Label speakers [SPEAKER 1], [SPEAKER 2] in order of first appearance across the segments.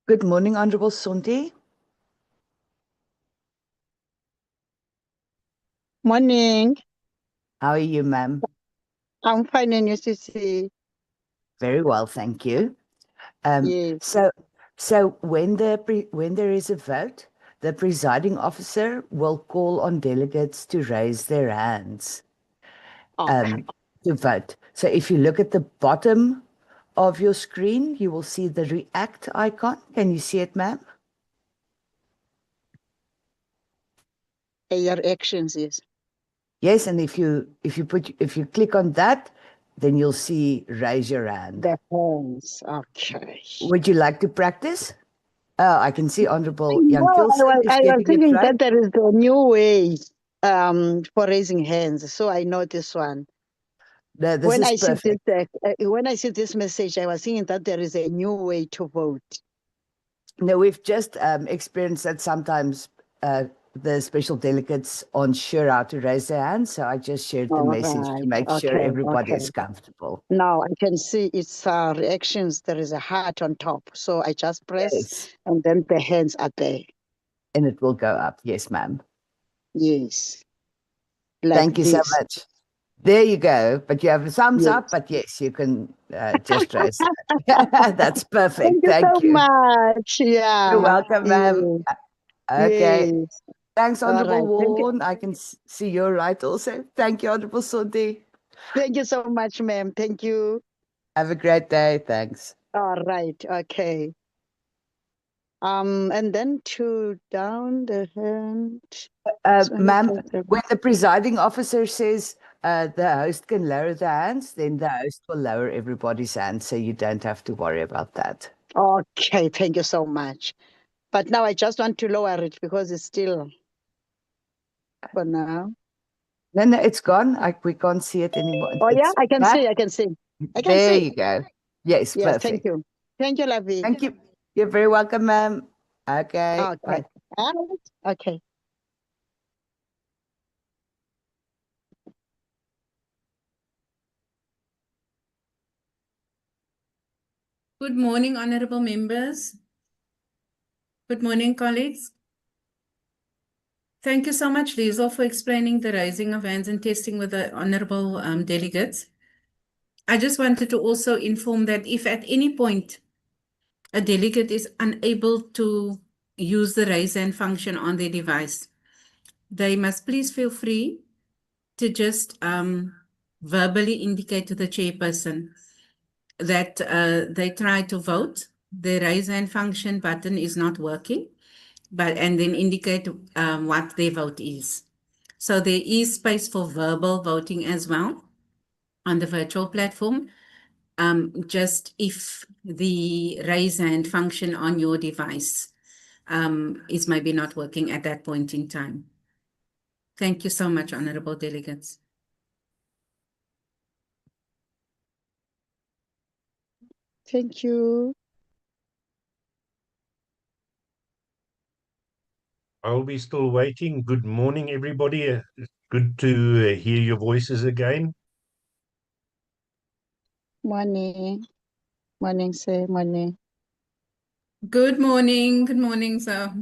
[SPEAKER 1] Good morning, Honorable Sonti.
[SPEAKER 2] Morning.
[SPEAKER 1] How are you, ma'am?
[SPEAKER 2] I'm fine and you see.
[SPEAKER 1] Very well, thank you.
[SPEAKER 2] Yes.
[SPEAKER 1] So when there is a vote, the presiding officer will call on delegates to raise their hands
[SPEAKER 2] Okay.
[SPEAKER 1] to vote. So if you look at the bottom of your screen, you will see the react icon. Can you see it, ma'am?
[SPEAKER 2] Your actions, yes.
[SPEAKER 1] Yes, and if you click on that, then you'll see raise your hand.
[SPEAKER 2] The hands. Okay.
[SPEAKER 1] Would you like to practice? Oh, I can see Honorable
[SPEAKER 2] No,
[SPEAKER 1] Jan Kilson is
[SPEAKER 2] I was
[SPEAKER 1] getting it
[SPEAKER 2] thinking
[SPEAKER 1] right.
[SPEAKER 2] that there is a new way for raising hands. So I know this one.
[SPEAKER 1] No, this is perfect.
[SPEAKER 2] When I see this message, I was thinking that there is a new way to vote.
[SPEAKER 1] No, we've just experienced that sometimes the special delegates aren't sure how to raise their hands, so I just shared the
[SPEAKER 2] All
[SPEAKER 1] message to
[SPEAKER 2] right.
[SPEAKER 1] make sure
[SPEAKER 2] Okay.
[SPEAKER 1] everybody
[SPEAKER 2] Okay.
[SPEAKER 1] is comfortable.
[SPEAKER 2] Now I can see its reactions. There is a heart on top. So I just press
[SPEAKER 1] Yes,
[SPEAKER 2] and then the hands are there.
[SPEAKER 1] and it will go up. Yes, ma'am.
[SPEAKER 2] Yes. Like
[SPEAKER 1] Thank you so
[SPEAKER 2] this.
[SPEAKER 1] much. There you go. But you have a thumbs
[SPEAKER 2] Yes.
[SPEAKER 1] up, but yes, you can just raise that. That's
[SPEAKER 2] Thank
[SPEAKER 1] perfect.
[SPEAKER 2] you so
[SPEAKER 1] Thank you.
[SPEAKER 2] much.
[SPEAKER 1] You're
[SPEAKER 2] Yeah.
[SPEAKER 1] welcome, ma'am.
[SPEAKER 2] Yes.
[SPEAKER 1] Okay.
[SPEAKER 2] Yes.
[SPEAKER 1] Thanks,
[SPEAKER 2] All
[SPEAKER 1] Honorable
[SPEAKER 2] right.
[SPEAKER 1] Warren. I can see you're right also. Thank you, Honorable Sonti.
[SPEAKER 2] Thank you so much, ma'am. Thank you.
[SPEAKER 1] Have a great day. Thanks.
[SPEAKER 2] All right. Okay. And then to down the hand.
[SPEAKER 1] Ma'am, when the presiding officer says the host can lower the hands, then the host will lower everybody's hands, so you don't have to worry about that.
[SPEAKER 2] Okay. Thank you so much. But now I just want to lower it because it's still for now.
[SPEAKER 1] No, it's gone. We can't see it anymore.
[SPEAKER 2] Oh yeah,
[SPEAKER 1] It's
[SPEAKER 2] I can
[SPEAKER 1] back.
[SPEAKER 2] see. I can see. I can
[SPEAKER 1] There
[SPEAKER 2] see.
[SPEAKER 1] you go. Yes,
[SPEAKER 2] Yes. Thank
[SPEAKER 1] perfect.
[SPEAKER 2] you. Thank you, Lavi.
[SPEAKER 1] Thank you. You're very welcome, ma'am. Okay,
[SPEAKER 2] Okay.
[SPEAKER 1] bye.
[SPEAKER 2] All right. Okay.
[SPEAKER 3] Good morning, honorable members. Good morning, colleagues. Thank you so much, Liesl, for explaining the raising of hands and testing with the honorable delegates. I just wanted to also inform that if at any point a delegate is unable to use the raise hand function on their device, they must please feel free to just verbally indicate to the chairperson that they try to vote. The raise hand function button is not working, and then indicate what their vote is. So there is space for verbal voting as well on the virtual platform. Just if the raise hand function on your device is maybe not working at that point in time. Thank you so much, honorable delegates.
[SPEAKER 2] Thank you.
[SPEAKER 4] I'll be still waiting. Good morning, everybody. It's good to hear your voices again.
[SPEAKER 2] Morning. Morning, sir. Morning.
[SPEAKER 3] Good morning. Good morning, sir.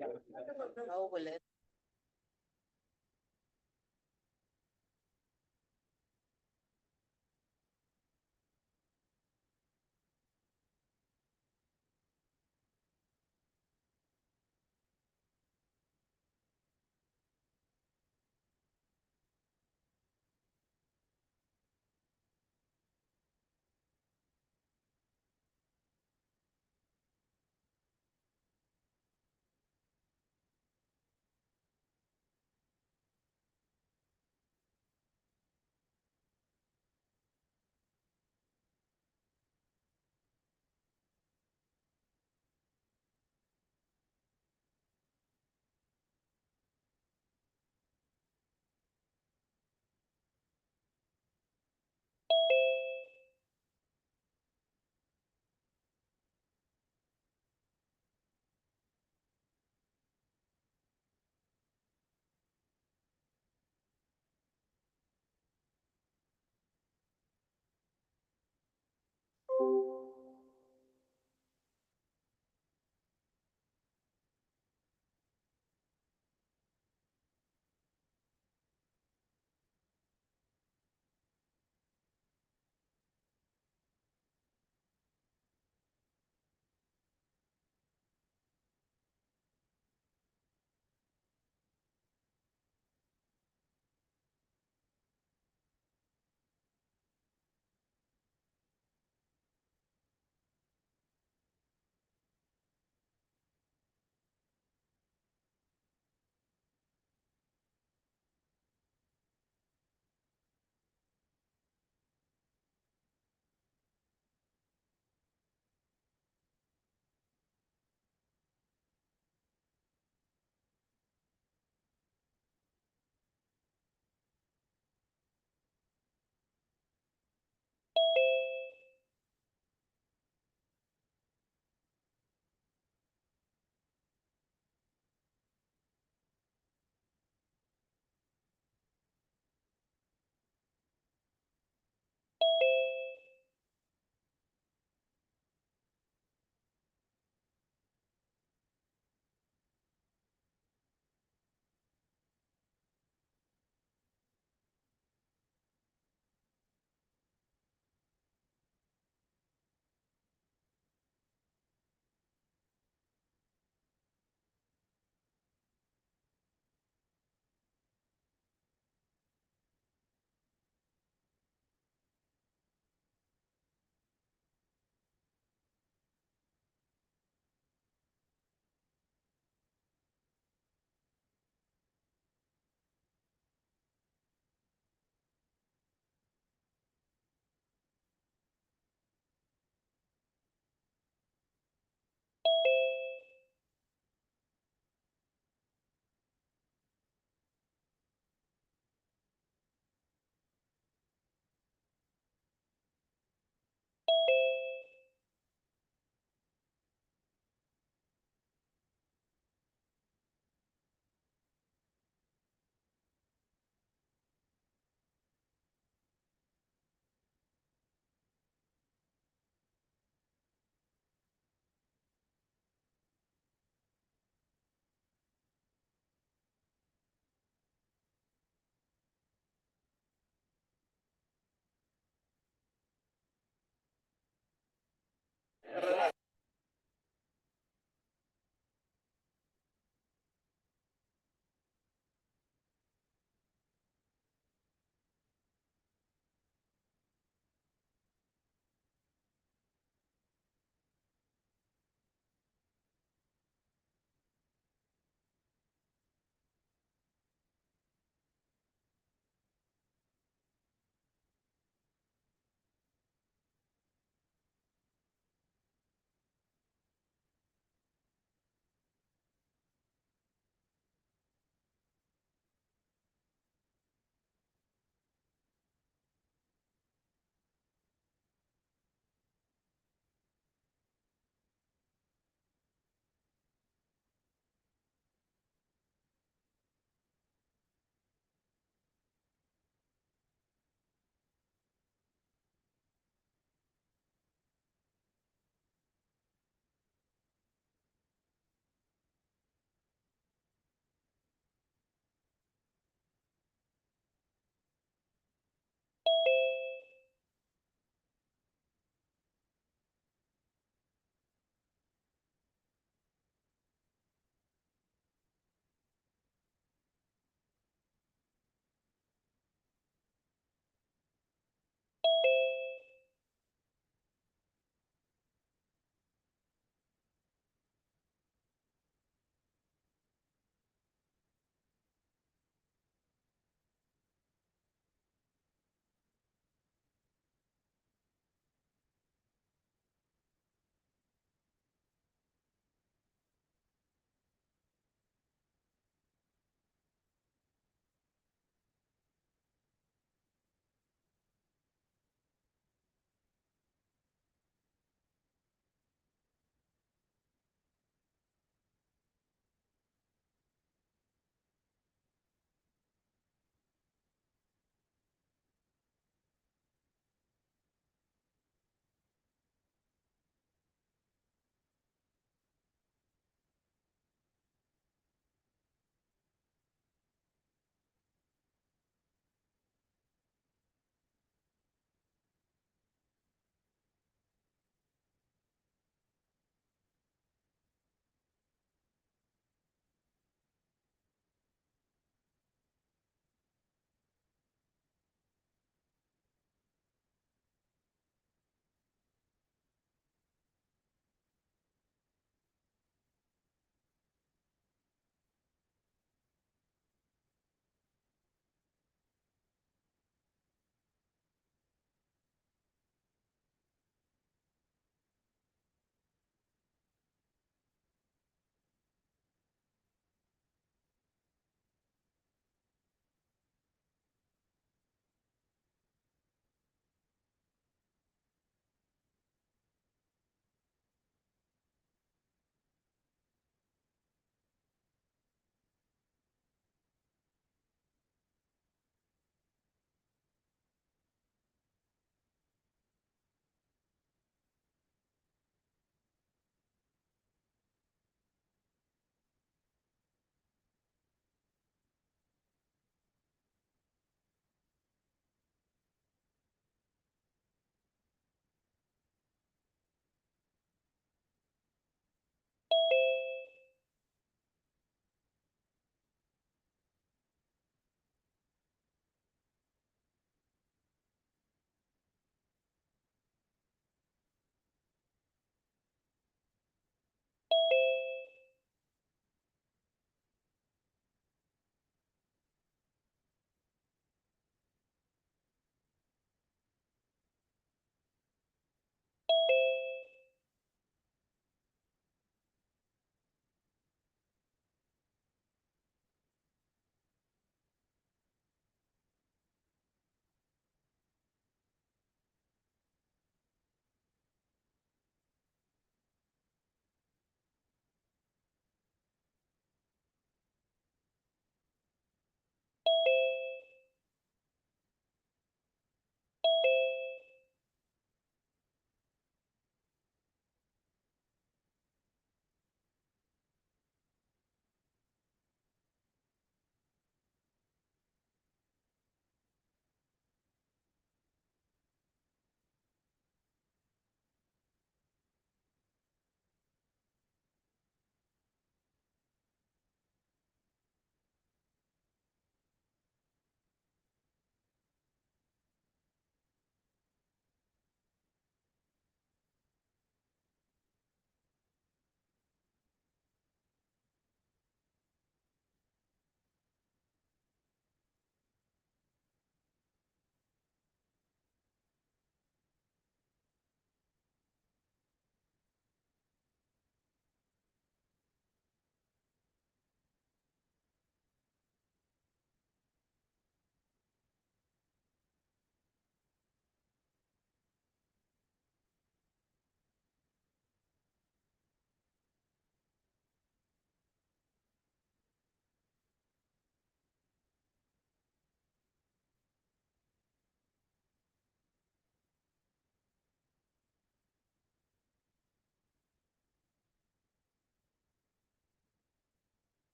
[SPEAKER 1] How will it?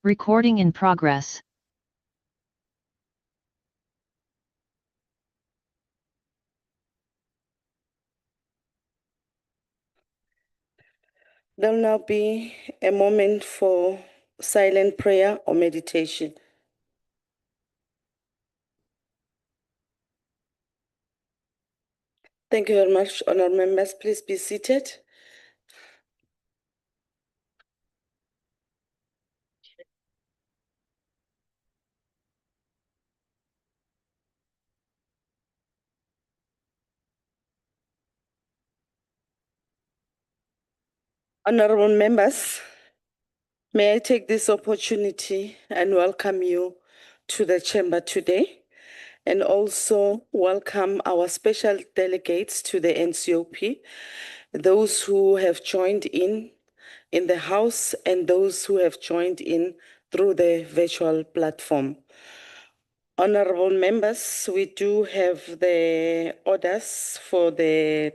[SPEAKER 5] Recording in progress.
[SPEAKER 6] There'll now be a moment for silent prayer or meditation. Thank you very much, honourable members. Please be seated. Honourable members, may I take this opportunity and welcome you to the chamber today, and also welcome our special delegates to the NCOP, those who have joined in the House and those who have joined in through the virtual platform. Honourable members, we do have the orders for the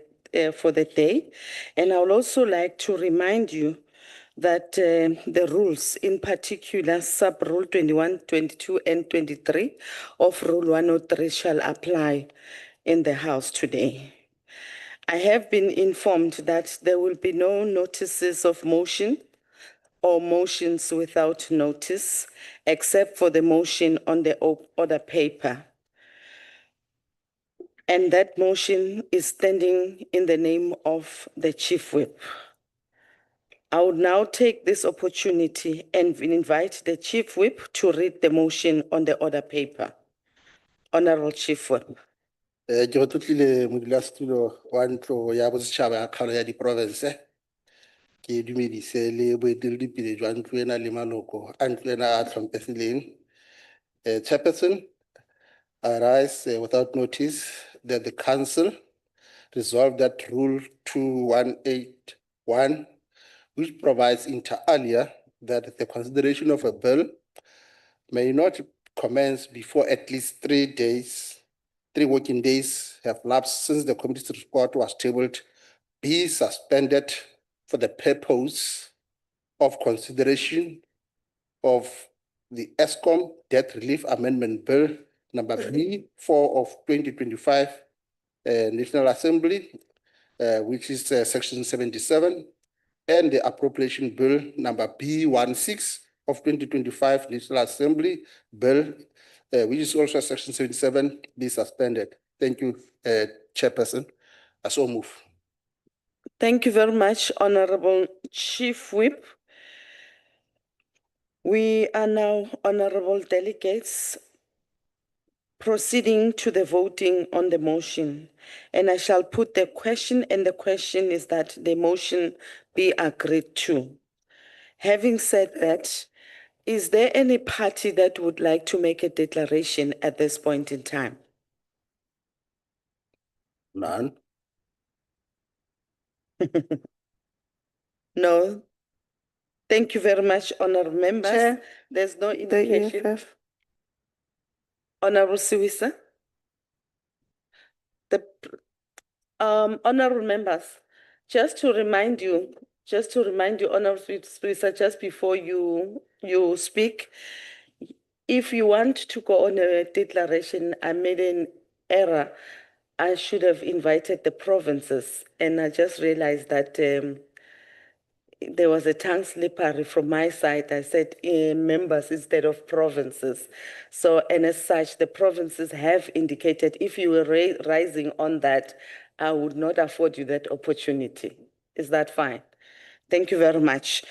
[SPEAKER 6] day, and I would also like to remind you that the rules, in particular sub-rule 21, 22, and 23 of Rule 103 shall apply in the House today. I have been informed that there will be no notices of motion or motions without notice, except for the motion on the order paper. And that motion is standing in the name of the Chief Whip. I would now take this opportunity and invite the Chief Whip to read the motion on the order paper. Honorable Chief Whip.
[SPEAKER 7] Ke go tlotlile modulasetulo wa ntlo ya bosetšhaba ya kgaolo ya diprovince. Ke dumedise le boeteledipele jwa ntlo ena le maloko a ntlo ena a tlhompegileng. Chairperson, I rise without notice that the council resolved that Rule 2181, which provides inter alia that the consideration of a bill may not commence before at least 3 working days have lapsed since the committee's report was tabled, be suspended for the purpose of consideration of the Eskom Debt Relief Amendment Bill number B4 of 2025, National Assembly, which is Section 77, and the Appropriation Bill number B16 of 2025, National Assembly Bill, which is also Section 77, be suspended. Thank you, Chairperson. I so move.
[SPEAKER 6] Thank you very much, Honorable Chief Whip. We are now, honorable delegates, proceeding to the voting on the motion. And I shall put the question, and the question is that the motion be agreed to. Having said that, is there any party that would like to make a declaration at this point in time?
[SPEAKER 7] None.
[SPEAKER 6] No. Thank you very much, honorable members.
[SPEAKER 8] Chair,
[SPEAKER 6] There's no
[SPEAKER 8] the
[SPEAKER 6] indication.
[SPEAKER 8] EFF.
[SPEAKER 6] Honorable Siwisa. Honorable members, just to remind you, Honorable Siwisa, just before you speak, if you want to go on a declaration, I made an error. I should have invited the provinces, and I just realized that there was a tongue slippery from my side. I said members instead of provinces. So, and as such, the provinces have indicated if you were rising on that, I would not afford you that opportunity. Is that fine? Thank you very much.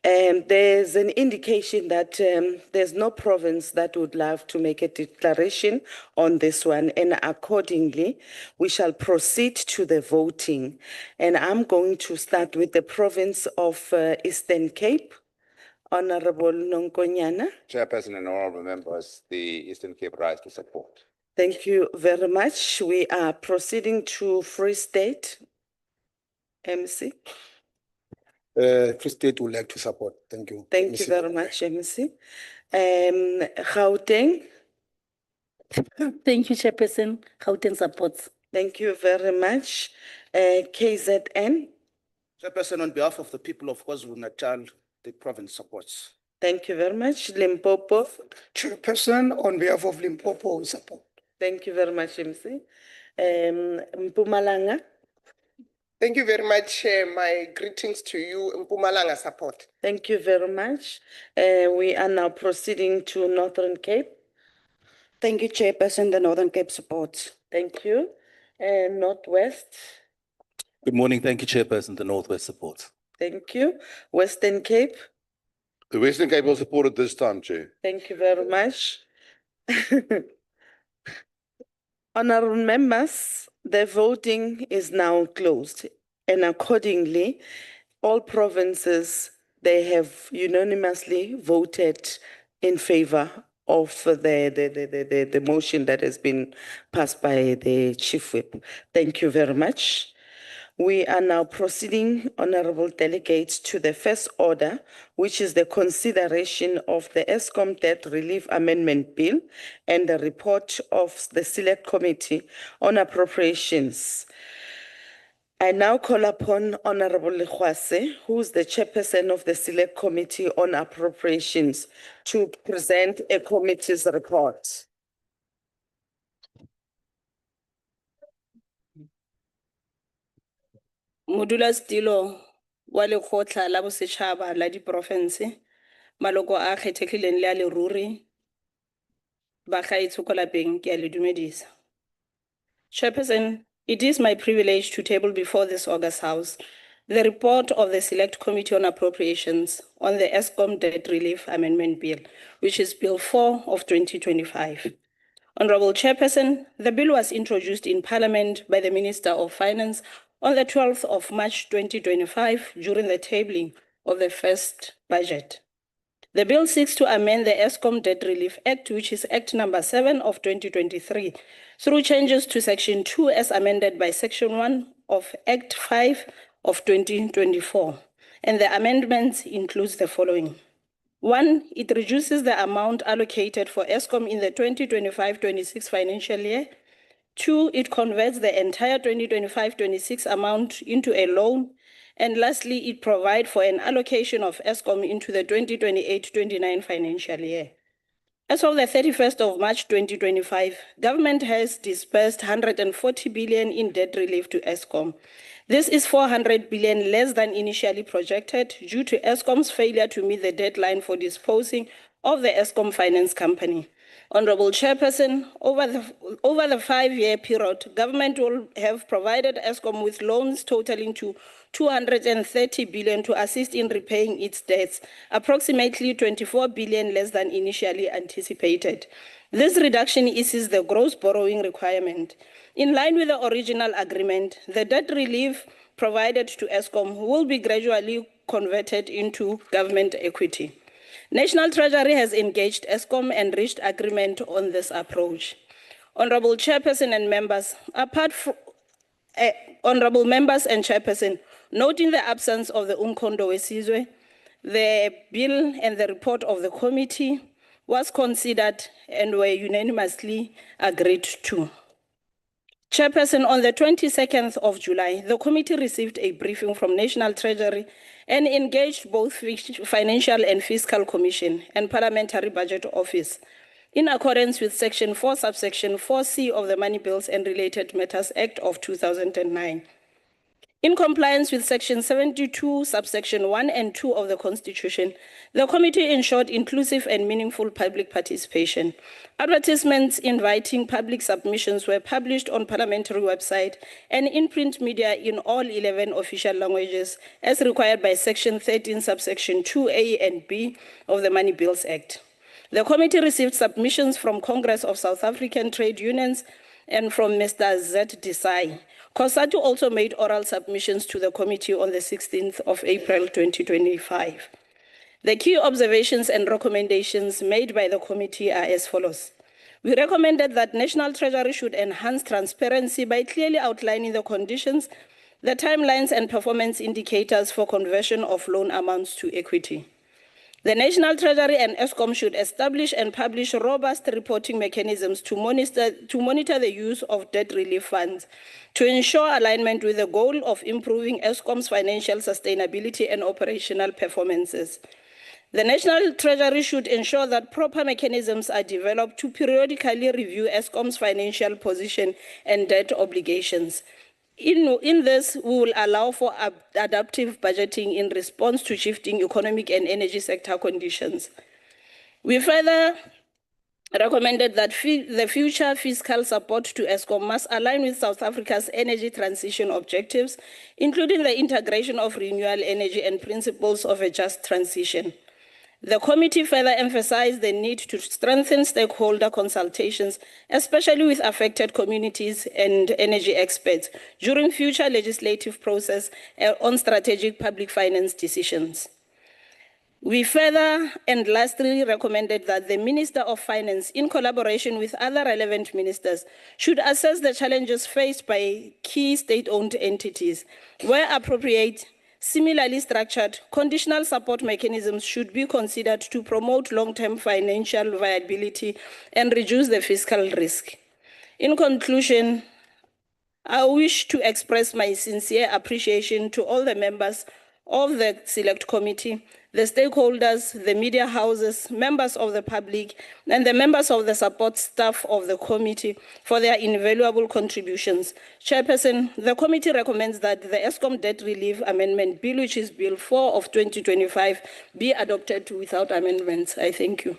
[SPEAKER 6] There's an indication that there's no province that would love to make a declaration on this one, and accordingly, we shall proceed to the voting. And I'm going to start with the province of Eastern Cape. Honorable Nonkonyana.
[SPEAKER 9] Chairperson and honorable members, the Eastern Cape rise to support.
[SPEAKER 6] Thank you very much. We are proceeding to Free State. MC.
[SPEAKER 7] Free State would like to support. Thank you.
[SPEAKER 6] Thank you very much, MC. Gauteng.
[SPEAKER 8] Thank you, Chairperson. Gauteng supports.
[SPEAKER 6] Thank you very much. KZN.
[SPEAKER 10] Chairperson, on behalf of the people of KwaZulu-Natal, the province supports.
[SPEAKER 6] Thank you very much. Limpopo.
[SPEAKER 5] Chairperson, on behalf of Limpopo, we support.
[SPEAKER 6] Thank you very much, MC. Mpumalanga.
[SPEAKER 10] Thank you very much. My greetings to you, Mpumalanga support.
[SPEAKER 6] Thank you very much. We are now proceeding to Northern Cape.
[SPEAKER 11] Thank you, Chairperson. The Northern Cape supports.
[SPEAKER 6] Thank you. Northwest.
[SPEAKER 12] Good morning. Thank you, Chairperson. The Northwest supports.
[SPEAKER 6] Thank you. Western Cape.
[SPEAKER 13] The Western Cape will support it this time, Chair.
[SPEAKER 6] Thank you very much. Honourable members, the voting is now closed, and accordingly, all provinces, they have unanimously voted in favour of the motion that has been passed by the Chief Whip. Thank you very much. We are now proceeding, honourable delegates, to the first order, which is the consideration of the Eskom Debt Relief Amendment Bill and the report of the Select Committee on Appropriations. I now call upon Honourable Lekhwase, who is the chairperson of the Select Committee on Appropriations, to present a committee's report.
[SPEAKER 8] Modulasetilo wa Lekgotla la Bosetšhaba la Diporofense, maloko a kgethegileng le a leruri, bagaetsho ko lapeng, ke a le dumedisa. Chairperson, it is my privilege to table before this August House the report of the Select Committee on Appropriations on the Eskom Debt Relief Amendment Bill, which is Bill 4 of 2025. Honourable Chairperson, the bill was introduced in Parliament by the Minister of Finance on the 12th of March 2025 during the tabling of the first budget. The bill seeks to amend the Eskom Debt Relief Act, which is Act number 7 of 2023, through changes to Section 2 as amended by Section 1 of Act 5 of 2024. And the amendments includes the following. 1, it reduces the amount allocated for Eskom in the 2025-26 financial year. 2, it converts the entire 2025-26 amount into a loan. And lastly, it provides for an allocation of Eskom into the 2028-29 financial year. As of the 31st of March 2025, government has disbursed 140 billion in debt relief to Eskom. This is 400 billion less than initially projected due to Eskom's failure to meet the deadline for disposing of the Eskom Finance Company. Honourable Chairperson, over the 5-year period, government will have provided Eskom with loans totaling to 230 billion to assist in repaying its debts, approximately 24 billion less than initially anticipated. This reduction eases the gross borrowing requirement. In line with the original agreement, the debt relief provided to Eskom will be gradually converted into government equity. National Treasury has engaged Eskom and reached agreement on this approach. Honourable Chairperson and members, Honourable members and Chairperson, noting the absence of the Umkhondo Wesizwe, the bill and the report of the committee was considered and were unanimously agreed to. Chairperson, on the 22nd of July, the committee received a briefing from National Treasury and engaged both Financial and Fiscal Commission and Parliamentary Budget Office in accordance with Section 4, subsection 4C of the Money Bills and Related Matters Act of 2009. In compliance with Section 72, subsection 1 and 2 of the Constitution, the committee ensured inclusive and meaningful public participation. Advertisements inviting public submissions were published on parliamentary website and in print media in all 11 official languages as required by Section 13, subsection 2A and B of the Money Bills Act. The committee received submissions from Congress of South African Trade Unions and from Mr. Z. Desai. COSATU also made oral submissions to the committee on the 16th of April 2025. The key observations and recommendations made by the committee are as follows. We recommended that National Treasury should enhance transparency by clearly outlining the conditions, the timelines and performance indicators for conversion of loan amounts to equity. The National Treasury and Eskom should establish and publish robust reporting mechanisms to monitor the use of debt relief funds, to ensure alignment with the goal of improving Eskom's financial sustainability and operational performances. The National Treasury should ensure that proper mechanisms are developed to periodically review Eskom's financial position and debt obligations. In this, we will allow for adaptive budgeting in response to shifting economic and energy sector conditions. We further recommended that the future fiscal support to Eskom must align with South Africa's energy transition objectives, including the integration of renewable energy and principles of a just transition. The committee further emphasized the need to strengthen stakeholder consultations, especially with affected communities and energy experts, during future legislative process on strategic public finance decisions. We further and lastly recommended that the Minister of Finance, in collaboration with other relevant ministers, should assess the challenges faced by key state-owned entities. Where appropriate, similarly structured, conditional support mechanisms should be considered to promote long-term financial viability and reduce the fiscal risk. In conclusion, I wish to express my sincere appreciation to all the members of the Select Committee, the stakeholders, the media houses, members of the public, and the members of the support staff of the committee for their invaluable contributions. Chairperson, the committee recommends that the Eskom Debt Relief Amendment Bill, which is Bill 4 of 2025, be adopted without amendments. I thank you.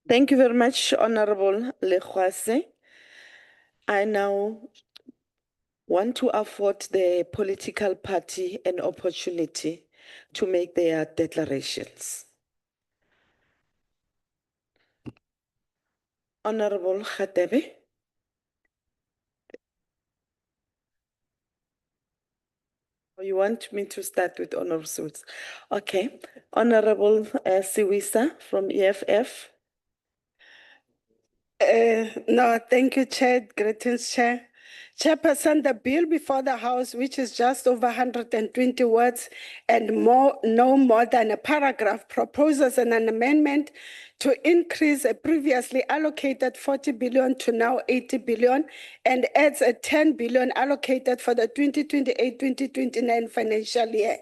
[SPEAKER 6] Thank you very much, Honorable Lekhwase. I now want to afford the political party an opportunity to make their declarations. Honorable Khatebe. You want me to start with Honorable Suits? Okay. Honorable Siwisa from EFF.
[SPEAKER 14] No, thank you, Chair. Greetings, Chair. Chairperson, the bill before the House, which is just over 120 words and no more than a paragraph, proposes an amendment to increase a previously allocated 40 billion to now 80 billion and adds a 10 billion allocated for the 2028-2029 financial year.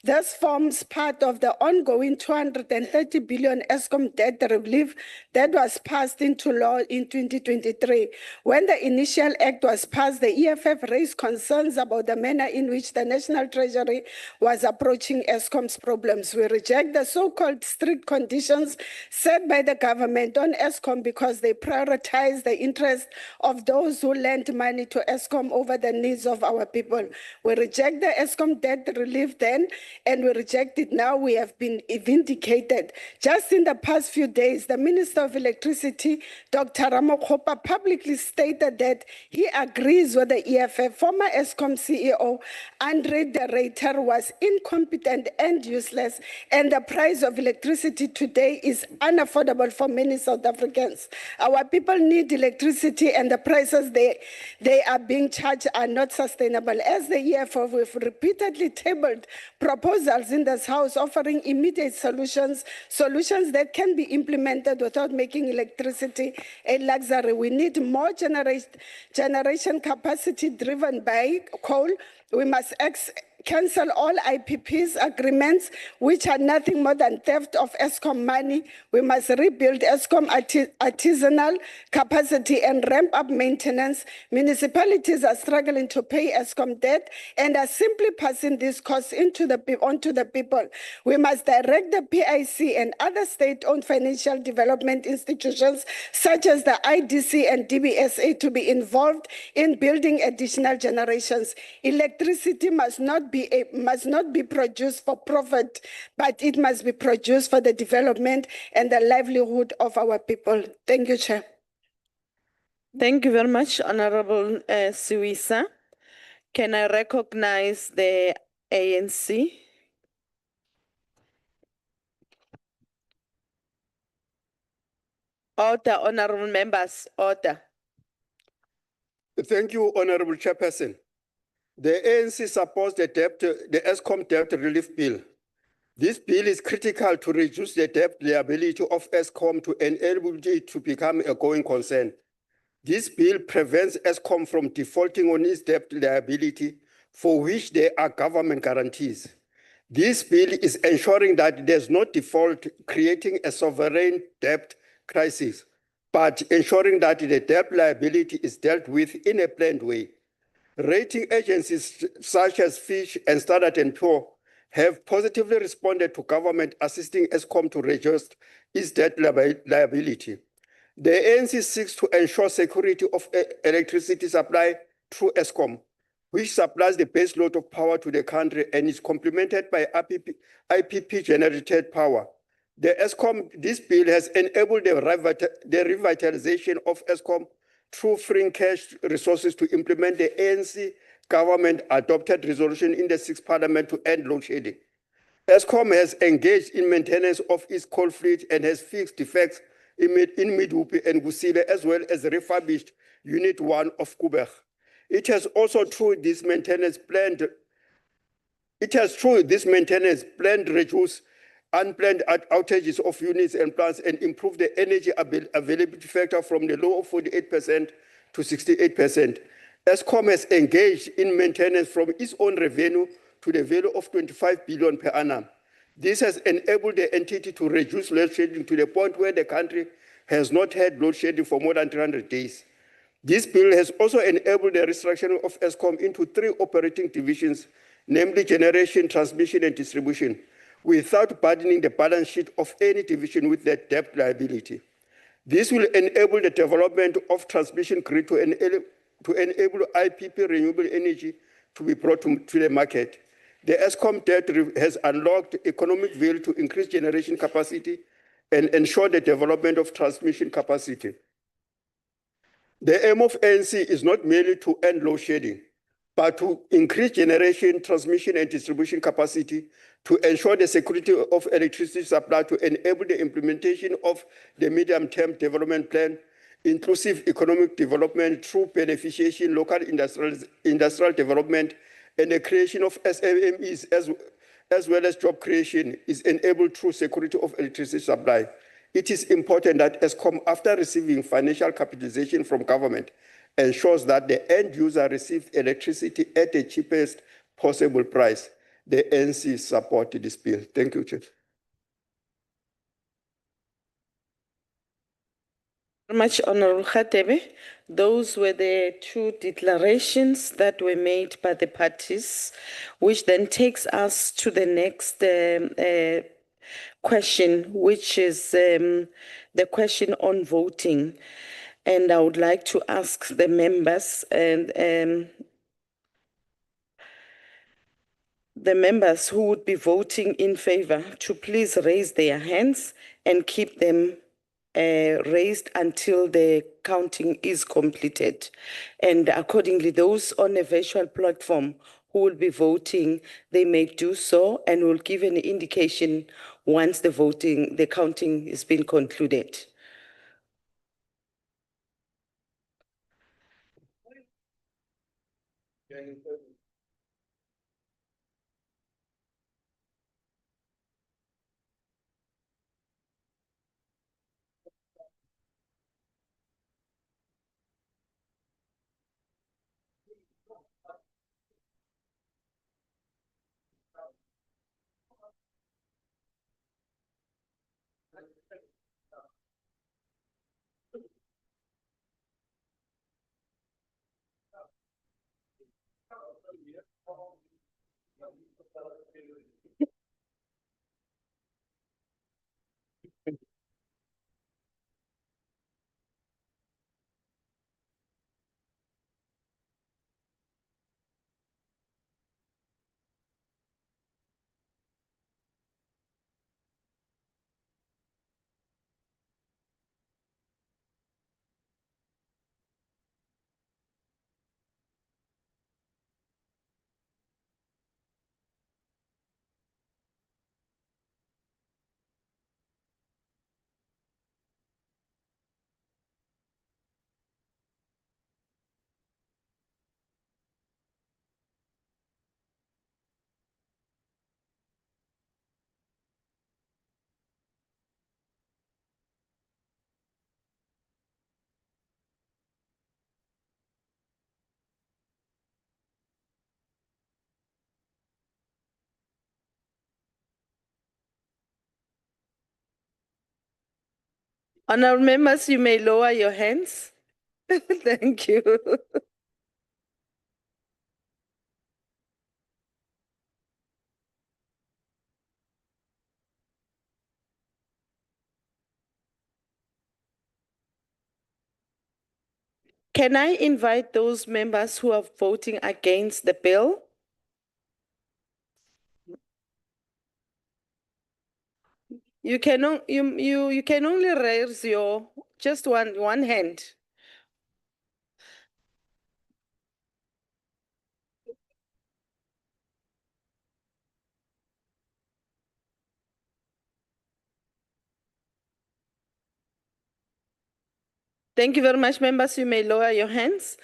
[SPEAKER 14] This forms part of the ongoing 230 billion Eskom debt relief that was passed into law in 2023. When the initial act was passed, the EFF raised concerns about the manner in which the National Treasury was approaching Eskom's problems. We reject the so-called strict conditions set by the government on Eskom because they prioritize the interest of those who lend money to Eskom over the needs of our people. We reject the Eskom debt relief then, and we reject it now. We have been vindicated. Just in the past few days, the Minister of Electricity, Dr. Ramokgopa, publicly stated that he agrees with the EFF. Former Eskom CEO, Andre de Ruyter, was incompetent and useless, and the price of electricity today is unaffordable for many South Africans. Our people need electricity, and the prices they are being charged are not sustainable. As the EFF, we've repeatedly tabled proposals in this House offering immediate solutions that can be implemented without making electricity a luxury. We need more generation capacity driven by coal. We must cancel all IPPs agreements, which are nothing more than theft of Eskom money. We must rebuild Eskom artisanal capacity and ramp up maintenance. Municipalities are struggling to pay Eskom debt and are simply passing these costs onto the people. We must direct the PIC and other state-owned financial development institutions, such as the IDC and DBSA, to be involved in building additional generations. Electricity must not be produced for profit, but it must be produced for the development and the livelihood of our people. Thank you, Chair.
[SPEAKER 6] Thank you very much, Honorable Siwisa. Can I recognize the ANC? Order, honorable members, order.
[SPEAKER 15] Thank you, Honorable Chairperson. The ANC supports the Eskom debt relief bill. This bill is critical to reduce the debt liability of Eskom to enable it to become a going concern. This bill prevents Eskom from defaulting on its debt liability for which there are government guarantees. This bill is ensuring that there's no default, creating a sovereign debt crisis, but ensuring that the debt liability is dealt with in a planned way. Rating agencies such as Fitch and Standard & Poor have positively responded to government assisting Eskom to reduce its debt liability. The ANC seeks to ensure security of electricity supply through Eskom, which supplies the base load of power to the country and is complemented by IPP-generated power. This bill has enabled the revitalization of Eskom through freeing cash resources to implement the ANC government-adopted resolution in the 6th Parliament to end load shedding. Eskom has engaged in maintenance of its coal fleet and has fixed defects in Medupi and Kusile, as well as refurbished Unit 1 of Kubech. It has also, through this maintenance, planned reduce unplanned outages of units and plants and improve the energy availability factor from the low of 48% to 68%. Eskom has engaged in maintenance from its own revenue to the value of 25 billion per annum. This has enabled the entity to reduce load shedding to the point where the country has not had load shedding for more than 300 days. This bill has also enabled the restructuring of Eskom into 3 operating divisions, namely generation, transmission, and distribution, without burdening the balance sheet of any division with their debt liability. This will enable the development of transmission grid to enable IPP renewable energy to be brought to the market. The Eskom debt has unlocked economic value to increase generation capacity and ensure the development of transmission capacity. The aim of ANC is not merely to end load shedding, but to increase generation, transmission, and distribution capacity to ensure the security of electricity supply, to enable the implementation of the medium-term development plan, inclusive economic development through beneficiation, local industrial development, and the creation of SMEs as well as job creation is enabled through security of electricity supply. It is important that Eskom, after receiving financial capitalization from government, ensures that the end user receives electricity at the cheapest possible price. The ANC support this bill. Thank you, Chair.
[SPEAKER 6] Very much, Honorable Khatebe. Those were the 2 declarations that were made by the parties, which then takes us to the next question, which is the question on voting. And I would like to ask the members who would be voting in favor to please raise their hands and keep them raised until the counting is completed. And accordingly, those on a virtual platform who will be voting, they may do so and will give an indication once the counting has been concluded. Honourable members, you may lower your hands. Thank you. Can I invite those members who are voting against the bill? You can only raise your just one hand. Thank you very much, members. You may lower your hands.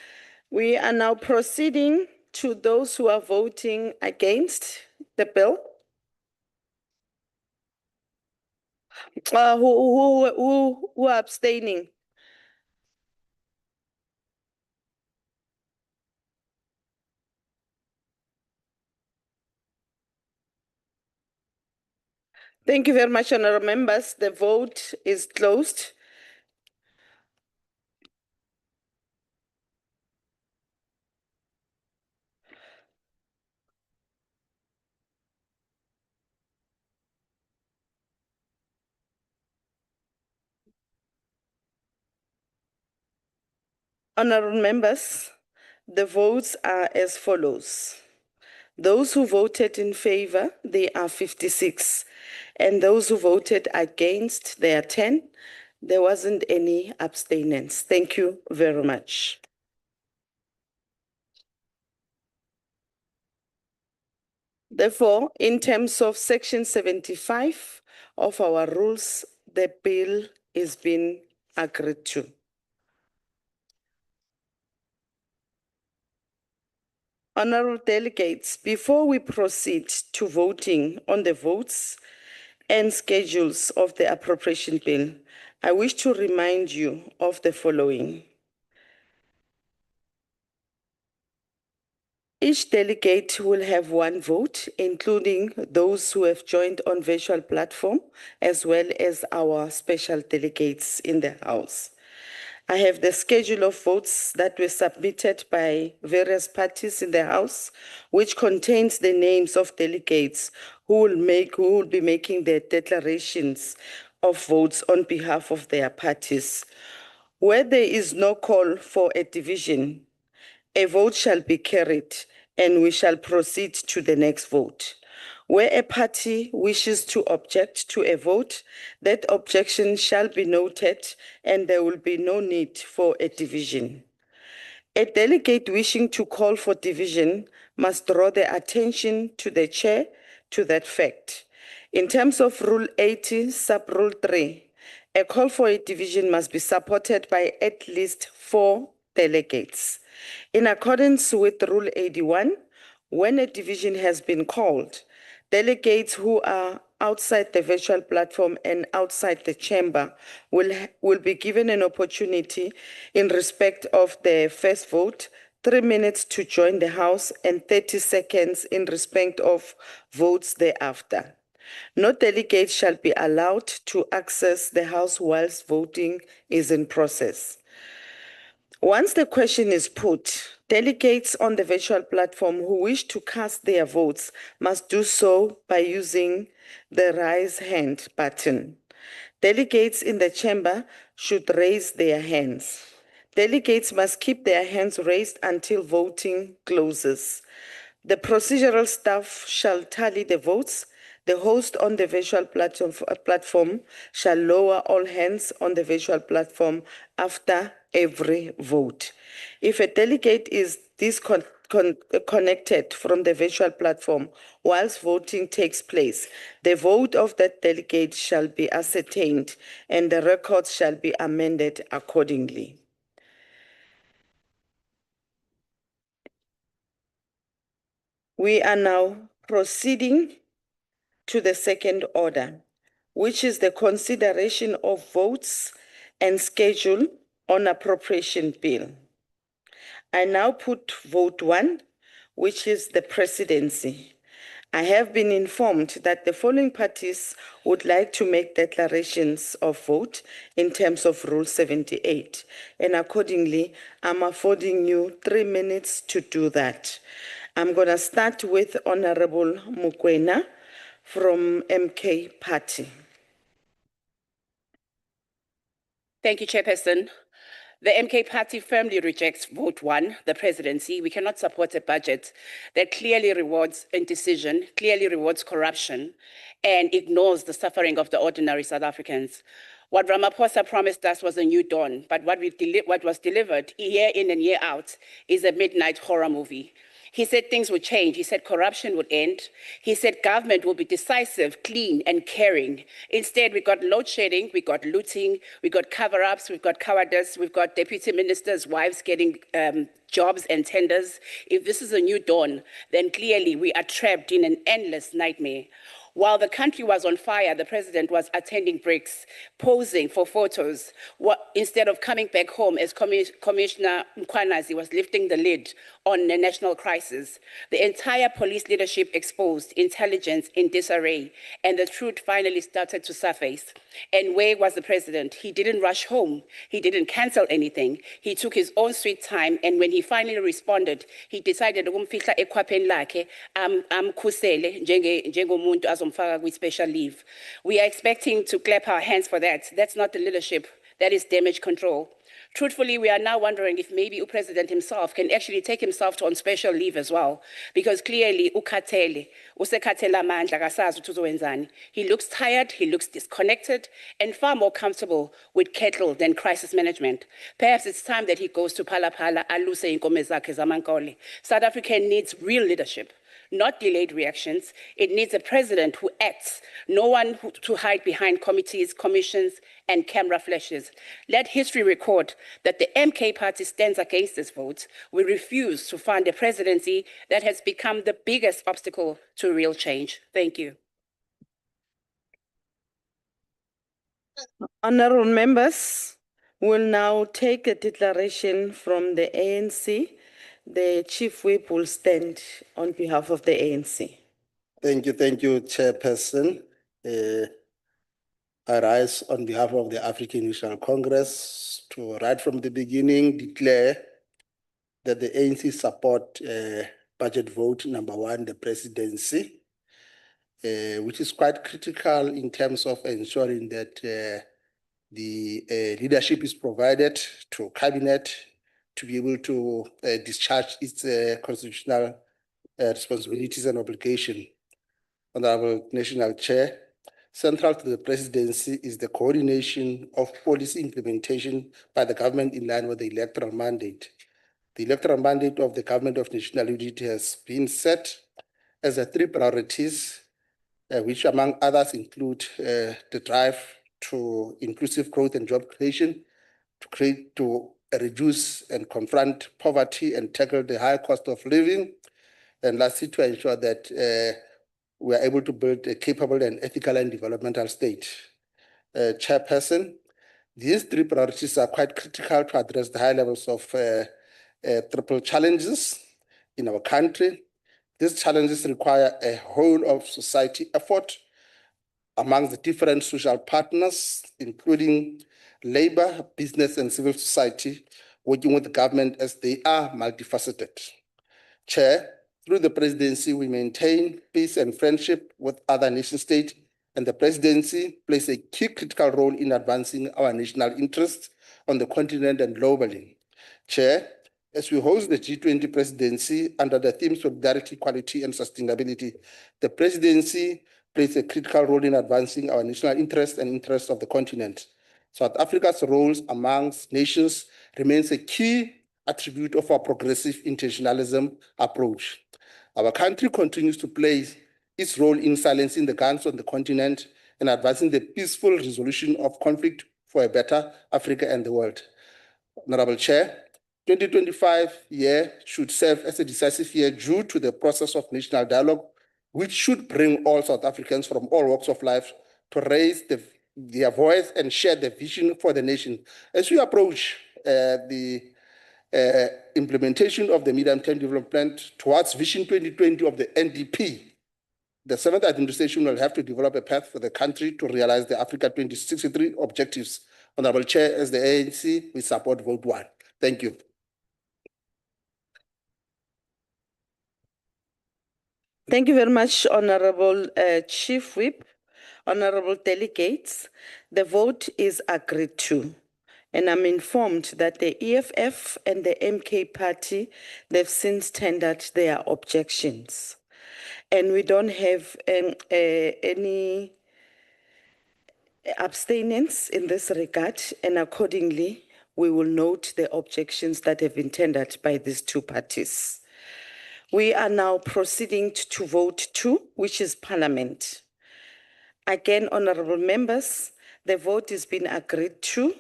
[SPEAKER 6] We are now proceeding to those who are voting against the bill. Who are abstaining? Thank you very much, honourable members. The vote is closed. Honourable members, the votes are as follows. Those who voted in favour, they are 56. And those who voted against, they are 10. There wasn't any abstinence. Thank you very much. Therefore, in terms of Section 75 of our rules, the bill is being agreed to. Honourable delegates, before we proceed to voting on the votes and schedules of the appropriation bill, I wish to remind you of the following. Each delegate will have one vote, including those who have joined on virtual platform, as well as our special delegates in the House. I have the schedule of votes that were submitted by various parties in the House, which contains the names of delegates who will be making their declarations of votes on behalf of their parties. Where there is no call for a division, a vote shall be carried and we shall proceed to the next vote. Where a party wishes to object to a vote, that objection shall be noted and there will be no need for a division. A delegate wishing to call for division must draw the attention to the chair to that fact. In terms of Rule 80, Sub-Rule 3, a call for a division must be supported by at least 4 delegates. In accordance with Rule 81, when a division has been called, delegates who are outside the virtual platform and outside the chamber will be given an opportunity in respect of the first vote, 3 minutes to join the House and 30 seconds in respect of votes thereafter. No delegate shall be allowed to access the House whilst voting is in process. Once the question is put, delegates on the virtual platform who wish to cast their votes must do so by using the raise hand button. Delegates in the chamber should raise their hands. Delegates must keep their hands raised until voting closes. The procedural staff shall tally the votes. The host on the virtual platform shall lower all hands on the virtual platform after every vote. If a delegate is disconnected from the virtual platform whilst voting takes place, the vote of that delegate shall be ascertained and the records shall be amended accordingly. We are now proceeding to the second order, which is the consideration of votes and schedule on appropriation bill. I now put vote 1, which is the presidency. I have been informed that the following parties would like to make declarations of vote in terms of Rule 78. And accordingly, I'm affording you 3 minutes to do that. I'm going to start with Honorable Mokoena from MK Party.
[SPEAKER 11] Thank you, Chairperson. The MK Party firmly rejects vote 1, the presidency. We cannot support a budget that clearly rewards indecision, clearly rewards corruption, and ignores the suffering of the ordinary South Africans. What Ramaphosa promised us was a new dawn, but what was delivered year in and year out is a midnight horror movie. He said things would change. He said corruption would end. He said government will be decisive, clean, and caring. Instead, we got load shedding, we got looting, we got cover-ups, we've got cowardice, we've got deputy ministers' wives getting jobs and tenders. If this is a new dawn, then clearly we are trapped in an endless nightmare. While the country was on fire, the president was attending breaks, posing for photos, instead of coming back home as Commissioner Mkhwanazi was lifting the lid on the national crisis. The entire police leadership exposed, intelligence in disarray, and the truth finally started to surface. And where was the president? He didn't rush home. He didn't cancel anything. He took his own sweet time, and when he finally responded, he decided ukumfihla ekhwapheni lakhe amkhusele njengomuntu azomfaka kwi-special leave. We are expecting to clap our hands for that. That's not the leadership. That is damage control. Truthfully, we are now wondering if maybe the president himself can actually take himself on special leave as well, because clearly usekhathele amandla akasazi ukuthi uzowenzani. He looks tired, he looks disconnected, and far more comfortable with kettle than crisis management. Perhaps it's time that he goes to Phala aluse inkomo zakhe zamankole. South Africa needs real leadership, not delayed reactions. It needs a president who acts, no one to hide behind committees, commissions, and camera flashes. Let history record that the MK Party stands against this vote. We refuse to fund a presidency that has become the biggest obstacle to real change. Thank you.
[SPEAKER 6] Honorable members, will now take a declaration from the ANC. The Chief Whip will stand on behalf of the ANC.
[SPEAKER 7] Thank you, Chairperson. I rise on behalf of the African National Congress to, right from the beginning, declare that the ANC support budget vote number 1, the presidency, which is quite critical in terms of ensuring that the leadership is provided to cabinet to be able to discharge its constitutional responsibilities and obligation. Honorable National Chair, central to the presidency is the coordination of policy implementation by the government in line with the electoral mandate. The electoral mandate of the Government of National Unity has been set as the 3 priorities, which among others include the drive to inclusive growth and job creation, to reduce and confront poverty and tackle the high cost of living, and lastly, to ensure that we are able to build a capable and ethical and developmental state. Chairperson, these 3 priorities are quite critical to address the high levels of triple challenges in our country. These challenges require a whole of society effort among the different social partners, including labor, business, and civil society, working with the government as they are multifaceted. Chair, through the presidency, we maintain peace and friendship with other nation states, and the presidency plays a key critical role in advancing our national interests on the continent and globally. Chair, as we host the G20 presidency under the theme Solidarity, Equality, and Sustainability, the presidency plays a critical role in advancing our national interests and interests of the continent. South Africa's roles amongst nations remains a key attribute of our progressive internationalism approach. Our country continues to play its role in silencing the guns on the continent and advancing the peaceful resolution of conflict for a better Africa and the world. Honorable Chair, 2025 year should serve as a decisive year due to the process of national dialogue, which should bring all South Africans from all walks of life to raise their voice and share the vision for the nation. As we approach the implementation of the medium-term development towards Vision 2020 of the NDP, The seventh administration will have to develop a path for the country to realize the Africa 2063 objectives. Honorable Chair, as the ANC, we support vote 1. Thank you.
[SPEAKER 6] Thank you very much, Honorable Chief Whip. Honorable delegates, the vote is agreed to. And I'm informed that the EFF and the MK party, they've since tendered their objections. And we don't have any abstentions in this regard, and accordingly, we will note the objections that have been tendered by these two parties. We are now proceeding to vote 2, which is Parliament. Again, honorable members, the vote has been agreed to.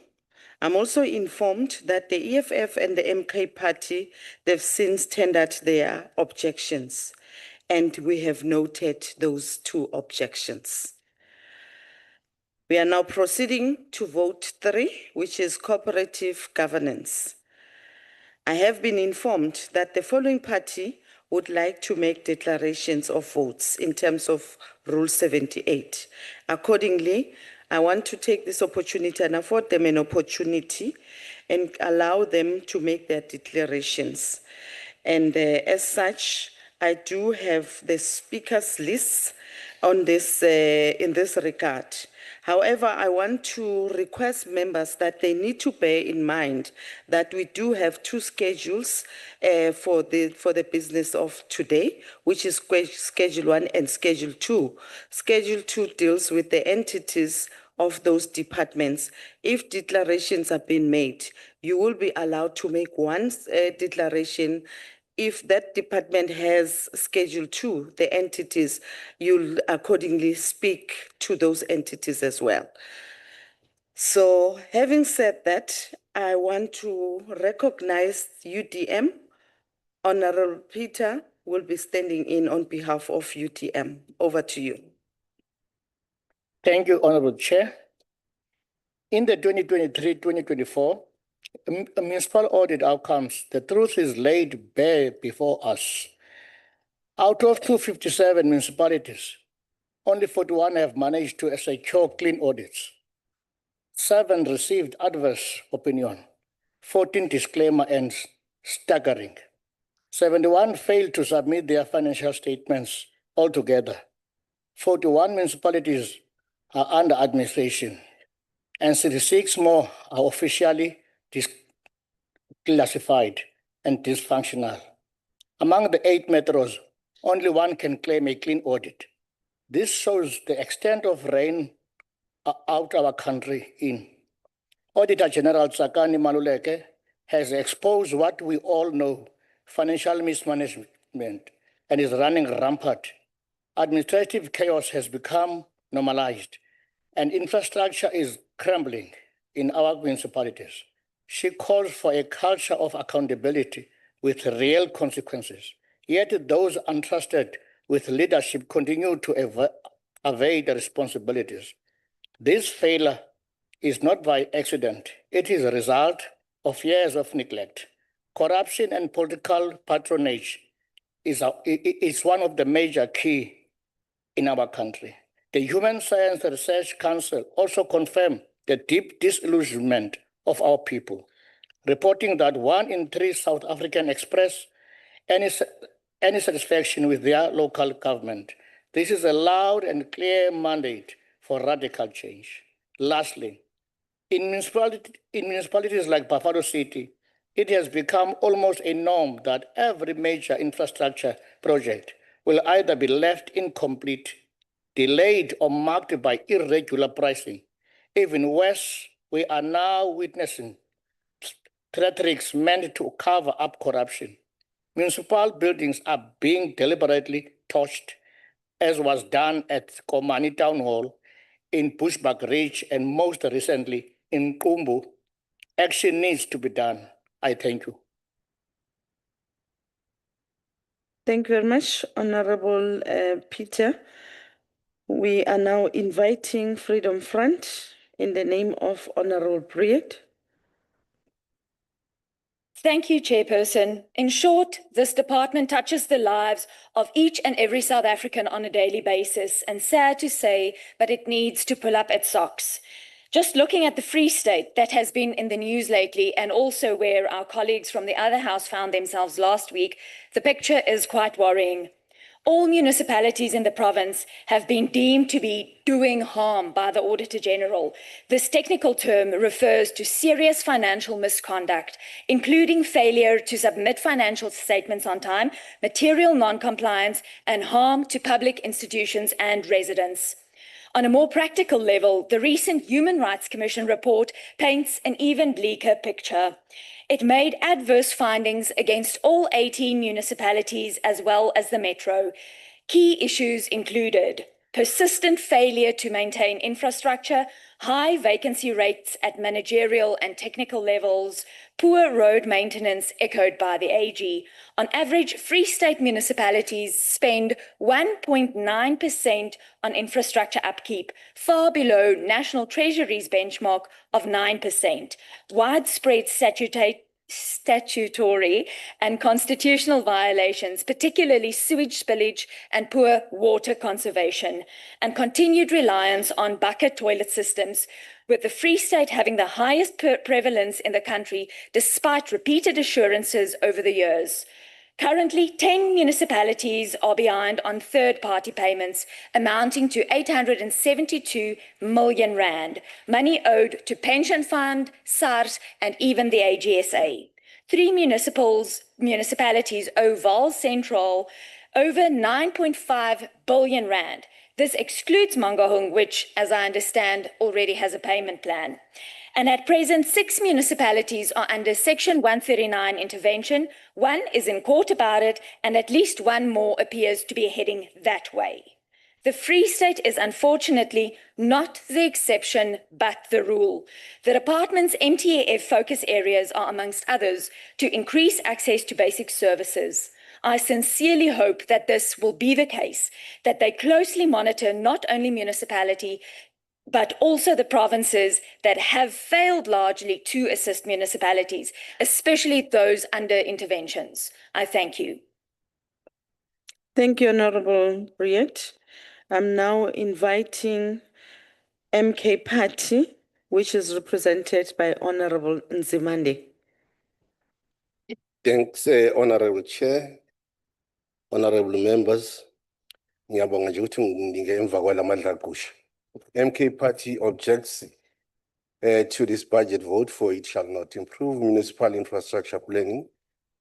[SPEAKER 6] I'm also informed that the EFF and the MK party, they've since tendered their objections, and we have noted those 2 objections. We are now proceeding to vote 3, which is cooperative governance. I have been informed that the following party would like to make declarations of votes in terms of Rule 78. Accordingly, I want to take this opportunity and afford them an opportunity and allow them to make their declarations. And as such, I do have the speakers list on this in this regard. However, I want to request members that they need to bear in mind that we do have 2 schedules for the business of today, which is Schedule 1 and Schedule 2. Schedule 2 deals with the entities of those departments. If declarations are being made, you will be allowed to make one declaration. If that department has Schedule 2, the entities, you'll accordingly speak to those entities as well. So having said that, I want to recognize UDM. Honorable Peter will be standing in on behalf of UDM. Over to you.
[SPEAKER 16] Thank you, Honorable Chair. In the 2023-2024 municipal audit outcomes, the truth is laid bare before us. Out of 257 municipalities, only 41 have managed to secure clean audits. 7 received adverse opinion, 14 disclaimer and staggering. 71 failed to submit their financial statements altogether. 41 municipalities are under administration, and 66 more are officially classified and dysfunctional. Among the 8 metros, only 1 can claim a clean audit. This shows the extent of rain out our country in. Auditor General Tsakani Maluleke has exposed what we all know, financial mismanagement, and is running rampant. Administrative chaos has become normalized, and infrastructure is crumbling in our municipalities. She calls for a culture of accountability with real consequences. Yet those entrusted with leadership continue to evade the responsibilities. This failure is not by accident. It is a result of years of neglect. Corruption and political patronage is one of the major key in our country. The Human Science Research Council also confirmed the deep disillusionment of our people, reporting that 1 in 3 South Africans express any satisfaction with their local government. This is a loud and clear mandate for radical change. Lastly, in municipalities like Buffalo City, it has become almost a norm that every major infrastructure project will either be left incomplete, delayed, or marked by irregular pricing. Even worse, we are now witnessing theatrics meant to cover up corruption. Municipal buildings are being deliberately torched, as was done at Komani Town Hall, in Bushbuck Ridge, and most recently in Kumbu. Action needs to be done. I thank you.
[SPEAKER 6] Thank you very much, Honorable Peter. We are now inviting Freedom Front in the name of Honorable Breed.
[SPEAKER 17] Thank you, Chairperson. In short, this department touches the lives of each and every South African on a daily basis, and sad to say, but it needs to pull up its socks. Just looking at the Free State that has been in the news lately, and also where our colleagues from the other house found themselves last week, the picture is quite worrying. All municipalities in the province have been deemed to be doing harm by the Auditor General. This technical term refers to serious financial misconduct, including failure to submit financial statements on time, material non-compliance, and harm to public institutions and residents. On a more practical level, the recent Human Rights Commission report paints an even bleaker picture. It made adverse findings against all 18 municipalities as well as the Metro. Key issues included persistent failure to maintain infrastructure, high vacancy rates at managerial and technical levels, poor road maintenance echoed by the AG. On average, Free State municipalities spend 1.9% on infrastructure upkeep, far below National Treasury's benchmark of 9%. Widespread statutory and constitutional violations, particularly sewage spillage and poor water conservation, and continued reliance on bucket toilet systems, with the Free State having the highest prevalence in the country despite repeated assurances over the years. Currently, 10 municipalities are behind on third-party payments amounting to 872 million rand, money owed to Pension Fund, SARS, and even the AGSA. 3 municipalities owe Val Central over 9.5 billion rand. This excludes Mangaung, which, as I understand, already has a payment plan. And at present, 6 municipalities are under Section 139 intervention. 1 is in court about it, and at least 1 more appears to be heading that way. The Free State is unfortunately not the exception, but the rule. The department's MTAF focus areas are, amongst others, to increase access to basic services. I sincerely hope that this will be the case, that they closely monitor not only municipality, but also the provinces that have failed largely to assist municipalities, especially those under interventions. I thank you.
[SPEAKER 6] Thank you, Honorable Briet. I'm now inviting MK Party, which is represented by Honorable Nzimande.
[SPEAKER 7] Thanks, Honorable Chair, honorable members. Ngiyabonga nje ukuthi nginike emva kwalamadla kusha. MK Party objects to this budget vote, for it shall not improve municipal infrastructure planning,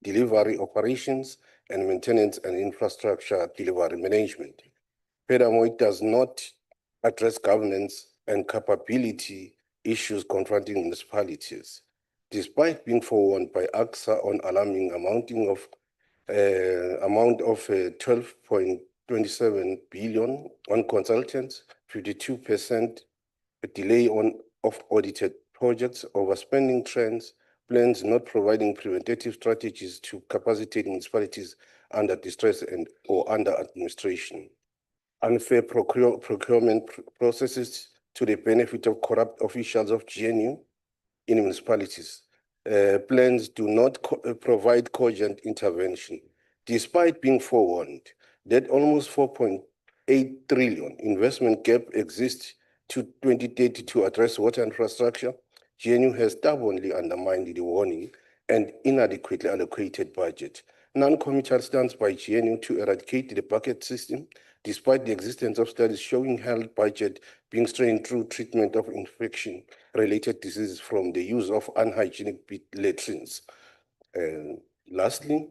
[SPEAKER 7] delivery operations, and maintenance and infrastructure delivery management. Furthermore, it does not address governance and capability issues confronting municipalities. Despite being forewarned by AXA on alarming amount of 12.27 billion on consultants, 52% delay of audited projects, overspending trends, plans not providing preventative strategies to capacitate municipalities under distress and or under administration, unfair procurement processes to the benefit of corrupt officials of GNU in municipalities. Plans do not provide cogent intervention, despite being forewarned that almost 4.8 trillion investment gap exists to 2030 to address water infrastructure. GNU has stubbornly undermined the warning and inadequately allocated budget. Non-committal stance by GNU to eradicate the bucket system, despite the existence of studies showing health budget being strained through treatment of infection-related diseases from the use of unhygienic pit latrines. Lastly,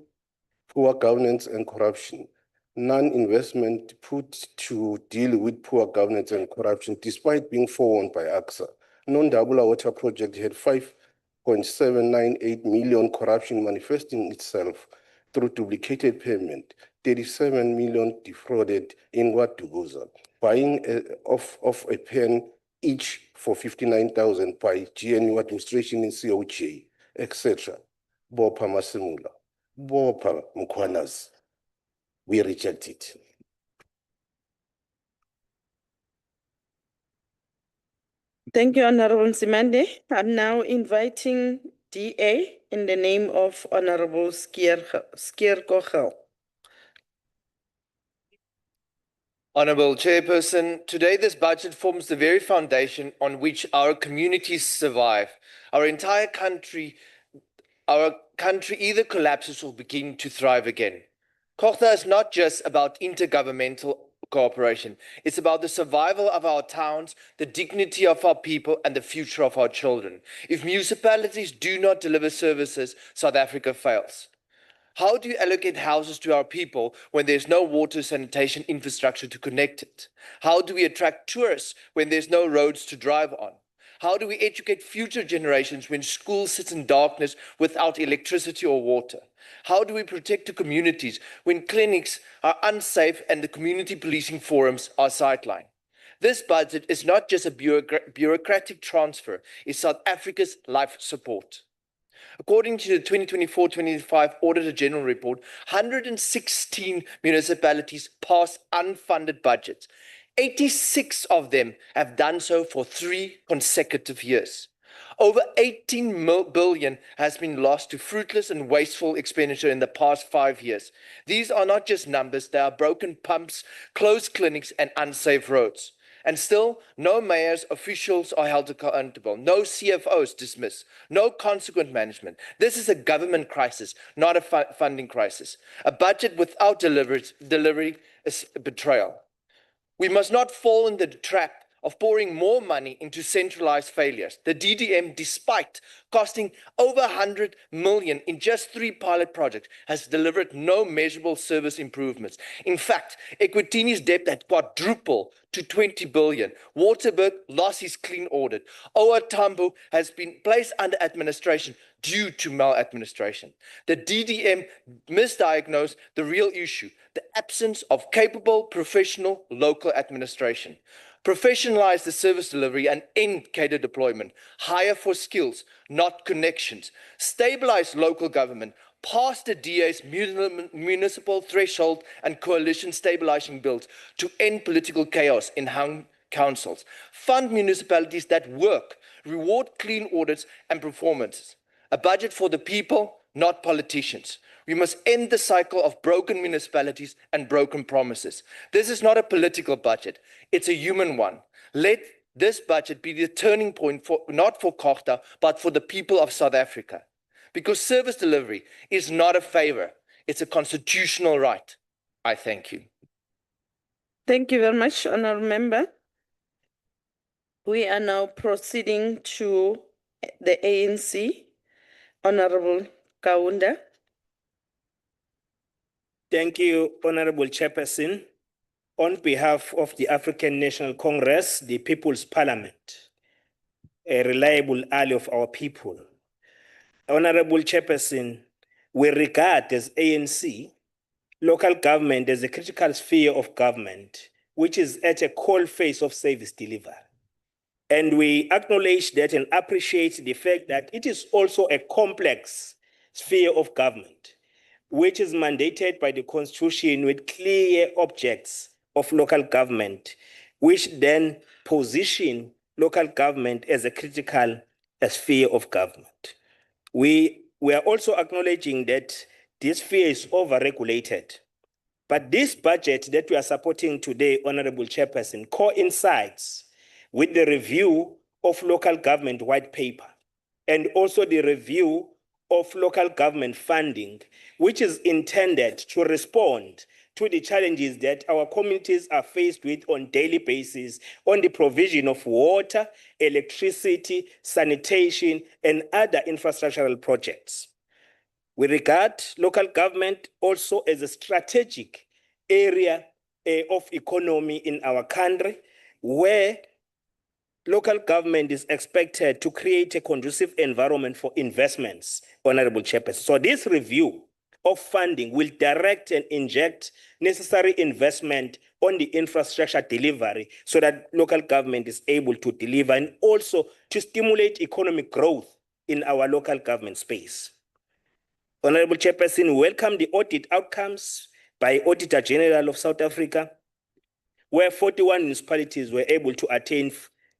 [SPEAKER 7] poor governance and corruption. Non-investment put to deal with poor governance and corruption, despite being forewarned by AXA. Non-Dabula Water Project had 5.798 million corruption manifesting itself through duplicated payment, 37 million defrauded in Watuguza, buying of a pen each for 59,000 by GNU administration in COJ, etc. Bopa Masimula, Bopa Mukwanas. We reject it.
[SPEAKER 6] Thank you, Honorable Nzimande. I'm now inviting DA in the name of Honorable Skierkogel.
[SPEAKER 18] Honourable Chairperson, today this budget forms the very foundation on which our communities survive. Our entire country, either collapses or begins to thrive again. Govt is not just about intergovernmental cooperation. It's about the survival of our towns, the dignity of our people, and the future of our children. If municipalities do not deliver services, South Africa fails. How do you allocate houses to our people when there's no water sanitation infrastructure to connect it? How do we attract tourists when there's no roads to drive on? How do we educate future generations when schools sit in darkness without electricity or water? How do we protect the communities when clinics are unsafe and the community policing forums are sidelined? This budget is not just a bureaucratic transfer, it's South Africa's life support. According to the 2024-25 Auditor General Report, 116 municipalities passed unfunded budgets. 86 of them have done so for 3 consecutive years. Over 18 billion has been lost to fruitless and wasteful expenditure in the past 5 years. These are not just numbers, they are broken pumps, closed clinics, and unsafe roads. And still, no mayors, officials are held accountable, no CFOs dismissed, no consequent management. This is a government crisis, not a funding crisis. A budget without delivery is betrayal. We must not fall in the trap of pouring more money into centralized failures. The DDM, despite costing over 100 million in just 3 pilot projects, has delivered no measurable service improvements. In fact, Equitini's debt had quadrupled to 20 billion. Waterberg lost his clean audit. Oa Tambo has been placed under administration due to maladministration. The DDM misdiagnosed the real issue, the absence of capable, professional, local administration. Professionalize the service delivery and end cadre deployment. Hire for skills, not connections. Stabilize local government. Pass the DA's municipal threshold and coalition stabilizing bills to end political chaos in hung councils. Fund municipalities that work. Reward clean audits and performances. A budget for the people, not politicians. We must end the cycle of broken municipalities and broken promises. This is not a political budget, it's a human one. Let this budget be the turning point not for Govt, but for the people of South Africa. Because service delivery is not a favor, it's a constitutional right. I thank you.
[SPEAKER 6] Thank you very much, Honourable Member. We are now proceeding to the ANC. Honourable Kaunda.
[SPEAKER 19] Thank you, Honourable Chairperson. On behalf of the African National Congress, the People's Parliament, a reliable ally of our people. Honourable Chairperson, we regard as ANC, local government as a critical sphere of government, which is at a coalface of service delivery. And we acknowledge that and appreciate the fact that it is also a complex sphere of government, which is mandated by the Constitution with clear objects of local government, which then position local government as a critical sphere of government. We are also acknowledging that this sphere is over-regulated. But this budget that we are supporting today, Honourable Chairperson, coincides with the review of local government white paper and also the review of local government funding, which is intended to respond to the challenges that our communities are faced with on a daily basis on the provision of water, electricity, sanitation, and other infrastructural projects. We regard local government also as a strategic area of economy in our country, where local government is expected to create a conducive environment for investments, Honourable Chairperson. So this review of funding will direct and inject necessary investment on the infrastructure delivery so that local government is able to deliver and also to stimulate economic growth in our local government space. Honourable Chairperson, welcome the audit outcomes by Auditor General of South Africa, where 41 municipalities were able to attain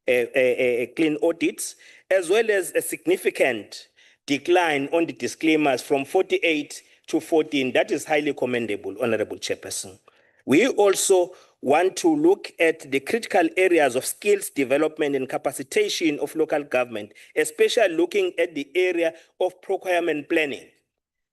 [SPEAKER 19] clean audits, as well as a significant decline on the disclaimers from 48 to 14. That is highly commendable, Honorable Chairperson. We also want to look at the critical areas of skills development and capacitation of local government, especially looking at the area of procurement planning,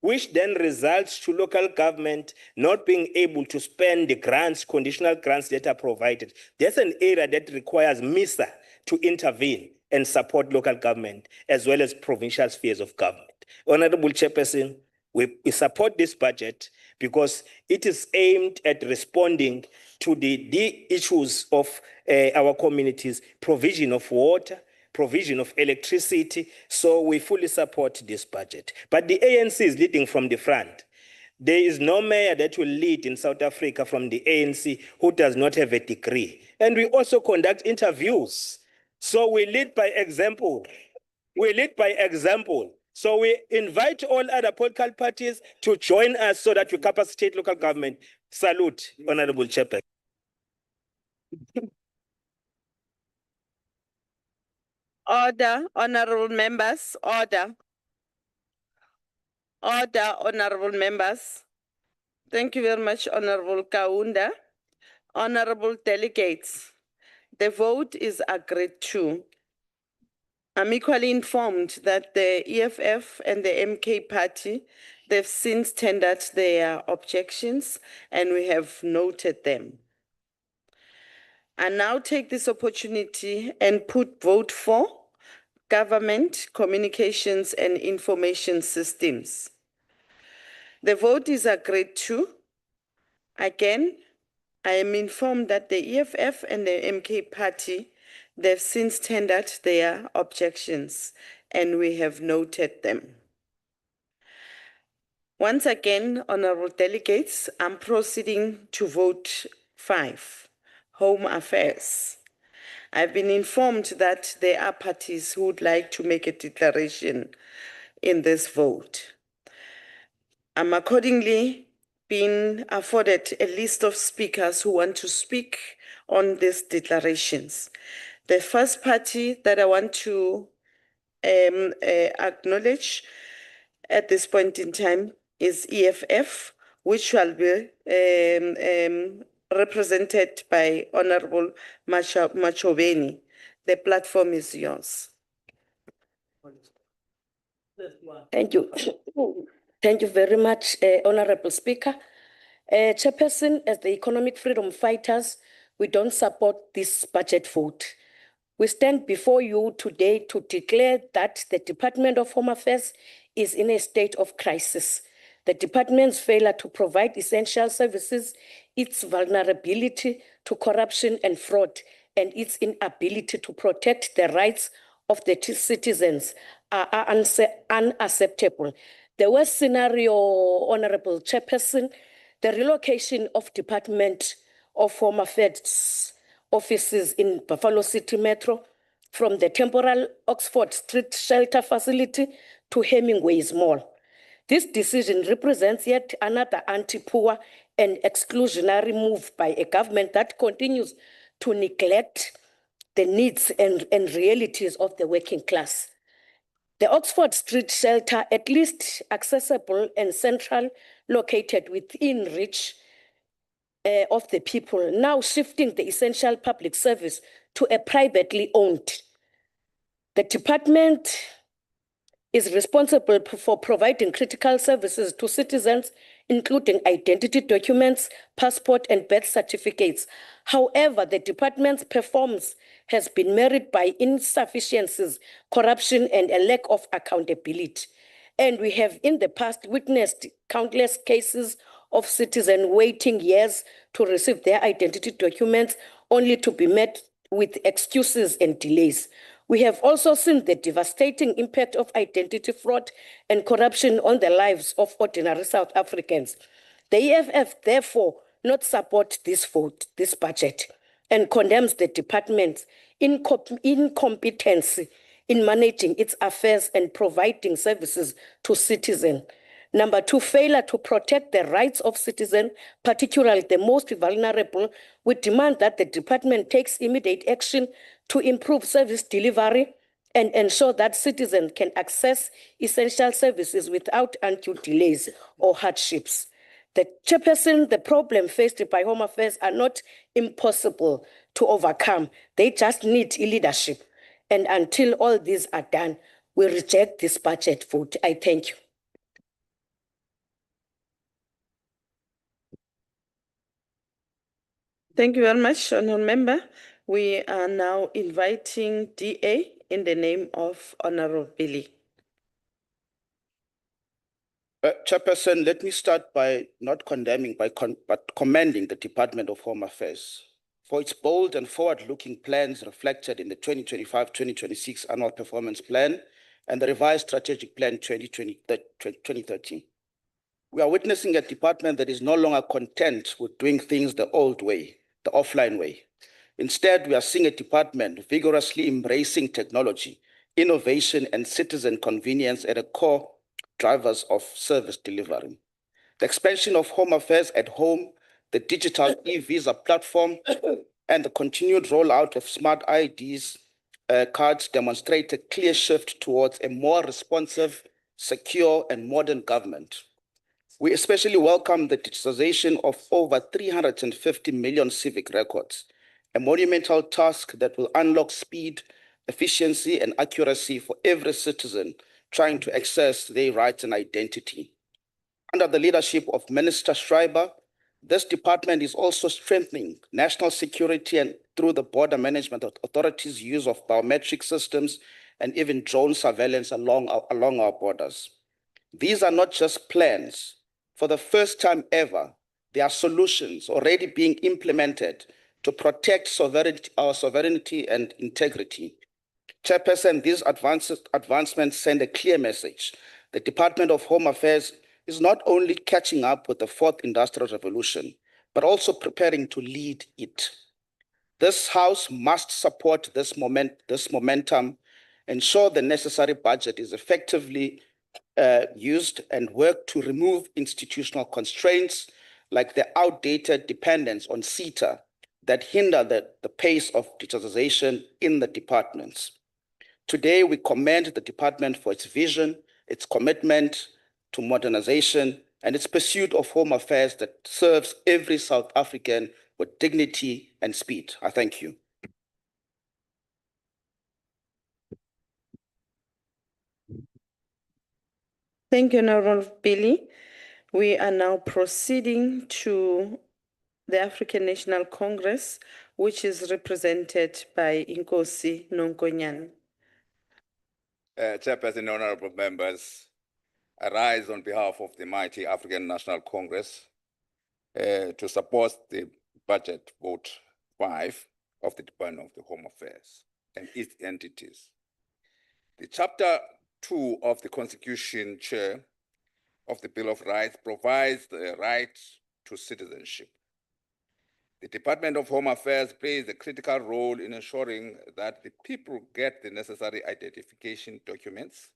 [SPEAKER 19] which then results to local government not being able to spend the grants, conditional grants that are provided. That's an area that requires MISA to intervene and support local government as well as provincial spheres of government. Honorable Chairperson, we support this budget because it is aimed at responding to the issues of our communities, provision of water, provision of electricity. So we fully support this budget. But the ANC is leading from the front. There is no mayor that will lead in South Africa from the ANC who does not have a degree. And we also conduct interviews. So we lead by example. We lead by example. So we invite all other political parties to join us so that we capacitate local government. Salute, Honorable Chairperson.
[SPEAKER 6] Order, honorable members, order. Order, honorable members. Thank you very much, Honorable Kaunda. Honorable delegates, the vote is agreed to. I'm equally informed that the EFF and the MK party, they've since tendered their objections and we have noted them. I now take this opportunity and put vote for Government, Communications and Information Systems. The vote is agreed to. Again, I am informed that the EFF and the MK party, they've since tendered their objections and we have noted them. Once again, honorable delegates, I'm proceeding to vote 5, Home Affairs. I've been informed that there are parties who would like to make a declaration in this vote. I'm accordingly been afforded a list of speakers who want to speak on these declarations. The first party that I want to acknowledge at this point in time is EFF, which shall be represented by Honorable Machoveni. The platform is yours.
[SPEAKER 20] Thank you. Thank you very much, Honorable Speaker. Chairperson, as the economic freedom fighters, we don't support this budget vote. We stand before you today to declare that the Department of Home Affairs is in a state of crisis. The department's failure to provide essential services, its vulnerability to corruption and fraud, and its inability to protect the rights of the citizens are unacceptable. The worst scenario, Honorable Chairperson, the relocation of Department of Home Affairs offices in Buffalo City Metro from the temporal Oxford Street shelter facility to Hemingway's Mall. This decision represents yet another anti-poor and exclusionary move by a government that continues to neglect the needs and realities of the working class. The Oxford Street shelter, at least accessible and central, located within reach of the people, now shifting the essential public service to a privately owned. The department is responsible for providing critical services to citizens, including identity documents, passport, and birth certificates. However, the department's performance has been marred by insufficiencies, corruption, and a lack of accountability. And we have in the past witnessed countless cases of citizens waiting years to receive their identity documents only to be met with excuses and delays. We have also seen the devastating impact of identity fraud and corruption on the lives of ordinary South Africans. The EFF therefore not support this vote, this budget, and condemns the department's incompetency in managing its affairs and providing services to citizens. Number 2, failure to protect the rights of citizens, particularly the most vulnerable. We demand that the department takes immediate action to improve service delivery and ensure that citizens can access essential services without undue delays or hardships. The chairperson, the problem faced by Home Affairs are not impossible to overcome. They just need leadership. And until all these are done, we reject this budget vote. I thank you.
[SPEAKER 6] Thank you very much, Honourable Member. We are now inviting DA in the name of Honourable Billy.
[SPEAKER 7] Chairperson, let me start by not condemning, but commending the Department of Home Affairs for its bold and forward-looking plans reflected in the 2025-2026 Annual Performance Plan and the revised Strategic Plan 2013. We are witnessing a department that is no longer content with doing things the old way, the offline way. Instead, we are seeing a department vigorously embracing technology, innovation, and citizen convenience at the core drivers of service delivery. The expansion of Home Affairs at Home, the digital e-visa platform, and the continued rollout of smart IDs cards demonstrate a clear shift towards a more responsive, secure, and modern government. We especially welcome the digitization of over 350 million civic records, a monumental task that will unlock speed, efficiency, and accuracy for every citizen trying to access their rights and identity. Under the leadership of Minister Schreiber, this department is also strengthening national security and through the Border Management Authority's use of biometric systems and even drone surveillance along our borders. These are not just plans. For the first time ever, there are solutions already being implemented to protect our sovereignty and integrity. Chairperson, these advancements send a clear message. The Department of Home Affairs is not only catching up with the fourth industrial revolution, but also preparing to lead it. This House must support this momentum, ensure the necessary budget is effectively used, and work to remove institutional constraints like the outdated dependence on CETA that hinder the pace of digitization in the departments. Today, we commend the department for its vision, its commitment to modernization, and its pursuit of home affairs that serves every South African with dignity and speed. I thank you.
[SPEAKER 6] Thank you, Honourable Billy. We are now proceeding to the African National Congress, which is represented by Nkosi Nonkonyan.
[SPEAKER 9] Chairperson, honorable members, I rise on behalf of the mighty African National Congress to support the budget vote 5 of the Department of the Home Affairs and its entities. The Chapter 2 of the Constitution, Chair, of the Bill of Rights provides the right to citizenship. The Department of Home Affairs plays a critical role in ensuring that the people get the necessary identification documents,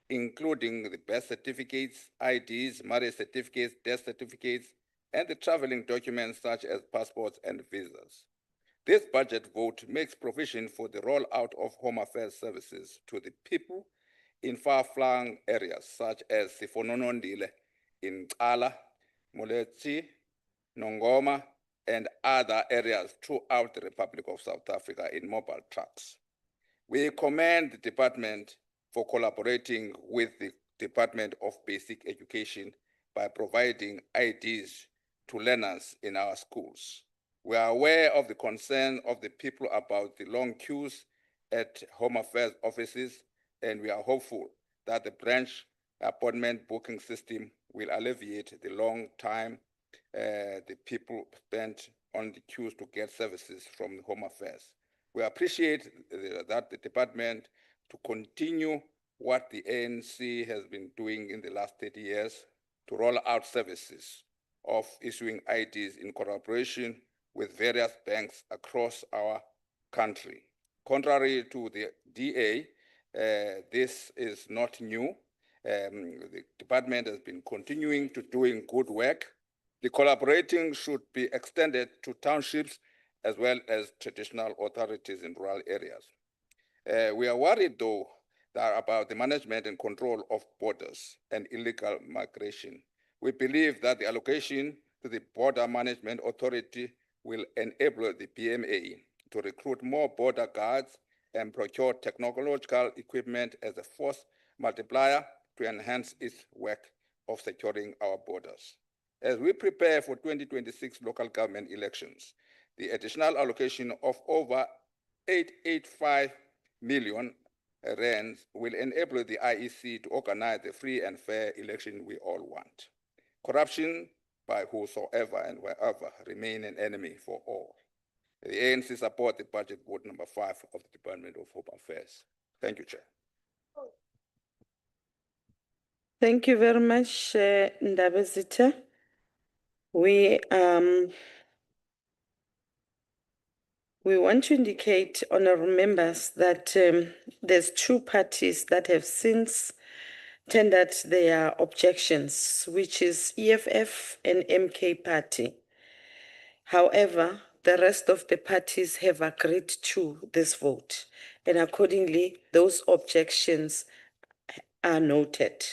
[SPEAKER 9] including the birth certificates, IDs, marriage certificates, death certificates, and the traveling documents such as passports and visas. This budget vote makes provision for the rollout of Home Affairs services to the people in far-flung areas such as Sifononondile in Ala, Moletsi, Nongoma, and other areas throughout the Republic of South Africa in mobile trucks. We commend the department for collaborating with the Department of Basic Education by providing IDs to learners in our schools. We are aware of the concern of the people about the long queues at Home Affairs offices, and we are hopeful that the branch appointment booking system will alleviate the long time the people spent on the queues to get services from the Home Affairs. We appreciate that the department to continue what the ANC has been doing in the last 30 years to roll out services of issuing IDs in collaboration with various banks across our country. Contrary to the DA, this is not new. The department has been continuing to doing good work. The collaborating should be extended to townships as well as traditional authorities in rural areas. We are worried, though, that about the management and control of borders and illegal migration. We believe that the allocation to the Border Management Authority will enable the BMA to recruit more border guards and procure technological equipment as a force multiplier to enhance its work of securing our borders. As we prepare for 2026 local government elections, the additional allocation of over 885 million rands will enable the IEC to organize the free and fair election we all want. Corruption by whosoever and wherever remain an enemy for all. The ANC support the budget vote number 5 of the Department of Home Affairs. Thank you, Chair.
[SPEAKER 6] Thank you very much, Ndabezitha. We want to indicate, honorable members, that there's 2 parties that have since tendered their objections, which is EFF and MK Party. However, the rest of the parties have agreed to this vote, and accordingly, those objections are noted.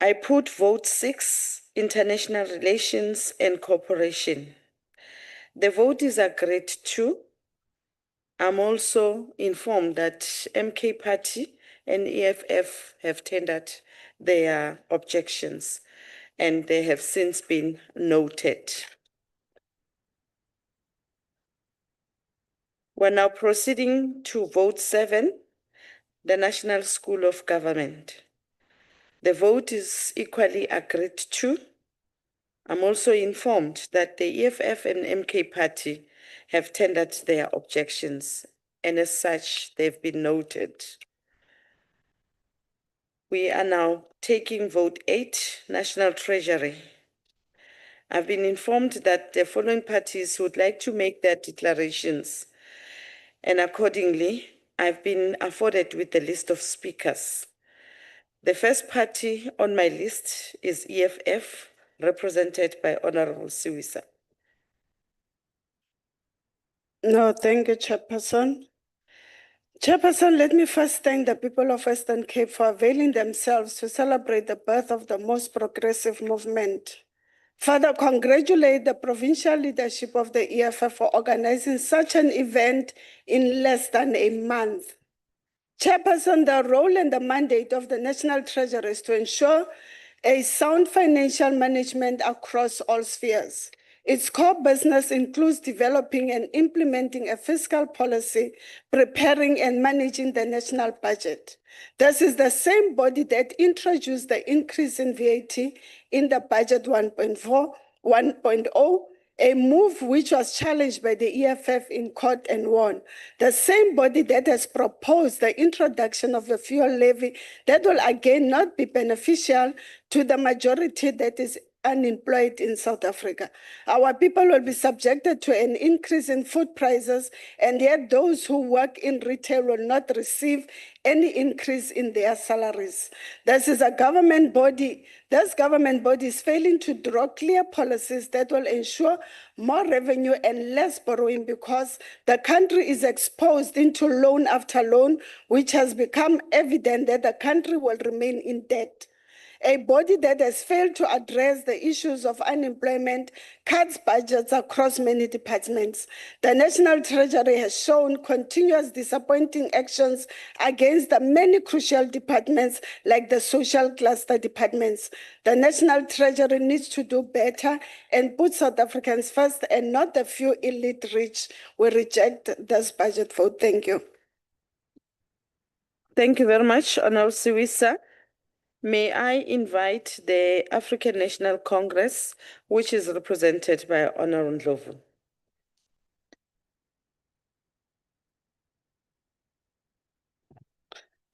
[SPEAKER 6] I put vote 6, international relations and cooperation. The vote is agreed to. I'm also informed that MK Party and EFF have tendered their objections, and they have since been noted. We're now proceeding to vote 7, the National School of Government. The vote is equally agreed to. I'm also informed that the EFF and MK Party have tendered their objections, and as such, they've been noted. We are now taking vote 8, National Treasury. I've been informed that the following parties would like to make their declarations, and accordingly, I've been afforded with the list of speakers. The first party on my list is EFF, represented by Honorable Suisa.
[SPEAKER 14] No, thank you, Chairperson. Chairperson, let me first thank the people of Western Cape for availing themselves to celebrate the birth of the most progressive movement. Further, congratulate the provincial leadership of the EFF for organizing such an event in less than a month. Chairperson, the role and the mandate of the National Treasury is to ensure a sound financial management across all spheres. Its core business includes developing and implementing a fiscal policy, preparing and managing the national budget. This is the same body that introduced the increase in VAT in the budget 1.0, a move which was challenged by the EFF in court and won. The same body that has proposed the introduction of a fuel levy that will again not be beneficial to the majority that is unemployed in South Africa. Our people will be subjected to an increase in food prices, and yet those who work in retail will not receive any increase in their salaries. This is a government body. This government body is failing to draw clear policies that will ensure more revenue and less borrowing, because the country is exposed into loan after loan, which has become evident that the country will remain in debt. A body that has failed to address the issues of unemployment cuts budgets across many departments. The National Treasury has shown continuous disappointing actions against the many crucial departments like the social cluster departments. The National Treasury needs to do better and put South Africans first and not the few elite rich. We reject this budget vote. Thank you.
[SPEAKER 6] Thank you very much, Honorable Suisa. May I invite the African National Congress, which is represented by Honorable Ndlovu.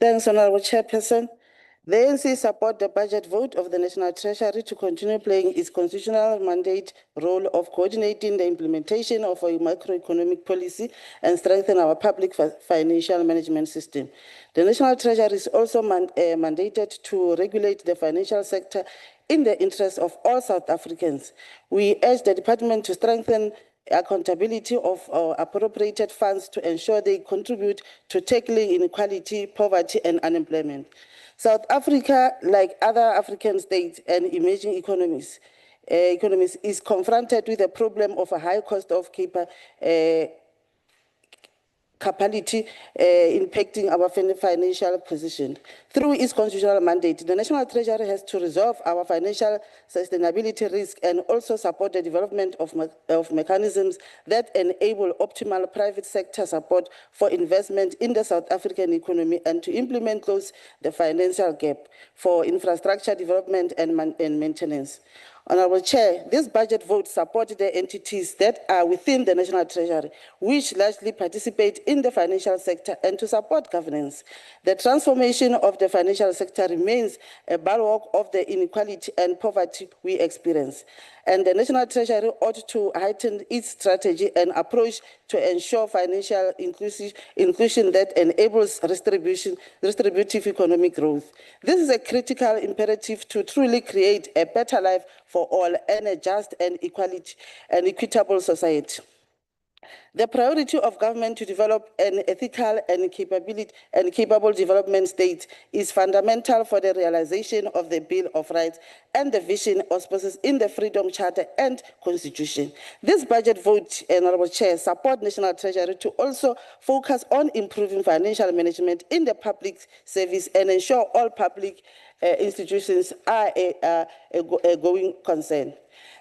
[SPEAKER 21] Thanks, Honorable Chairperson. The ANC support the budget vote of the National Treasury to continue playing its constitutional mandate role of coordinating the implementation of a macroeconomic policy and strengthen our public financial management system. The National Treasury is also mandated to regulate the financial sector in the interest of all South Africans. We urge the department to strengthen accountability of appropriated funds to ensure they contribute to tackling inequality, poverty, and unemployment. South Africa, like other African states and emerging economies, is confronted with the problem of a high cost of capacity impacting our financial position. Through its constitutional mandate, the National Treasury has to resolve our financial sustainability risk and also support the development of mechanisms that enable optimal private sector support for investment in the South African economy and to close the financial gap for infrastructure development and maintenance. Honourable Chair, this budget vote supports the entities that are within the National Treasury, which largely participate in the financial sector and to support governance. The transformation of the financial sector remains a bulwark of the inequality and poverty we experience. And the National Treasury ought to heighten its strategy and approach to ensure financial inclusion that enables distributive economic growth. This is a critical imperative to truly create a better life for all and a just and equitable society. The priority of government to develop an ethical and capable development state is fundamental for the realization of the Bill of Rights and the vision auspices in the Freedom Charter and Constitution. This budget vote, Honourable Chair, support National Treasury to also focus on improving financial management in the public service and ensure all public institutions are a going concern.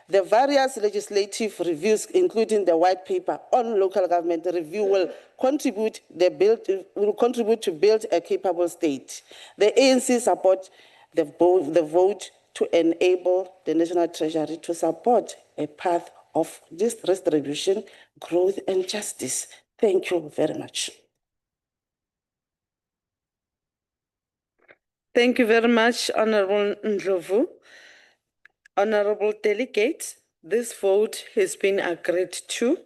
[SPEAKER 21] The various legislative reviews, including the white paper on local government review, will contribute to build a capable state. The ANC support the vote to enable the National Treasury to support a path of distribution, growth, and justice. Thank you very much.
[SPEAKER 6] Thank you very much, Honorable Ndlovu. Honorable Delegate, this vote has been agreed to.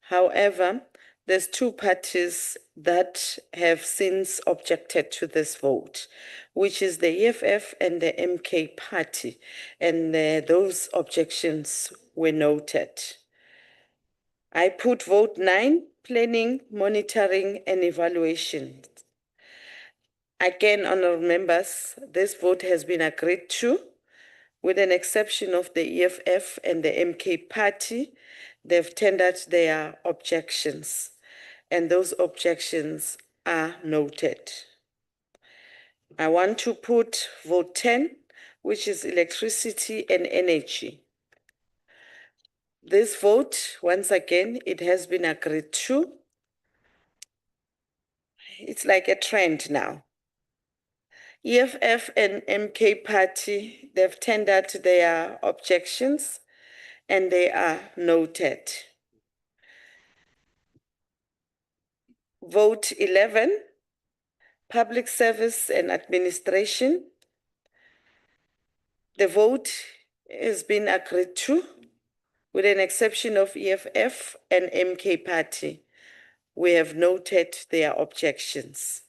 [SPEAKER 6] However, there's two parties that have since objected to this vote, which is the EFF and the MK party, and those objections were noted. I put vote 9, planning, monitoring, and evaluation. Again, honorable members, this vote has been agreed to. With an exception of the EFF and the MK party, they've tendered their objections, and those objections are noted. I want to put vote 10, which is electricity and energy. This vote, once again, it has been agreed to. It's like a trend now. EFF and MK party, they've tendered their objections and they are noted. Vote 11, public service and administration. The vote has been agreed to with an exception of EFF and MK party. We have noted their objections.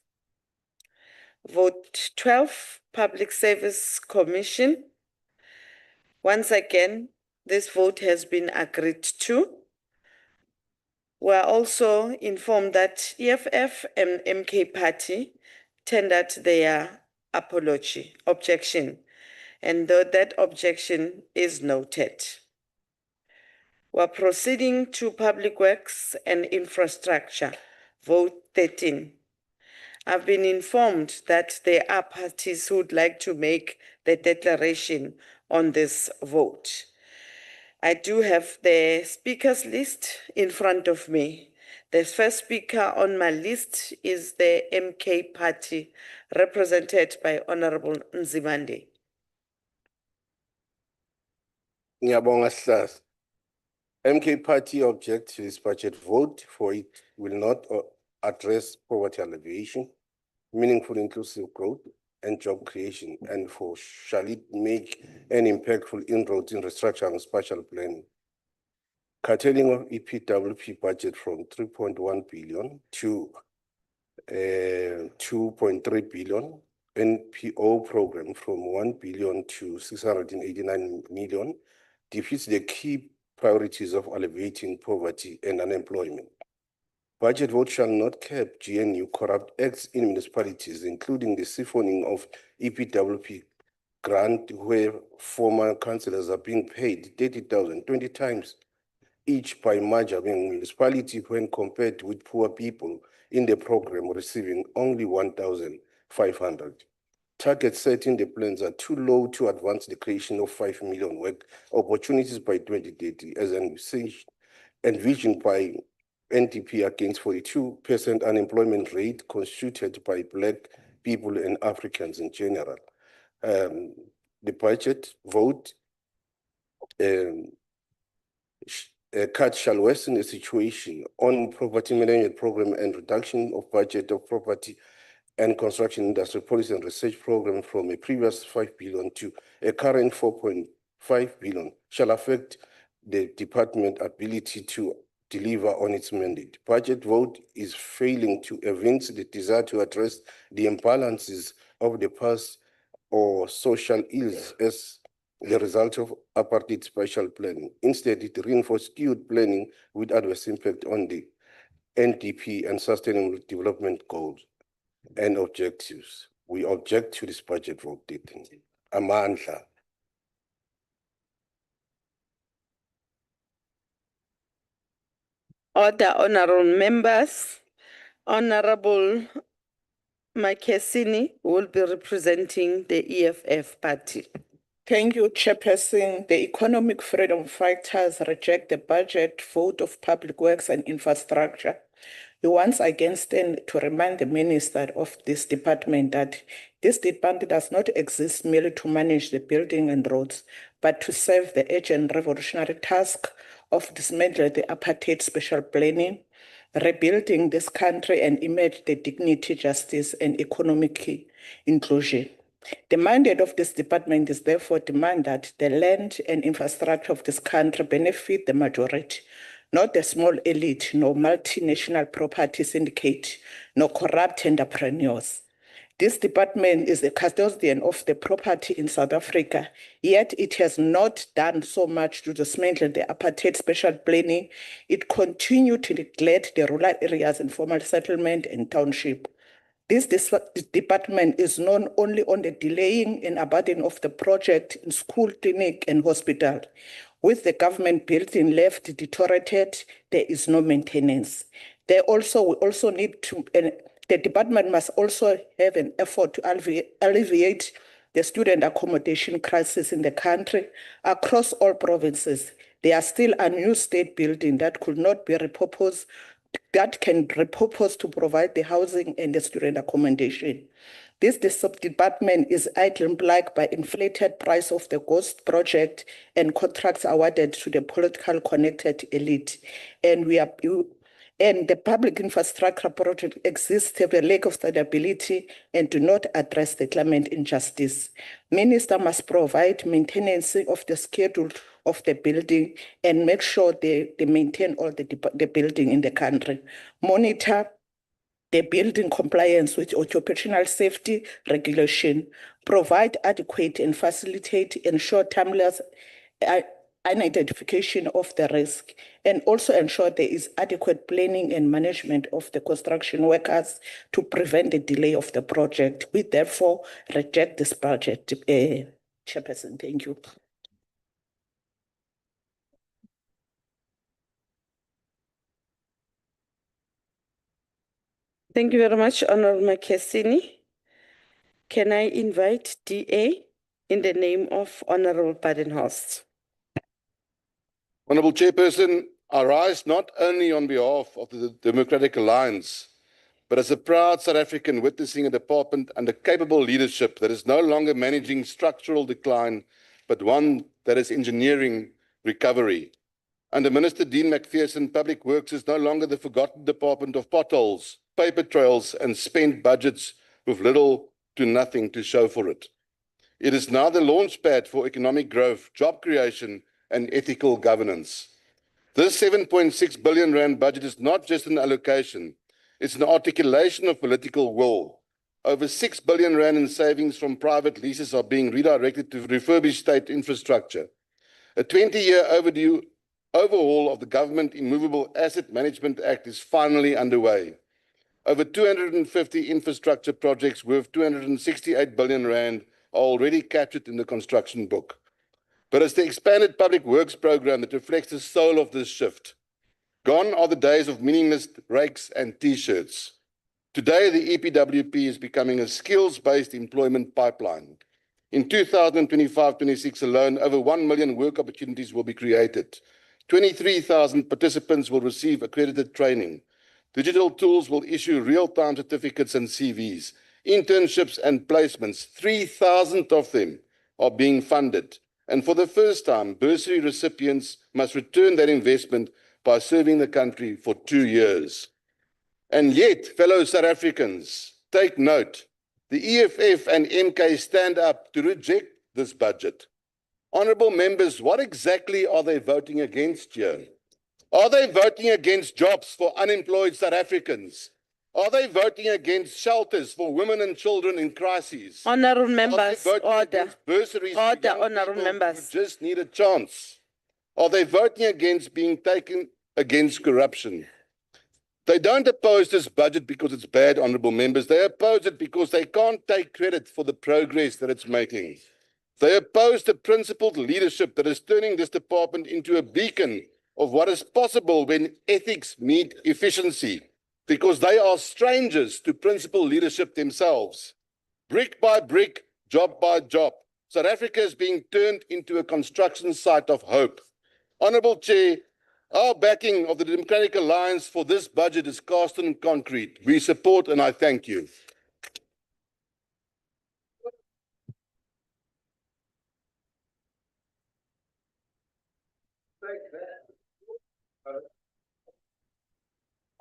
[SPEAKER 6] Vote 12, Public Service Commission. Once again, this vote has been agreed to. We are also informed that EFF and MK party tendered their objection, and that objection is noted. We are proceeding to Public Works and Infrastructure, vote 13. I've been informed that there are parties who would like to make the declaration on this vote. I do have the speakers list in front of me. The first speaker on my list is the MK party, represented by Honorable Nzimande.
[SPEAKER 7] Ngiyabonga Sihlahla. MK party objects to this budget vote, for it will not address poverty alleviation, meaningful inclusive growth, and job creation, and for shall it make an impactful inroads in restructuring and spatial planning. Curtailing of EPWP budget from 3.1 billion to 2.3 billion, NPO program from 1 billion to 689 million, defeats the key priorities of alleviating poverty and unemployment. Budget vote shall not cap GNU corrupt acts in municipalities, including the siphoning of EPWP grant where former councillors are being paid 30,000, 20 times each by Majabeng municipality when compared with poor people in the program receiving only 1,500. Targets set in the plans are too low to advance the creation of 5 million work opportunities by 2030 as envisioned by NDP against 42% unemployment rate constituted by Black people and Africans in general. The budget vote cut shall worsen the situation on poverty management program and reduction of budget of property and construction industry policy and research program from a previous 5 billion to a current 4.5 billion shall affect the department ability to deliver on its mandate. Budget vote is failing to evince the desire to address the imbalances of the past or social ills as the result of apartheid spatial planning. Instead, it reinforces skewed planning with adverse impact on the NDP and sustainable development goals and objectives. We object to this budget vote dating. Amandla.
[SPEAKER 6] Order, honorable members. Honorable Makesini will be representing the EFF party.
[SPEAKER 4] Thank you, Chairperson. The Economic Freedom Fighters reject the budget vote of Public Works and Infrastructure. We once again stand to remind the Minister of this department that this department does not exist merely to manage the building and roads, but to serve the urgent revolutionary task of dismantling the apartheid special planning, rebuilding this country and emerge the dignity, justice, and economic inclusion. The mandate of this department is therefore demand that the land and infrastructure of this country benefit the majority, not the small elite, no multinational property syndicate, no corrupt entrepreneurs. This department is the custodian of the property in South Africa, yet it has not done so much to dismantle the apartheid special planning. It continued to neglect the rural areas, informal settlement, and township. This department is known only on the delaying and abandoning of the project in school, clinic, and hospital. With the government building left deteriorated, there is no maintenance. We also need to, the department must also have an effort to alleviate the student accommodation crisis in the country across all provinces. There are still unused state buildings that could not be repurposed, that can repurpose to provide the housing and the student accommodation. This department is idling plagued by inflated price of the ghost project and contracts awarded to the political connected elite. And the public infrastructure project exists have a lack of stability and do not address the climate injustice. Minister must provide maintenance of the schedule of the building and make sure they maintain all the building in the country. Monitor the building compliance with occupational safety regulation, provide adequate and facilitate ensure timeless identification of the risk, and also ensure there is adequate planning and management of the construction workers to prevent the delay of the project. We therefore reject this budget. Chairperson, thank you.
[SPEAKER 6] Thank you very much, Honorable Makesini. Can I invite DA in the name of Honorable Badenhorst?
[SPEAKER 13] Honorable Chairperson, I rise not only on behalf of the Democratic Alliance, but as a proud South African witnessing a department under capable leadership that is no longer managing structural decline, but one that is engineering recovery. Under Minister Dean McPherson, Public Works is no longer the forgotten department of potholes, paper trails, and spent budgets with little to nothing to show for it. It is now the launchpad for economic growth, job creation, and ethical governance. This 7.6 billion rand budget is not just an allocation, it's an articulation of political will. Over 6 billion rand in savings from private leases are being redirected to refurbish state infrastructure. A 20-year overdue Overhaul of the Government Immovable Asset Management Act is finally underway. Over 250 infrastructure projects worth 268 billion rand are already captured in the construction book. But it's the expanded public works program that reflects the soul of this shift. Gone are the days of meaningless rakes and T-shirts. Today, the EPWP is becoming a skills-based employment pipeline. In 2025-26 alone, over 1 million work opportunities will be created. 23,000 participants will receive accredited training. Digital tools will issue real-time certificates and CVs. Internships and placements, 3,000 of them are being funded. And for the first time, bursary recipients must return their investment by serving the country for 2 years. And yet, fellow South Africans, take note, the EFF and MK stand up to reject this budget. Honourable members, what exactly are they voting against here? Are they voting against jobs for unemployed South Africans? Are they voting against shelters for women and children in crises?
[SPEAKER 6] Honourable members,
[SPEAKER 13] order. Bursaries
[SPEAKER 6] order, honourable members.
[SPEAKER 13] Who just need a chance. Are they voting against being taken against corruption? They don't oppose this budget because it's bad, honourable members. They oppose it because they can't take credit for the progress that it's making. They oppose the principled leadership that is turning this department into a beacon of what is possible when ethics meet efficiency, because they are strangers to principled leadership themselves. Brick by brick, job by job, South Africa is being turned into a construction site of hope. Honourable Chair, our backing of the Democratic Alliance for this budget is cast in concrete. We support and I thank you.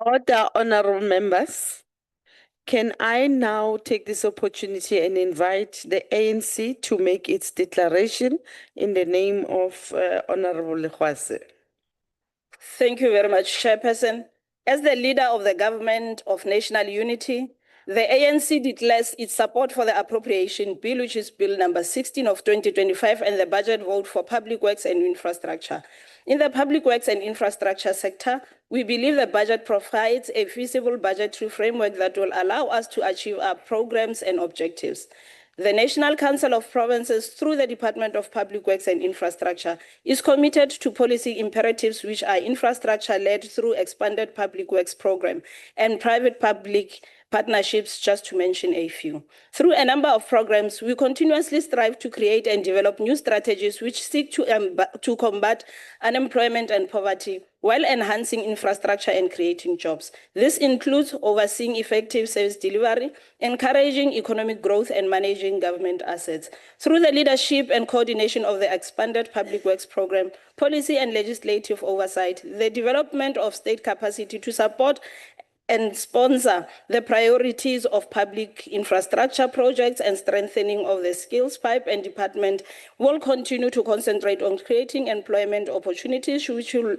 [SPEAKER 6] Order, honourable members. Can I now take this opportunity and invite the ANC to make its declaration in the name of Honourable Lekhwase?
[SPEAKER 8] Thank you very much, Chairperson. As the leader of the Government of National Unity, the ANC declares its support for the Appropriation Bill, which is Bill number 16 of 2025, and the budget vote for public works and infrastructure. In the public works and infrastructure sector, we believe the budget provides a feasible budgetary framework that will allow us to achieve our programs and objectives. The National Council of Provinces, through the Department of Public Works and Infrastructure, is committed to policy imperatives which are infrastructure-led through expanded public works program and private-public partnerships, just to mention a few. Through a number of programs, we continuously strive to create and develop new strategies which seek to combat unemployment and poverty while enhancing infrastructure and creating jobs. This includes overseeing effective service delivery, encouraging economic growth, and managing government assets. Through the leadership and coordination of the expanded public works program, policy and legislative oversight, the development of state capacity to support and sponsor the priorities of public infrastructure projects and strengthening of the skills pipe and department will continue to concentrate on creating employment opportunities, which will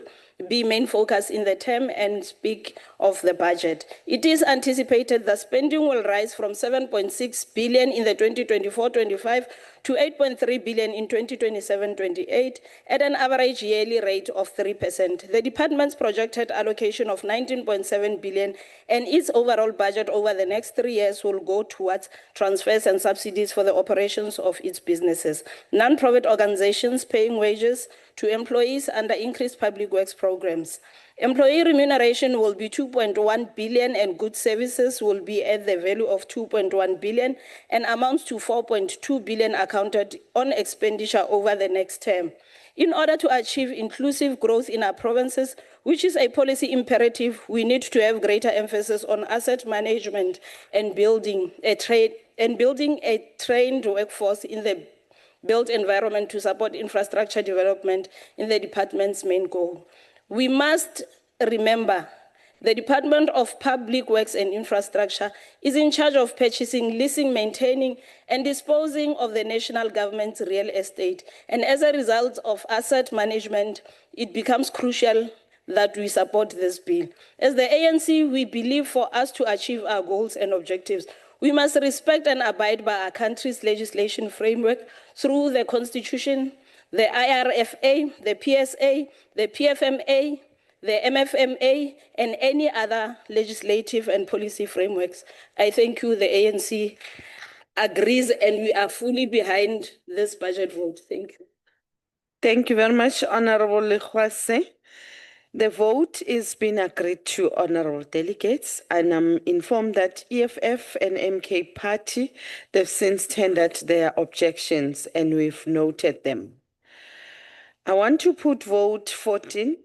[SPEAKER 8] be main focus in the term and speak of the budget. It is anticipated that spending will rise from 7.6 billion in the 2024-25 to 8.3 billion in 2027-28 at an average yearly rate of 3%. The department's projected allocation of 19.7 billion and its overall budget over the next 3 years will go towards transfers and subsidies for the operations of its businesses. Non-profit organizations paying wages to employees under increased public works programs. Employee remuneration will be 2.1 billion and goods services will be at the value of 2.1 billion and amounts to 4.2 billion accounted on expenditure over the next term. In order to achieve inclusive growth in our provinces, which is a policy imperative, we need to have greater emphasis on asset management and building a trained workforce in the built environment to support infrastructure development in the department's main goal. We must remember the Department of Public Works and Infrastructure is in charge of purchasing, leasing, maintaining, and disposing of the national government's real estate. And as a result of asset management, it becomes crucial that we support this bill. As the ANC, we believe for us to achieve our goals and objectives, we must respect and abide by our country's legislation framework through the Constitution, the IRFA, the PSA, the PFMA, the MFMA, and any other legislative and policy frameworks. I thank you. The ANC agrees and we are fully behind this budget vote. Thank you.
[SPEAKER 6] Thank you very much, Honorable Lekhwase. The vote is being agreed to, honorable delegates, and I'm informed that EFF and MK Party, they've since tendered their objections and we've noted them. I want to put vote 14,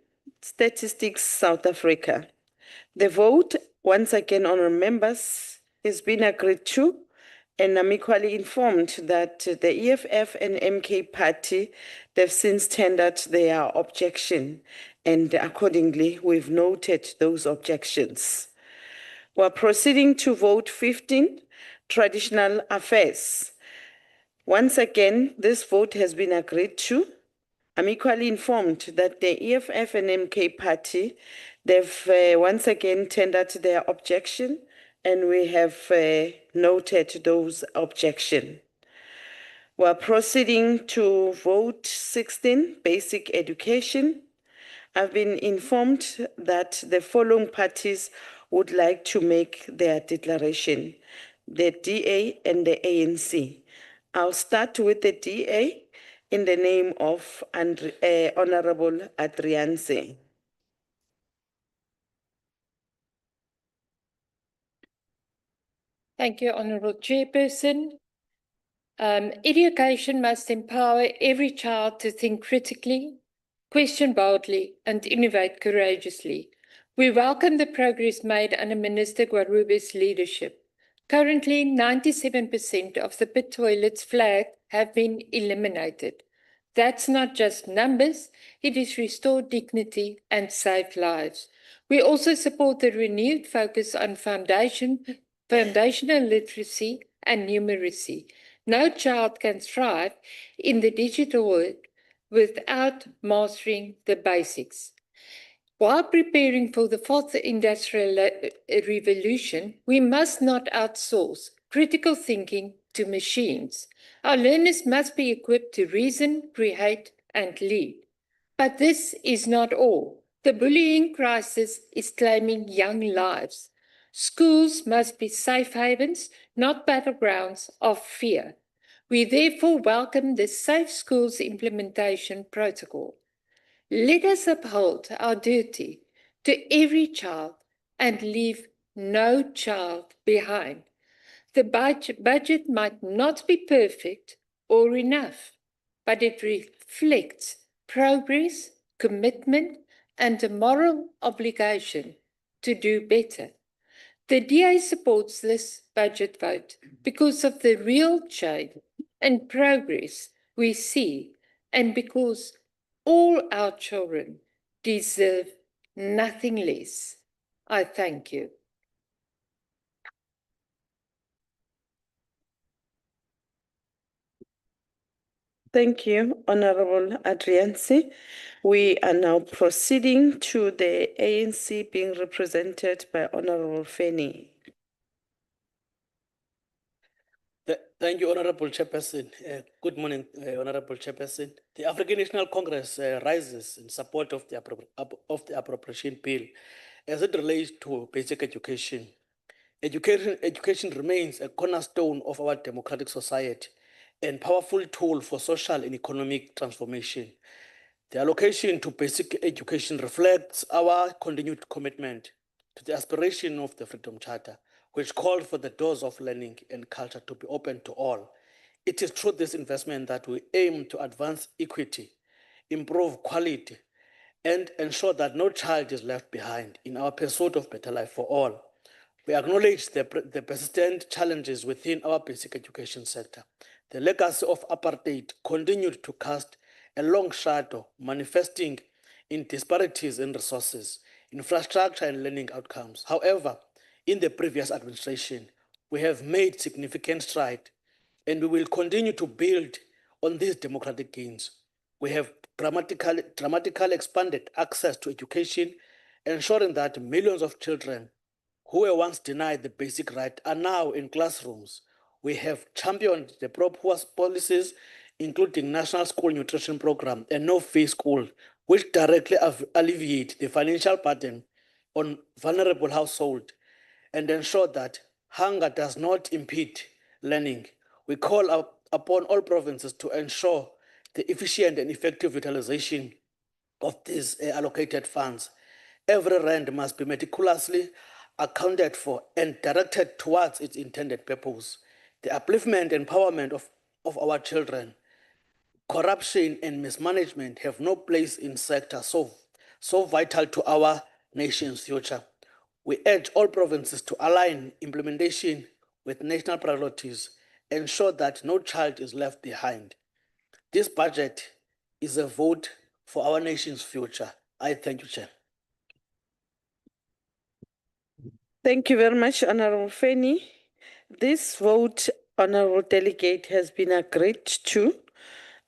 [SPEAKER 6] Statistics South Africa. The vote, once again, honorable members, is being agreed to, and I'm equally informed that the EFF and MK Party, they've since tendered their objection, and accordingly, we've noted those objections. We're proceeding to vote 15, Traditional Affairs. Once again, this vote has been agreed to. I'm equally informed that the EFF and MK Party, they've once again tendered their objection, and we have noted those objections. We're proceeding to vote 16, Basic Education. I've been informed that the following parties would like to make their declaration: the DA and the ANC. I'll start with the DA in the name of Honorable Adrianse.
[SPEAKER 2] Thank you, Honourable Chairperson. Education must empower every child to think critically, question boldly, and innovate courageously. We welcome the progress made under Minister Gwarube's leadership. Currently, 97% of the pit toilets flagged have been eliminated. That's not just numbers, it is restored dignity and saved lives. We also support the renewed focus on foundational literacy and numeracy. No child can thrive in the digital world without mastering the basics. While preparing for the fourth industrial revolution, we must not outsource critical thinking to machines. Our learners must be equipped to reason, create, and lead. But this is not all. The bullying crisis is claiming young lives. Schools must be safe havens, not battlegrounds of fear. We therefore welcome the Safe Schools Implementation Protocol. Let us uphold our duty to every child and leave no child behind. The budget might not be perfect or enough, but it reflects progress, commitment, and a moral obligation to do better. The DA supports this budget vote because of the real change and progress we see, and because all our children deserve nothing less. I thank you.
[SPEAKER 6] Thank you, Honorable Adrianse. We are now proceeding to the ANC being represented by Honorable Feni.
[SPEAKER 22] Thank you, Honorable Chairperson. Good morning, Honorable Chairperson. The African National Congress rises in support of the Appropriation Bill as it relates to basic education. Education remains a cornerstone of our democratic society and powerful tool for social and economic transformation. The allocation to basic education reflects our continued commitment to the aspiration of the Freedom Charter, which called for the doors of learning and culture to be open to all. It is through this investment that we aim to advance equity, improve quality, and ensure that no child is left behind in our pursuit of better life for all. We acknowledge the persistent challenges within our basic education sector. The legacy of apartheid continued to cast a long shadow, manifesting in disparities in resources, infrastructure, and learning outcomes. However, in the previous administration, we have made significant strides, and we will continue to build on these democratic gains. We have dramatically expanded access to education, ensuring that millions of children who were once denied the basic right are now in classrooms. We have championed the pro-poor policies, including National School Nutrition Program and No Fee School, which directly alleviate the financial burden on vulnerable households and ensure that hunger does not impede learning. We call upon all provinces to ensure the efficient and effective utilization of these allocated funds. Every rand must be meticulously accounted for and directed towards its intended purpose. The upliftment and empowerment of our children. Corruption and mismanagement have no place in sectors so vital to our nation's future. We urge all provinces to align implementation with national priorities, ensure that no child is left behind. This budget is a vote for our nation's future. I thank you, Chair.
[SPEAKER 6] Thank you very much, Honorable Feni. This vote, Honorable Delegate, has been agreed to.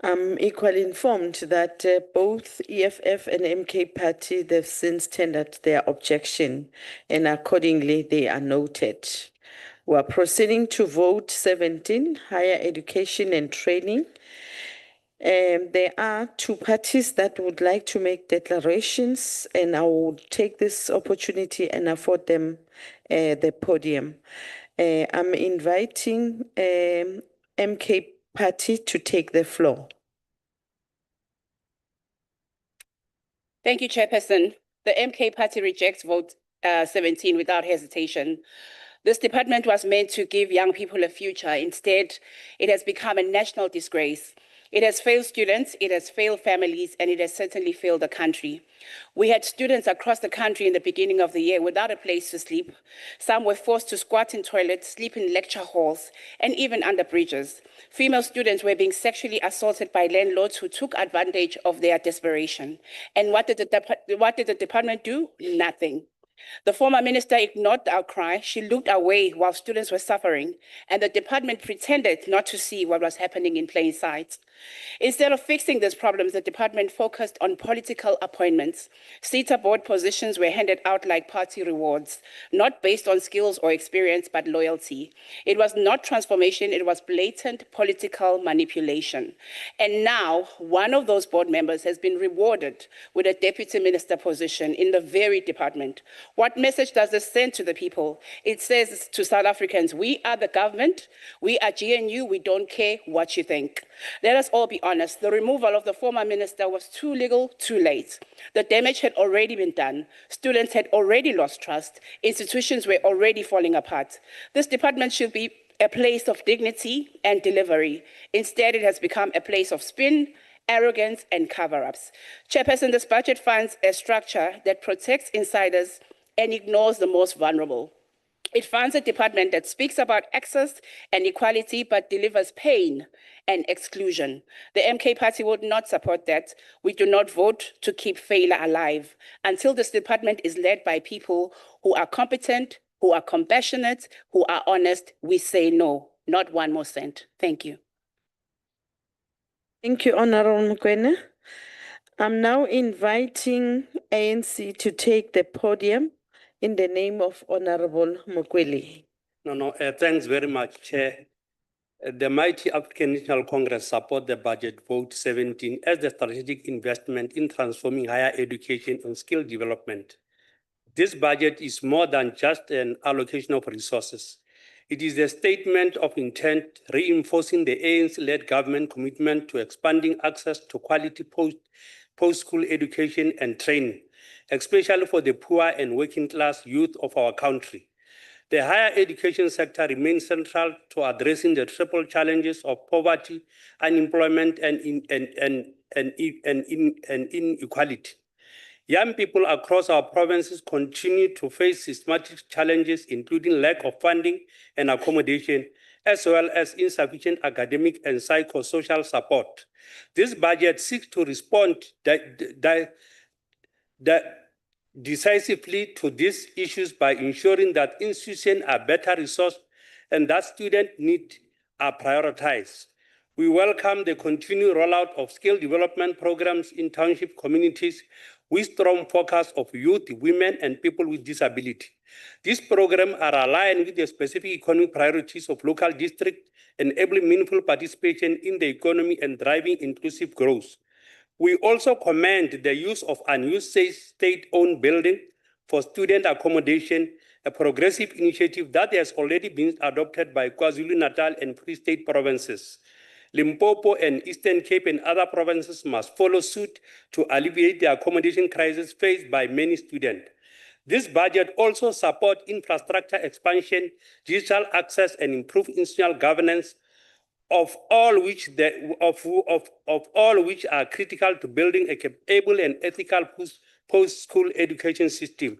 [SPEAKER 6] I'm equally informed that both EFF and MK Party, they've since tendered their objection, and accordingly they are noted. We are proceeding to vote 17, higher education and training. There are two parties that would like to make declarations, and I will take this opportunity and afford them the podium. I'm inviting MK Party to take the floor.
[SPEAKER 11] Thank you, Chairperson. The MK Party rejects vote 17 without hesitation. This department was meant to give young people a future. Instead, it has become a national disgrace. It has failed students, it has failed families, and it has certainly failed the country. We had students across the country in the beginning of the year without a place to sleep. Some were forced to squat in toilets, sleep in lecture halls, and even under bridges. Female students were being sexually assaulted by landlords who took advantage of their desperation. And what did the department do? Nothing. The former minister ignored our cry. She looked away while students were suffering, and the department pretended not to see what was happening in plain sight. Instead of fixing these problems, the department focused on political appointments. SETA board positions were handed out like party rewards, not based on skills or experience, but loyalty. It was not transformation, it was blatant political manipulation. And now, one of those board members has been rewarded with a deputy minister position in the very department. What message does this send to the people? It says to South Africans, we are the government, we are GNU, we don't care what you think. Let us all be honest, the removal of the former minister was too legal, too late. The damage had already been done. Students had already lost trust. Institutions were already falling apart. This department should be a place of dignity and delivery. Instead, it has become a place of spin, arrogance, and cover-ups. Chairperson, this budget funds a structure that protects insiders and ignores the most vulnerable. It funds a department that speaks about access and equality, but delivers pain and exclusion. The MK Party would not support that. We do not vote to keep failure alive. Until this department is led by people who are competent, who are compassionate, who are honest, we say no, not 1 more cent. Thank you.
[SPEAKER 6] Thank you, Honorable Mokoena. I'm now inviting ANC to take the podium in the name of Honorable Mokweli.
[SPEAKER 22] No, thanks very much, Chair. The mighty African National Congress support the budget vote 17 as the strategic investment in transforming higher education and skill development. This budget is more than just an allocation of resources. It is a statement of intent reinforcing the ANC-led government commitment to expanding access to quality post-school education and training, especially for the poor and working class youth of our country. The higher education sector remains central to addressing the triple challenges of poverty, unemployment, and inequality. Young people across our provinces continue to face systematic challenges, including lack of funding and accommodation, as well as insufficient academic and psychosocial support. This budget seeks to respond decisively to these issues by ensuring that institutions are better resourced and that student needs are prioritized. We welcome the continued rollout of skill development programs in township communities
[SPEAKER 1] with strong focus of youth, women, and people with disability. These programs are aligned with the specific economic priorities of local districts, enabling meaningful participation in the economy and driving inclusive growth. We also commend the use of unused state-owned building for student accommodation, a progressive initiative that has already been adopted by KwaZulu-Natal and Free State provinces. Limpopo and Eastern Cape and other provinces must follow suit to alleviate the accommodation crisis faced by many students. This budget also supports infrastructure expansion, digital access, and improved institutional governance, of all which are critical to building a capable and ethical post-school education system.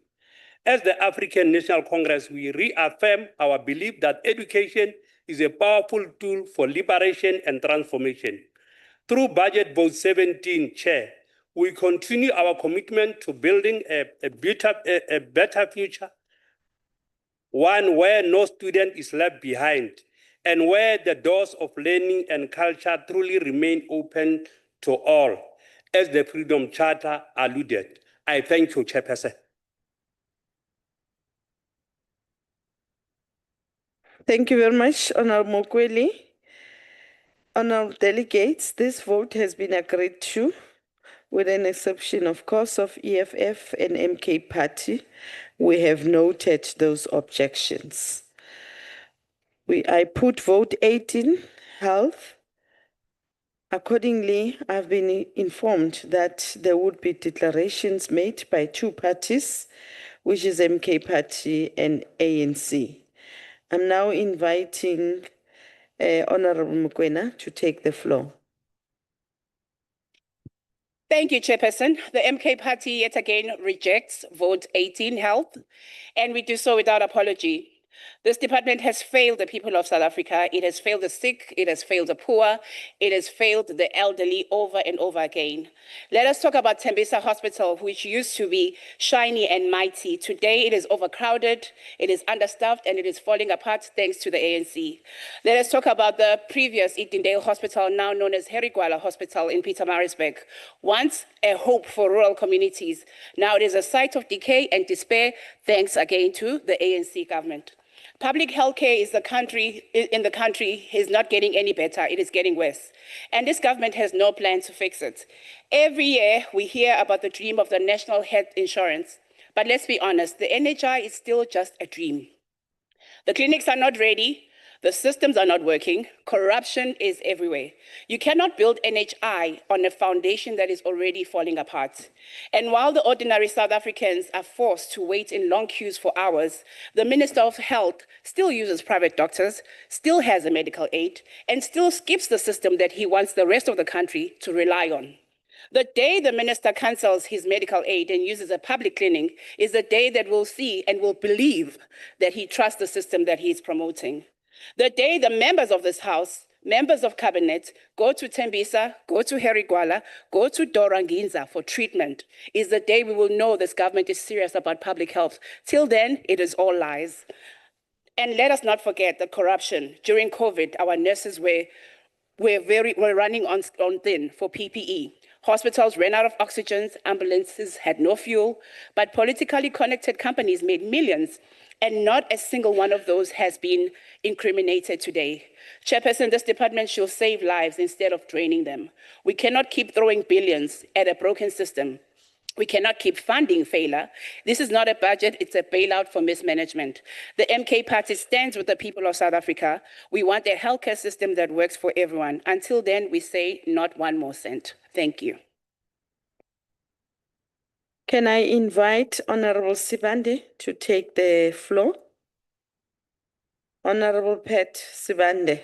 [SPEAKER 1] As the African National Congress, we reaffirm our belief that education is a powerful tool for liberation and transformation. Through Budget Vote 17, Chair, we continue our commitment to building a better future, one where no student is left behind, and where the doors of learning and culture truly remain open to all, as the Freedom Charter alluded. I thank you, Chairperson.
[SPEAKER 6] Thank you very much, Honorable Mokweli. Honorable delegates, this vote has been agreed to, with an exception, of course, of EFF and MK Party. We have noted those objections. I put vote 18, health. Accordingly, I've been informed that there would be declarations made by two parties, which is MK Party and ANC. I'm now inviting Honorable Mokwena to take the floor.
[SPEAKER 11] Thank you, Chairperson. The MK Party yet again rejects vote 18, health, and we do so without apology. This department has failed the people of South Africa. It has failed the sick, it has failed the poor, it has failed the elderly over and over again. Let us talk about Tembisa Hospital, which used to be shiny and mighty. Today it is overcrowded, it is understaffed, and it is falling apart thanks to the ANC. Let us talk about the previous Edendale Hospital, now known as Herigwala Hospital in Pietermaritzburg. Once a hope for rural communities, now it is a site of decay and despair, thanks again to the ANC government. Public healthcare in the country is not getting any better, it is getting worse. And this government has no plan to fix it. Every year we hear about the dream of the national health insurance, but let's be honest, the NHI is still just a dream. The clinics are not ready, the systems are not working, corruption is everywhere. You cannot build NHI on a foundation that is already falling apart. And while the ordinary South Africans are forced to wait in long queues for hours, the Minister of Health still uses private doctors, still has a medical aid, and still skips the system that he wants the rest of the country to rely on. The day the minister cancels his medical aid and uses a public clinic is the day that we'll see and will believe that he trusts the system that he is promoting. The day the members of this House, members of cabinet, go to Tembisa, go to Herigwala, go to Doranginza for treatment is the day we will know this government is serious about public health. Till then, it is all lies. And let us not forget the corruption. During COVID, our nurses were running on thin for PPE. Hospitals ran out of oxygen, ambulances had no fuel, but politically connected companies made millions, and not a single one of those has been incriminated today. Chairperson, this department should save lives instead of draining them. We cannot keep throwing billions at a broken system. We cannot keep funding failure. This is not a budget, it's a bailout for mismanagement. The MK Party stands with the people of South Africa. We want a healthcare system that works for everyone. Until then, we say not one more cent. Thank you.
[SPEAKER 6] Can I invite Honorable Sibande to take the floor? Honorable Pat Sibande.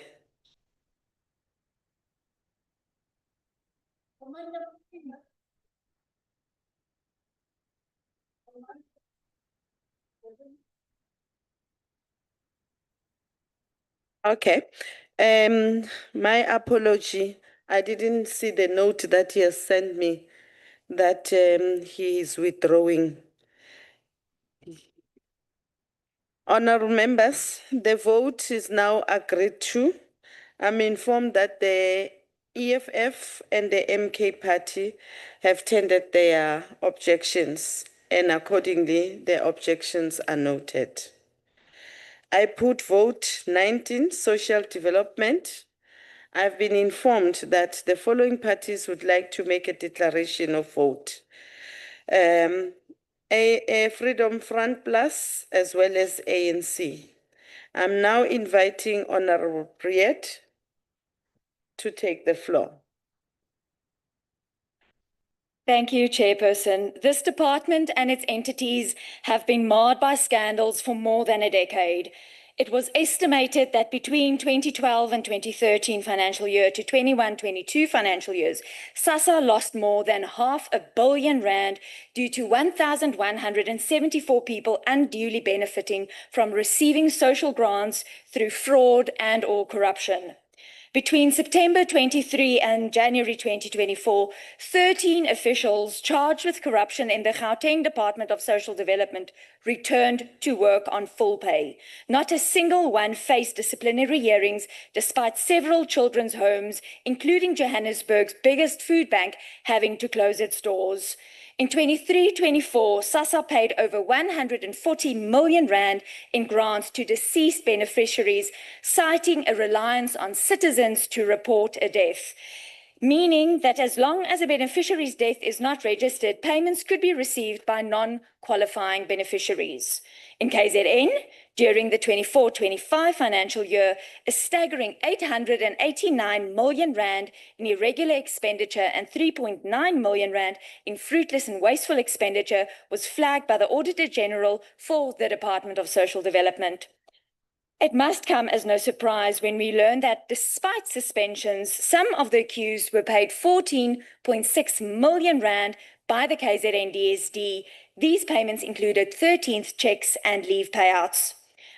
[SPEAKER 6] Okay. My apology. I didn't see the note that he has sent me that he is withdrawing. Honorable members, the vote is now agreed to. I'm informed that the
[SPEAKER 21] EFF and the MK Party have tendered their objections, and accordingly, their objections are noted. I put vote 19, Social Development. I've been informed that the following parties would like to make a declaration of vote. A Freedom Front Plus, as well as ANC. I'm now inviting Honorable Priet to take the floor.
[SPEAKER 17] Thank you, Chairperson. This department and its entities have been marred by scandals for more than a decade. It was estimated that between 2012 and 2013 financial year to 21-22 financial years, SASSA lost more than R500 million due to 1,174 people unduly benefiting from receiving social grants through fraud and/or corruption. Between September 23 and January 2024, 13 officials charged with corruption in the Gauteng Department of Social Development returned to work on full pay. Not a single one faced disciplinary hearings, despite several children's homes, including Johannesburg's biggest food bank, having to close its doors. In 23-24, SASSA paid over R140 million in grants to deceased beneficiaries, citing a reliance on citizens to report a death, meaning that as long as a beneficiary's death is not registered, payments could be received by non-qualifying beneficiaries. In KZN, during the 24-25 financial year, a staggering R889 million in irregular expenditure and R3.9 million in fruitless and wasteful expenditure was flagged by the Auditor General for the Department of Social Development. It must come as no surprise when we learn that despite suspensions, some of the accused were paid R14.6 million by the KZN DSD. These payments included 13th checks and leave payouts.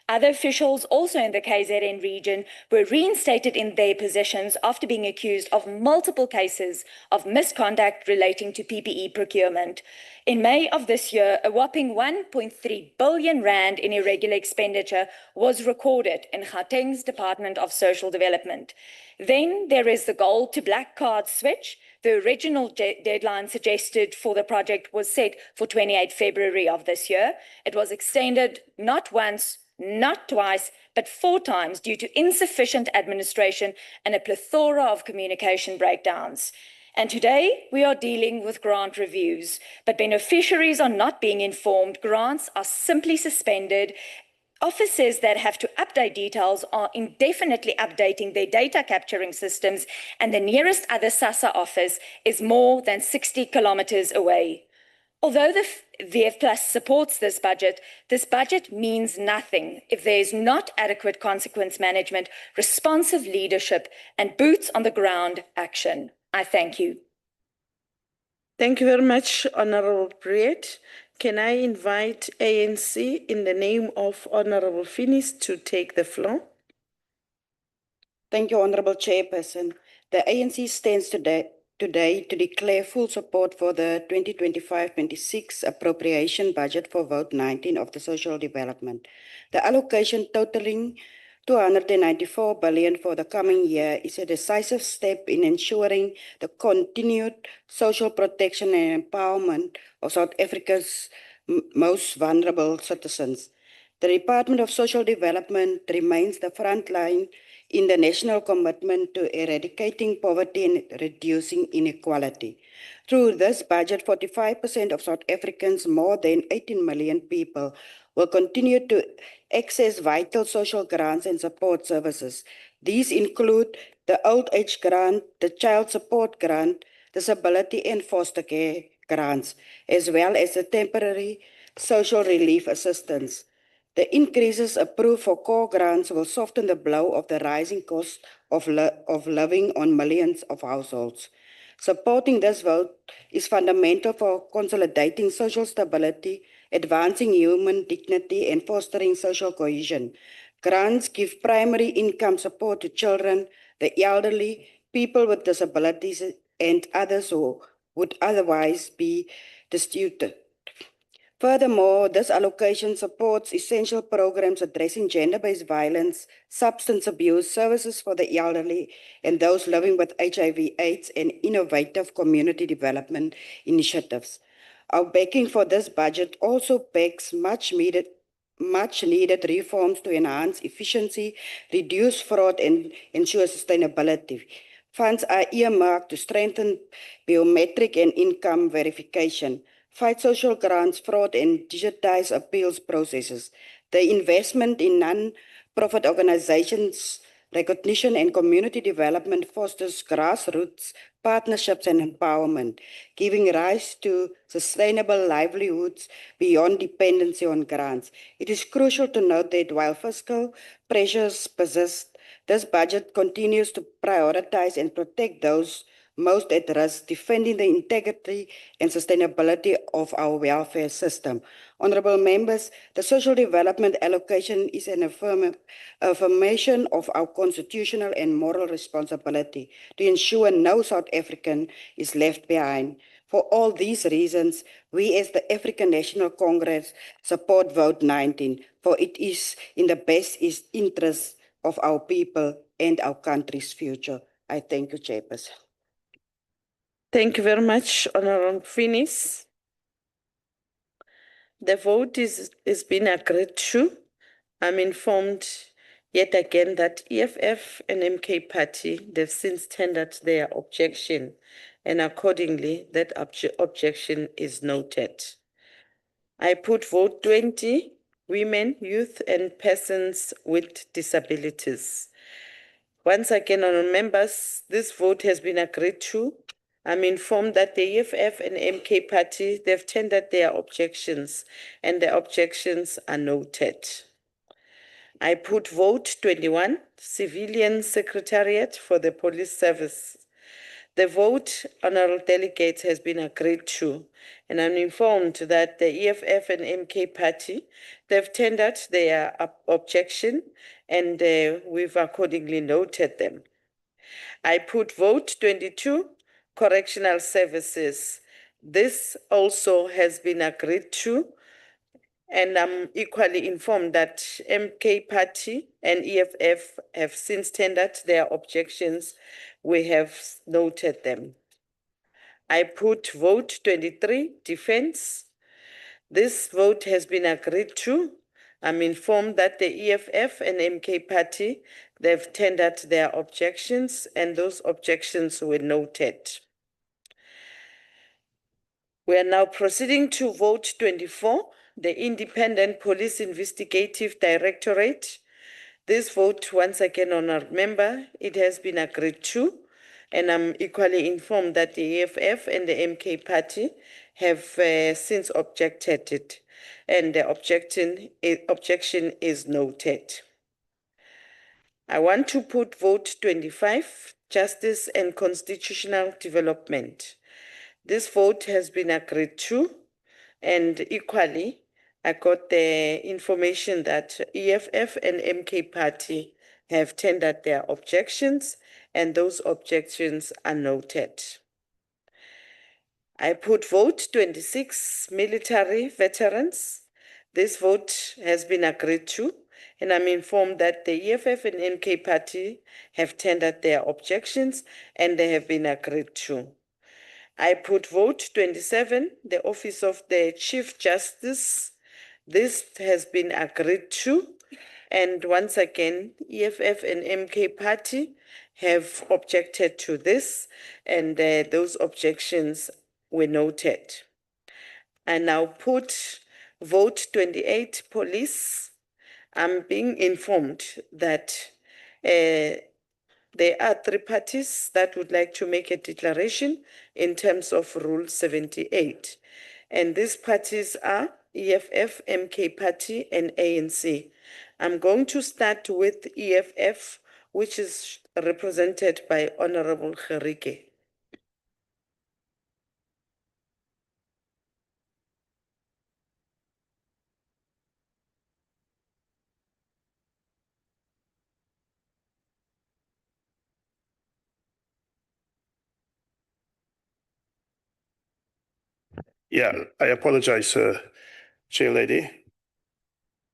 [SPEAKER 17] Other officials also in the KZN region were reinstated in their positions after being accused of multiple cases of misconduct relating to PPE procurement. In May of this year, a whopping R1.3 billion in irregular expenditure was recorded in Gauteng's Department of Social Development. Then there is the gold to black card switch. The original deadline suggested for the project was set for 28 February of this year. It was extended not once, not twice, but 4 times due to insufficient administration and a plethora of communication breakdowns. And today we are dealing with grant reviews, but beneficiaries are not being informed. Grants are simply suspended. Officers that have to update details are indefinitely updating their data capturing systems, and the nearest other SASSA office is more than 60 kilometers away. Although the VF Plus supports this budget means nothing if there is not adequate consequence management, responsive leadership, and boots on the ground action. I thank you.
[SPEAKER 21] Thank you very much, Honorable Priet. Can I invite ANC in the name of Honorable Finis to take the floor?
[SPEAKER 3] Thank you, Honorable Chairperson. The ANC stands today to declare full support for the 2025-26 appropriation budget for vote 19 of the Social Development. The allocation totaling 294 billion for the coming year is a decisive step in ensuring the continued social protection and empowerment of South Africa's most vulnerable citizens. The Department of Social Development remains the front line in the national commitment to eradicating poverty and reducing inequality. Through this budget, 45% of South Africans, more than 18 million people, will continue to access vital social grants and support services. These include the old age grant, the child support grant, disability and foster care grants, as well as the temporary social relief assistance. The increases approved for core grants will soften the blow of the rising cost of living on millions of households. Supporting this vote is fundamental for consolidating social stability, advancing human dignity, and fostering social cohesion. Grants give primary income support to children, the elderly, people with disabilities, and others who would otherwise be destitute. Furthermore, this allocation supports essential programs addressing gender-based violence, substance abuse, services for the elderly, and those living with HIV/AIDS, and innovative community development initiatives. Our backing for this budget also backs much needed reforms to enhance efficiency, reduce fraud, and ensure sustainability. Funds are earmarked to strengthen biometric and income verification, fight social grants fraud, and digitize appeals processes. The investment in non-profit organizations, recognition, and community development fosters grassroots partnerships and empowerment, giving rise to sustainable livelihoods beyond dependency on grants. It is crucial to note that while fiscal pressures persist, this budget continues to prioritize and protect those most at risk, defending the integrity and sustainability of our welfare system. Honorable members, the social development allocation is an affirmation of our constitutional and moral responsibility to ensure no South African is left behind. For all these reasons, we as the African National Congress support Vote 19, for it is in the best interest of our people and our country's future. I thank you, Chairperson.
[SPEAKER 6] Thank you very much, Honorable Finis. The vote is been agreed to. I'm informed yet again that EFF and MK Party, they've since tendered their objection, and accordingly, that objection is noted. I put vote 20, women, youth, and persons with disabilities. Once again, honourable members, this vote has been agreed to. I'm informed that the EFF and MK Party, they've tendered their objections, and the objections are noted. I put vote 21, civilian secretariat for the police service. The vote, honourable delegates, has been agreed to, and I'm informed that the EFF and MK Party, they've tendered their objection, and we've accordingly noted them. I put vote 22, correctional services. This also has been agreed to, and I'm equally informed that MK Party and EFF have since tendered their objections. We have noted them. I put vote 23, defense. This vote has been agreed to. I'm informed that the EFF and MK Party, they've tendered their objections, and those objections were noted. We are now proceeding to vote 24, the Independent Police Investigative Directorate. This vote, once again, honored member, it has been agreed to, and I'm equally informed that the EFF and the MK Party have since objected it, and the objection is noted. I want to put vote 25, Justice and Constitutional Development. This vote has been agreed to, and equally, I got the information that EFF and MK Party have tendered their objections, and those objections are noted. I put vote 26, military veterans. This vote has been agreed to, and I'm informed that the EFF and MK Party have tendered their objections, and they have been agreed to. I put vote 27, the Office of the Chief Justice. This has been agreed to, and once again, EFF and MK Party have objected to this, and those objections were noted. I now put vote 28, police. I'm being informed that there are 3 parties that would like to make a declaration in terms of Rule 78. And these parties are EFF, MK Party, and ANC. I'm going to start with EFF, which is represented by Honorable Gerike.
[SPEAKER 5] Yeah, I apologize, Chair Lady.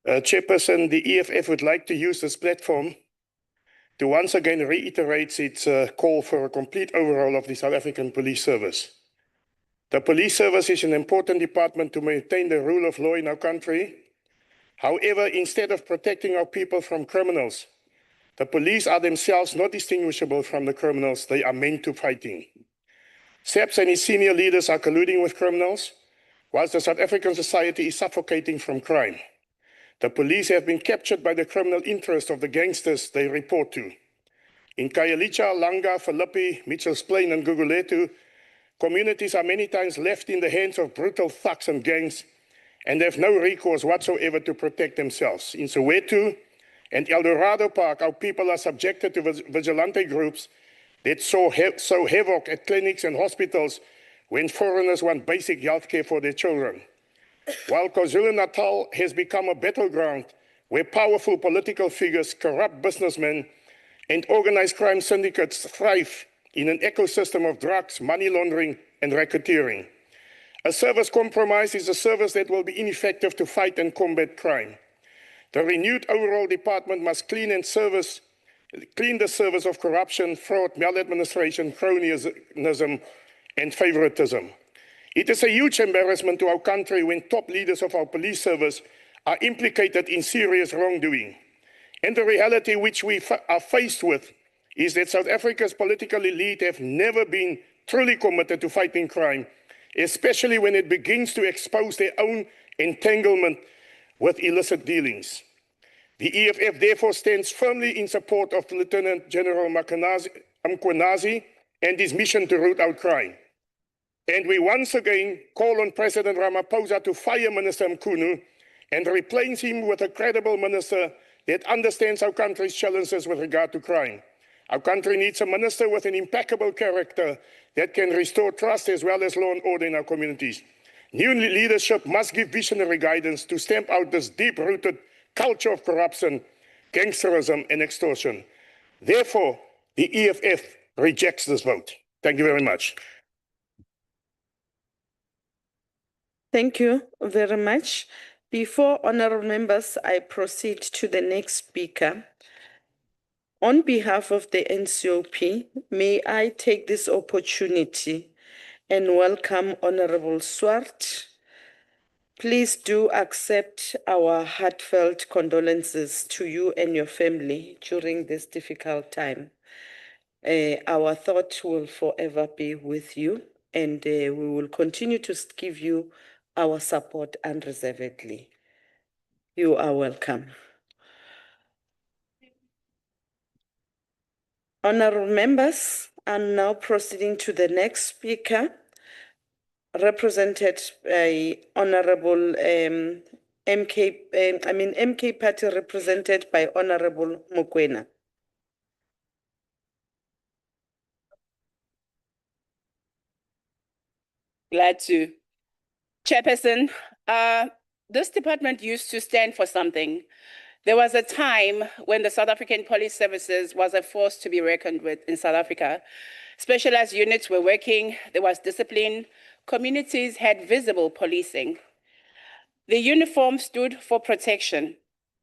[SPEAKER 5] Chairperson, the EFF would like to use this platform to once again reiterate its call for a complete overhaul of the South African Police Service. The police service is an important department to maintain the rule of law in our country. However, instead of protecting our people from criminals, the police are themselves not distinguishable from the criminals they are meant to fighting. SAPS and its senior leaders are colluding with criminals, whilst the South African society is suffocating from crime. The police have been captured by the criminal interest of the gangsters they report to. In Khayelitsha, Langa, Philippi, Mitchells Plain, and Guguletu, communities are many times left in the hands of brutal thugs and gangs and have no recourse whatsoever to protect themselves. In Soweto and El Dorado Park, our people are subjected to vigilante groups that sow havoc at clinics and hospitals when foreigners want basic health care for their children. While KwaZulu-Natal has become a battleground where powerful political figures, corrupt businessmen, and organized crime syndicates thrive in an ecosystem of drugs, money laundering, and racketeering. A service compromise is a service that will be ineffective to fight and combat crime. The renewed overall department must clean the service of corruption, fraud, maladministration, cronyism, and favoritism. It is a huge embarrassment to our country when top leaders of our police service are implicated in serious wrongdoing. And the reality which we are faced with is that South Africa's political elite have never been truly committed to fighting crime, especially when it begins to expose their own entanglement with illicit dealings. The EFF therefore stands firmly in support of Lieutenant General Mkhwanazi and his mission to root out crime. And we once again call on President Ramaphosa to fire Minister Mkhunu and replace him with a credible minister that understands our country's challenges with regard to crime. Our country needs a minister with an impeccable character that can restore trust as well as law and order in our communities. New leadership must give visionary guidance to stamp out this deep-rooted culture of corruption, gangsterism, and extortion. Therefore, the EFF rejects this vote. Thank you very much.
[SPEAKER 6] Thank you very much. Before honorable members, I proceed to the next speaker. On behalf of the NCOP, may I take this opportunity and welcome Honorable Swart. Please do accept our heartfelt condolences to you and your family during this difficult time. Our thought will forever be with you, and we will continue to give you our support unreservedly. You are welcome. Honorable members, I'm now proceeding to the next speaker, represented by Honorable MK Party, represented by Honorable Mokoena.
[SPEAKER 11] Glad to. Chairperson, this department used to stand for something. There was a time when the South African Police Services was a force to be reckoned with in South Africa. Specialized units were working, there was discipline, communities had visible policing. The uniform stood for protection,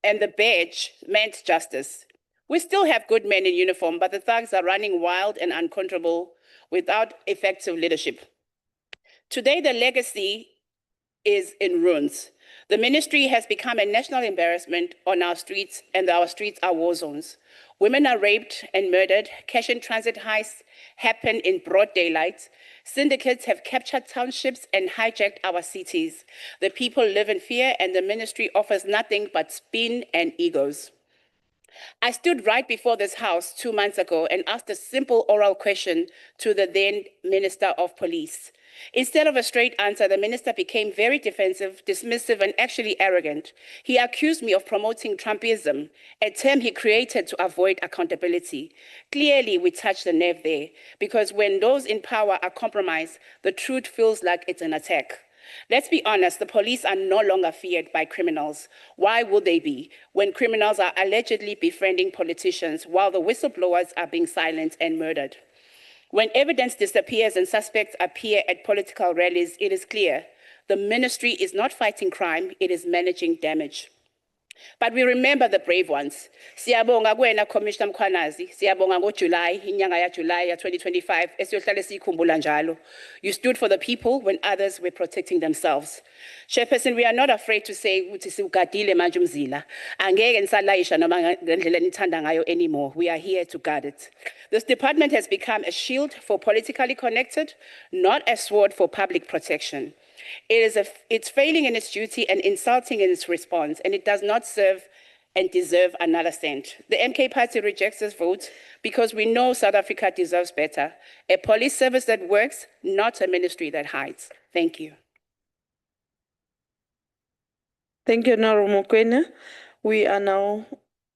[SPEAKER 11] and the badge meant justice. We still have good men in uniform, but the thugs are running wild and uncontrollable without effective leadership. Today, the legacy is in ruins. The ministry has become a national embarrassment on our streets, and our streets are war zones. Women are raped and murdered. Cash and transit heists happen in broad daylight. Syndicates have captured townships and hijacked our cities. The people live in fear, and the ministry offers nothing but spin and egos. I stood right before this house 2 months ago and asked a simple oral question to the then Minister of Police. Instead of a straight answer, the minister became very defensive, dismissive, and actually arrogant. He accused me of promoting Trumpism, a term he created to avoid accountability. Clearly, we touched the nerve there, because when those in power are compromised, the truth feels like it's an attack. Let's be honest, the police are no longer feared by criminals. Why would they be, when criminals are allegedly befriending politicians while the whistleblowers are being silenced and murdered? When evidence disappears and suspects appear at political rallies, it is clear The ministry is not fighting crime, it is managing damage. But we remember the brave ones. Siyabonga kuwena Commissioner Mkhwanazi, siyabonga ngoJuly, inyanga ya July ya 2025, esiyohlale sikhumbula njalo. You stood for the people when others were protecting themselves. Chairperson, we are not afraid to say ukuthi siugadile manje umzila. Angeke nisalayisha noma ngendlela nithanda ngayo anymore. We are here to guard it. This department has become a shield for politically connected, not a sword for public protection. It's failing in its duty and insulting in its response, and it does not serve and deserve another cent. The MK Party rejects this vote because we know South Africa deserves better. A police service that works, not a ministry that hides. Thank you.
[SPEAKER 6] Thank you, Honorable Mokoena. We are now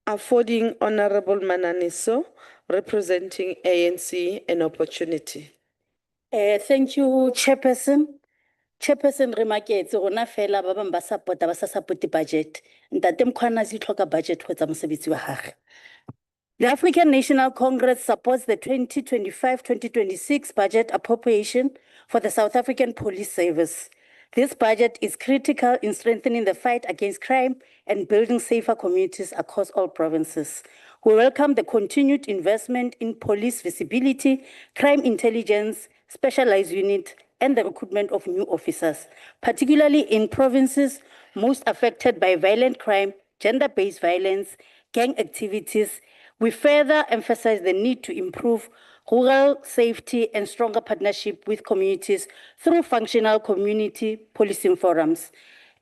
[SPEAKER 6] affording Honorable Mananiso, representing ANC, an opportunity.
[SPEAKER 10] Thank you, Chairperson. Chairperson Remaketse, rona fela ba bang ba support-a ba sa support budget. Ntate Mkhwanazi o tlhoka budget ho etsa mosebetsi wa gagwe. The African National Congress supports the 2025-2026 budget appropriation for the South African Police Service. This budget is critical in strengthening the fight against crime and building safer communities across all provinces. We welcome the continued investment in police visibility, crime intelligence, specialized unit, and the recruitment of new officers, particularly in provinces most affected by violent crime, gender-based violence, gang activities. We further emphasize the need to improve rural safety and stronger partnership with communities through functional community policing forums.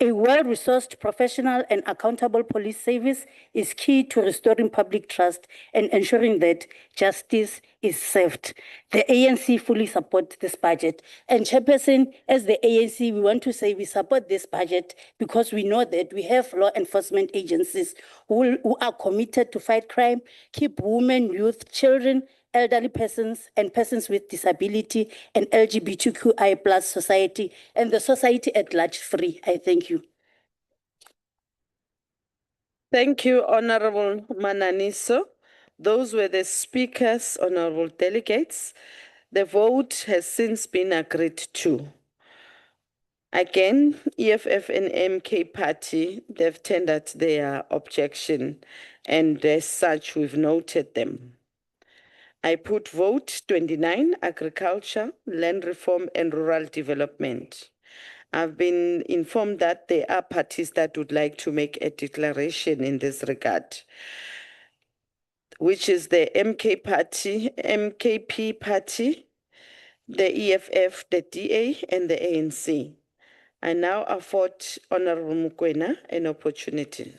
[SPEAKER 10] A well-resourced, professional, and accountable police service is key to restoring public trust and ensuring that justice is served. The ANC fully supports this budget. And Chairperson, as the ANC, we want to say we support this budget because we know that we have law enforcement agencies who are committed to fight crime, keep women, youth, children, elderly persons, and persons with disability, and LGBTQI+ society, and the society at large free. I thank you.
[SPEAKER 6] Thank you, Honorable Mananiso. Those were the speakers, honorable delegates. The vote has since been agreed to. Again, EFF and MK Party, they've tendered their objection, and as such, we've noted them. I put vote 29, Agriculture, Land Reform and Rural Development. I've been informed that there are parties that would like to make a declaration in this regard, which is the MK Party, MKP Party, the EFF, the DA, and the ANC. I now afford Honorable Mokoena an opportunity.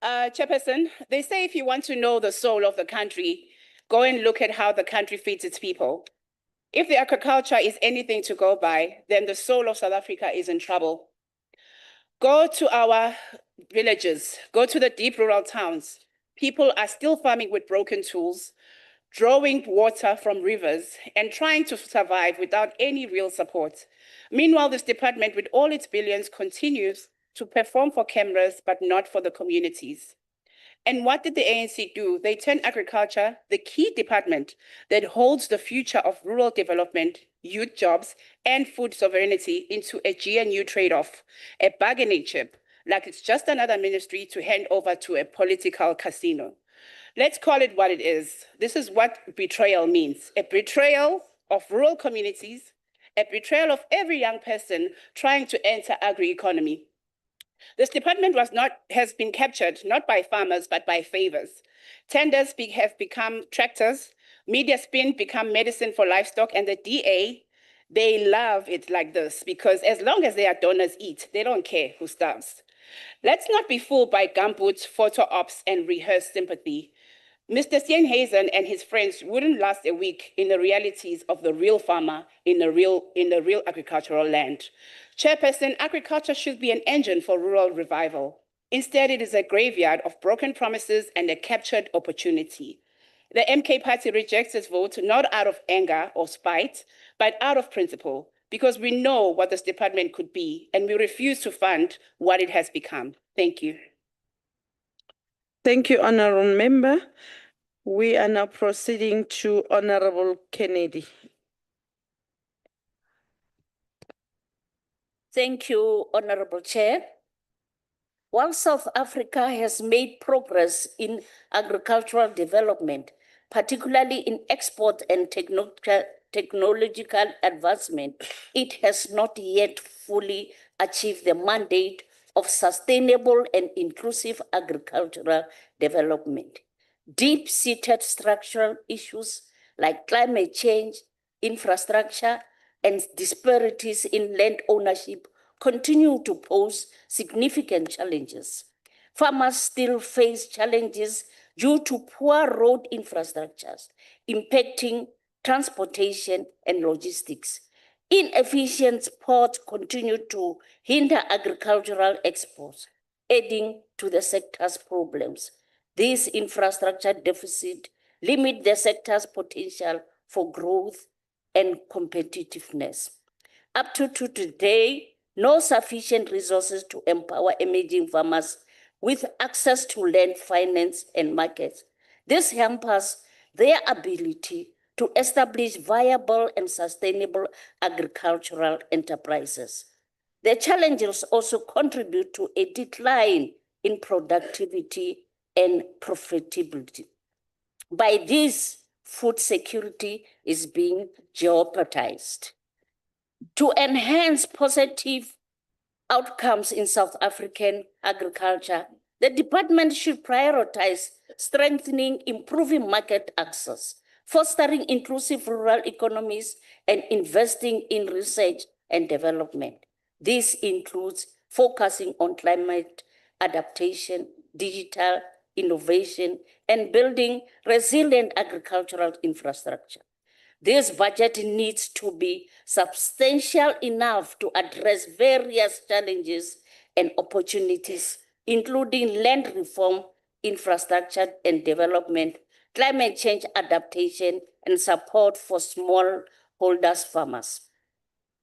[SPEAKER 11] Chairperson, they say if you want to know the soul of the country, go and look at how the country feeds its people. If the agriculture is anything to go by, then the soul of South Africa is in trouble. Go to our villages, go to the deep rural towns. People are still farming with broken tools, drawing water from rivers, and trying to survive without any real support. Meanwhile, this department, with all its billions, continues to perform for cameras, but not for the communities. And what did the ANC do? They turned agriculture, the key department that holds the future of rural development, youth jobs, and food sovereignty, into a GNU trade-off, a bargaining chip, like it's just another ministry to hand over to a political casino. Let's call it what it is. This is what betrayal means: a betrayal of rural communities, a betrayal of every young person trying to enter agri-economy. This department has been captured not by farmers, but by favors. Tenders have become tractors, media spin become medicine for livestock, and the DA, they love it like this because as long as their donors eat, they don't care who starves. Let's not be fooled by gumboots, photo ops, and rehearsed sympathy. Mr. Steenhuisen and his friends wouldn't last a week in the realities of the real farmer in the real agricultural land. Chairperson, agriculture should be an engine for rural revival. Instead, it is a graveyard of broken promises and a captured opportunity. The MK Party rejects this vote not out of anger or spite, but out of principle, because we know what this department could be, and we refuse to fund what it has become. Thank you.
[SPEAKER 6] Thank you, Honorable Member. We are now proceeding to Honorable Kennedy.
[SPEAKER 10] Thank you, Honorable Chair. While South Africa has made progress in agricultural development, particularly in export and technological advancement, it has not yet fully achieved the mandate of sustainable and inclusive agricultural development. Deep-seated structural issues like climate change, infrastructure, and disparities in land ownership continue to pose significant challenges. Farmers still face challenges due to poor road infrastructures, impacting transportation and logistics. Inefficient ports continue to hinder agricultural exports, adding to the sector's problems. This infrastructure deficit limits the sector's potential for growth and competitiveness. Up to today, no sufficient resources to empower emerging farmers with access to land, finance, and markets. This hampers their ability to establish viable and sustainable agricultural enterprises. The challenges also contribute to a decline in productivity and profitability. By this, food security is being jeopardized. To enhance positive outcomes in South African agriculture, the department should prioritize strengthening, improving market access, fostering inclusive rural economies, and investing in research and development. This includes focusing on climate adaptation, digital innovation, and building resilient agricultural infrastructure. This budget needs to be substantial enough to address various challenges and opportunities, including land reform, infrastructure and development, climate change adaptation, and support for smallholders farmers.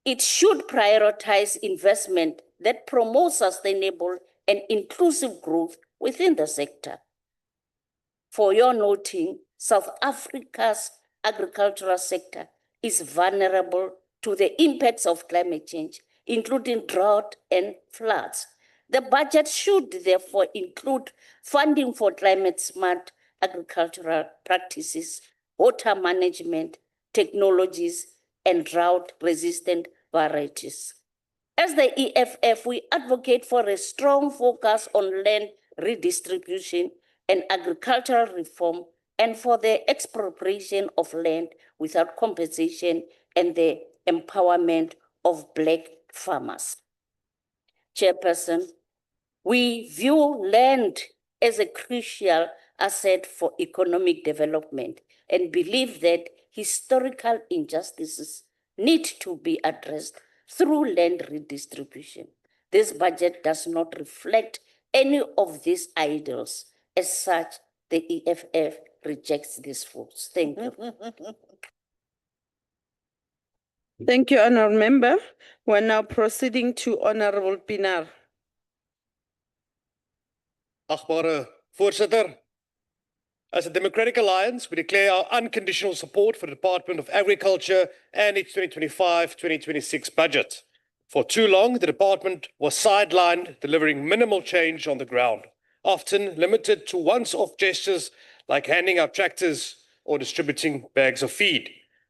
[SPEAKER 10] It should prioritize investment that promotes sustainable and inclusive growth within the sector. For your noting, South Africa's agricultural sector is vulnerable to the impacts of climate change, including drought and floods. The budget should therefore include funding for climate-smart agricultural practices, water management, technologies, and drought-resistant varieties. As the EFF, we advocate for a strong focus on land redistribution and agricultural reform, and for the expropriation of land without compensation and the empowerment of Black farmers. Chairperson, we view land as a crucial asset for economic development and believe that historical injustices need to be addressed through land redistribution. This budget does not reflect any of these ideals. As such, the EFF rejects these votes. Thank you.
[SPEAKER 6] Thank you, Honourable Member. We're now proceeding to Honourable Pinar.
[SPEAKER 12] Agbare Voorsitter, as a Democratic Alliance, we declare our unconditional support for the Department of Agriculture and its 2025-2026 budget. For too long, the department was sidelined, delivering minimal change on the ground, often limited to once-off gestures like handing out tractors or distributing bags of feed.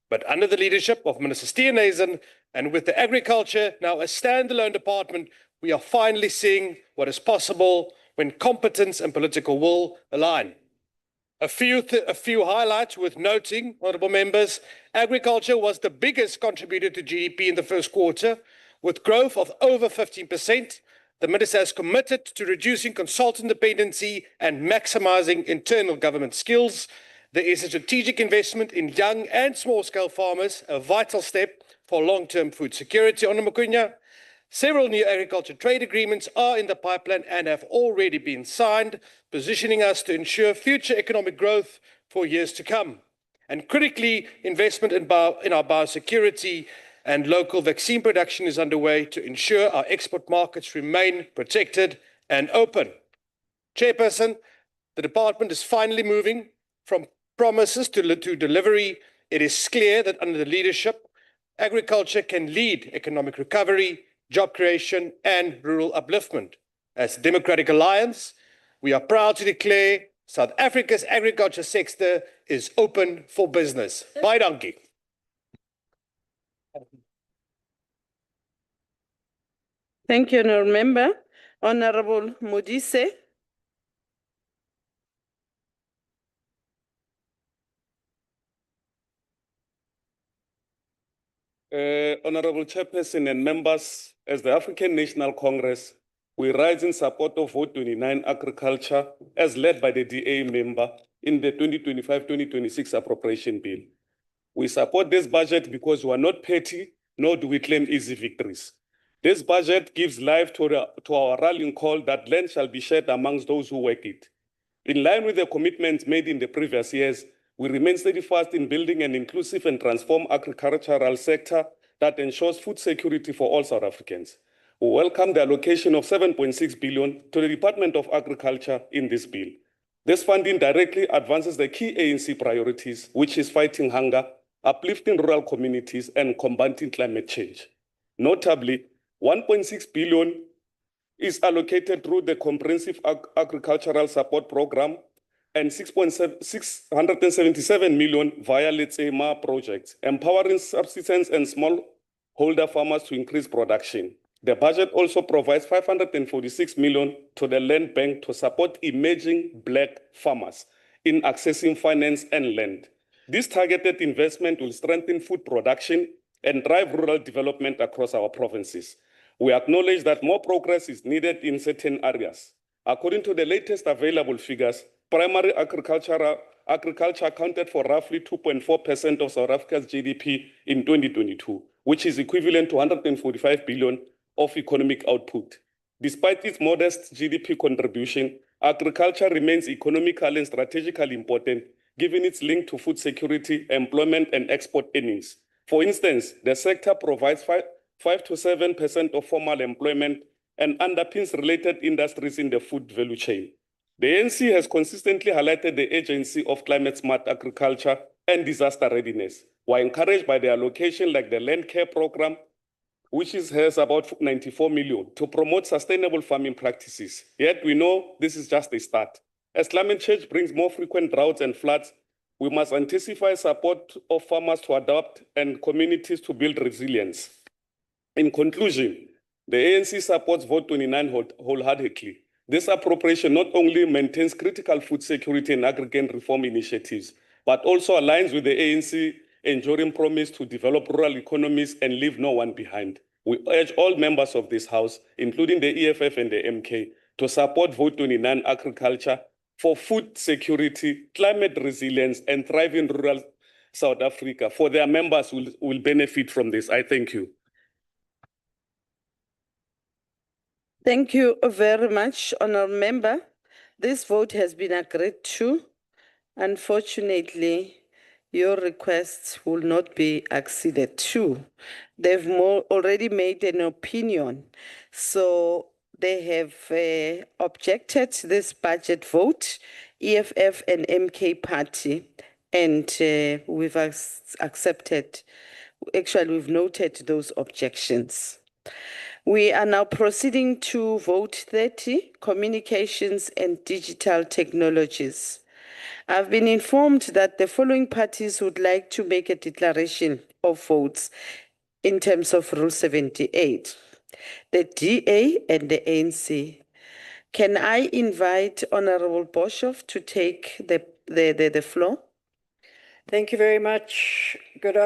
[SPEAKER 12] But under the leadership of Minister Steenhuisen, and with the agriculture now a standalone department, we are finally seeing what is possible when competence and political will align. A few highlights worth noting, honourable members. Agriculture was the biggest contributor to GDP in the first quarter, with growth of over 15%. The Minister has committed to reducing consultant dependency and maximising internal government skills. There is a strategic investment in young and small-scale farmers, a vital step for long-term food security. Honourable Cunha, several new agriculture trade agreements are in the pipeline and have already been signed, positioning us to ensure future economic growth for years to come. And critically, investment in our biosecurity and local vaccine production is underway to ensure our export markets remain protected and open. Chairperson, the department is finally moving from promises to delivery, it is clear that under the leadership, agriculture can lead economic recovery, job creation, and rural upliftment. As the Democratic Alliance, we are proud to declare South Africa's agriculture sector is open for business. Baie dankie.
[SPEAKER 6] Thank you, Honourable Member. Honourable Modise.
[SPEAKER 15] Honorable Chairperson and members, as the African National Congress, we rise in support of Vote 29 Agriculture as led by the DA member in the 2025-2026 Appropriation Bill. We support this budget because we are not petty, nor do we claim easy victories. This budget gives life to our rallying call that land shall be shared amongst those who work it. In line with the commitments made in the previous years, we remain steadfast in building an inclusive and transformed agricultural sector that ensures food security for all South Africans. We welcome the allocation of 7.6 billion to the Department of Agriculture in this bill. This funding directly advances the key ANC priorities, which is fighting hunger, uplifting rural communities, and combating climate change. Notably, 1.6 billion is allocated through the Comprehensive Agricultural Support Program and 677 million via LETSEMA projects, empowering subsistence and smallholder farmers to increase production. The budget also provides 546 million to the Land Bank to support emerging Black farmers in accessing finance and land. This targeted investment will strengthen food production and drive rural development across our provinces. We acknowledge that more progress is needed in certain areas. According to the latest available figures, primary agriculture accounted for roughly 2.4% of South Africa's GDP in 2022, which is equivalent to 145 billion of economic output. Despite its modest GDP contribution, agriculture remains economically and strategically important, given its link to food security, employment, and export earnings. For instance, the sector provides 5 to 7% of formal employment and underpins related industries in the food value chain. The ANC has consistently highlighted the urgency of climate-smart agriculture and disaster readiness. We're encouraged by the allocation like the Land Care Program, which has about 94 million to promote sustainable farming practices. Yet we know this is just a start. As climate change brings more frequent droughts and floods, we must anticipate support of farmers to adapt and communities to build resilience. In conclusion, the ANC supports Vote 29 wholeheartedly. This appropriation not only maintains critical food security and aggregate reform initiatives, but also aligns with the ANC enduring promise to develop rural economies and leave no one behind. We urge all members of this House, including the EFF and the MK, to support Vote 29 Agriculture for food security, climate resilience, and thriving rural South Africa. For their members will benefit from this. I thank you.
[SPEAKER 6] Thank you very much, Honourable Member. This vote has been agreed to. Unfortunately, your requests will not be acceded to. They've already made an opinion, so they have objected to this budget vote, EFF and MK party, and we've accepted, actually we've noted those objections. We are now proceeding to vote 30, Communications and Digital Technologies. I've been informed that the following parties would like to make a declaration of votes in terms of Rule 78, the DA and the ANC. Can I invite Honourable Boshoff to take the floor?
[SPEAKER 16] Thank you very much. Good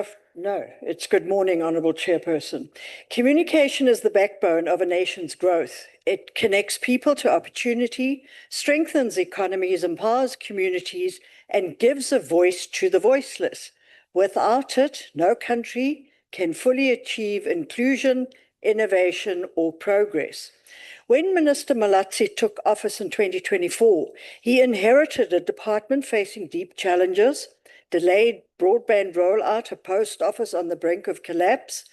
[SPEAKER 16] morning, Honourable Chairperson. Communication is the backbone of a nation's growth. It connects people to opportunity, strengthens economies, empowers communities, and gives a voice to the voiceless. Without it, no country can fully achieve inclusion, innovation, or progress. When Minister Malatsi took office in 2024, he inherited a department facing deep challenges, delayed broadband rollout, a post office on the brink of collapse,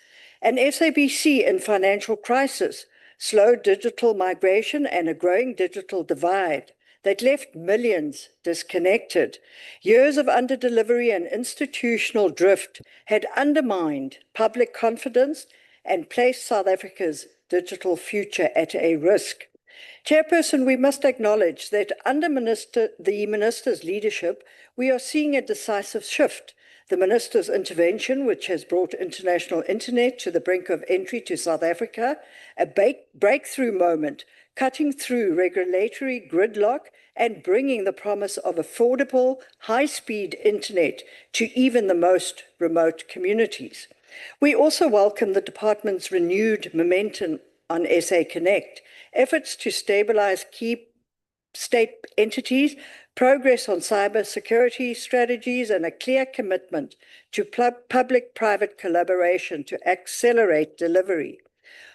[SPEAKER 16] an SABC in financial crisis, slow digital migration, and a growing digital divide. that left millions disconnected. Years of underdelivery and institutional drift had undermined public confidence and placed South Africa's digital future at a risk. Chairperson, we must acknowledge that under the Minister's leadership, we are seeing a decisive shift. The Minister's intervention, which has brought international internet to the brink of entry to South Africa, a breakthrough moment, cutting through regulatory gridlock and bringing the promise of affordable, high-speed internet to even the most remote communities. We also welcome the department's renewed momentum on SA Connect, efforts to stabilize key state entities, progress on cyber security strategies, and a clear commitment to public-private collaboration to accelerate delivery.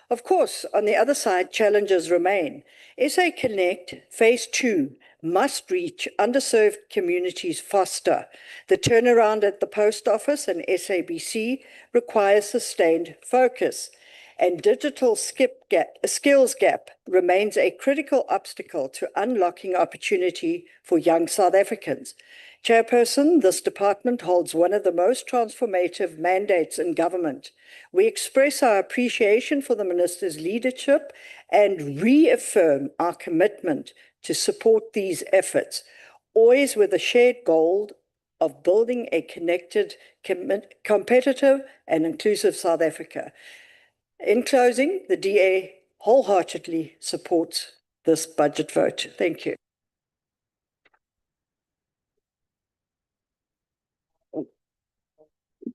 [SPEAKER 16] Of course, on the other side, challenges remain. SA Connect Phase 2 must reach underserved communities faster. The turnaround at the Post Office and SABC requires sustained focus. And digital skills gap remains a critical obstacle to unlocking opportunity for young South Africans. Chairperson, this department holds one of the most transformative mandates in government. We express our appreciation for the Minister's leadership and reaffirm our commitment to support these efforts, always with a shared goal of building a connected, competitive, and inclusive South Africa. In closing, the DA wholeheartedly supports this budget vote. Thank you.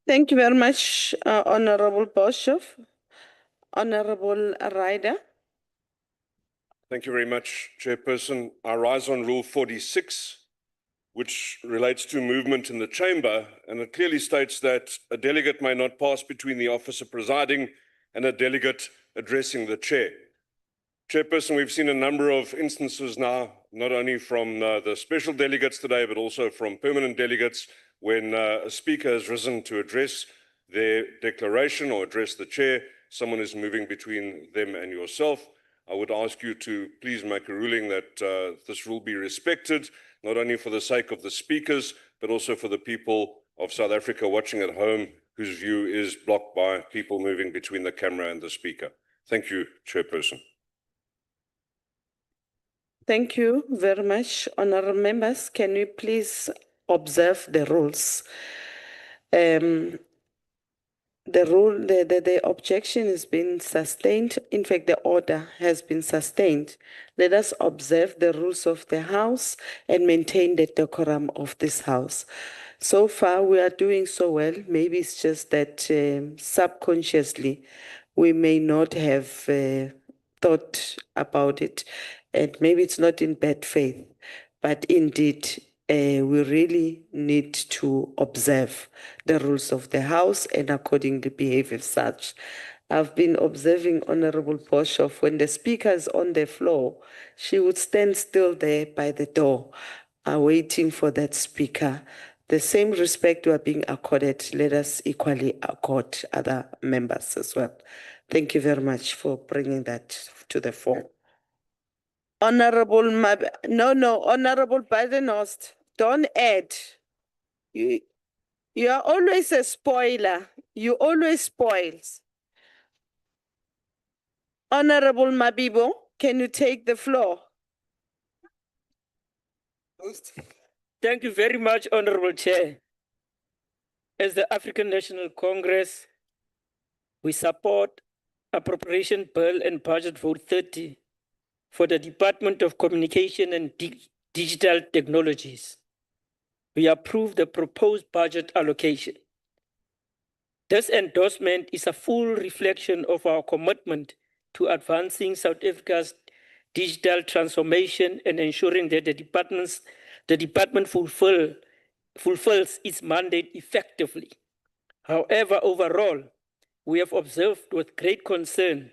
[SPEAKER 6] Thank you very much, Honorable Boshoff. Honorable Ryder.
[SPEAKER 18] Thank you very much, Chairperson. I rise on Rule 46, which relates to movement in the chamber, and it clearly states that a delegate may not pass between the officer presiding and a delegate addressing the chair. Chairperson, we've seen a number of instances now, not only from the special delegates today, but also from permanent delegates, when a speaker has risen to address their declaration or address the chair, someone is moving between them and yourself. I would ask you to please make a ruling that this rule be respected, not only for the sake of the speakers, but also for the people of South Africa watching at home, whose view is blocked by people moving between the camera and the speaker. Thank you, Chairperson.
[SPEAKER 6] Thank you very much, honorable members. Can we please observe the rules? The objection has been sustained. In fact, the order has been sustained. Let us observe the rules of the House and maintain the decorum of this House. So far, we are doing so well. Maybe it's just that subconsciously, we may not have thought about it, and maybe it's not in bad faith, but indeed, we really need to observe the rules of the House and accordingly behave as such. I've been observing Honorable Boshoff, when the speaker is on the floor, she would stand still there by the door, waiting for that speaker. The same respect we are being accorded, let us equally accord other members as well. Thank you very much for bringing that to the fore. Honorable Honorable Badenhorst, don't add. You are always a spoiler. You always spoils. Honorable Mabibo, can you take the floor?
[SPEAKER 19] Thank you very much, Honorable Chair. As the African National Congress, we support Appropriation Bill and Budget Vote 30 for the Department of Communication and Digital Technologies. We approve the proposed budget allocation. This endorsement is a full reflection of our commitment to advancing South Africa's digital transformation and ensuring that the department fulfills its mandate effectively. However, overall, we have observed with great concern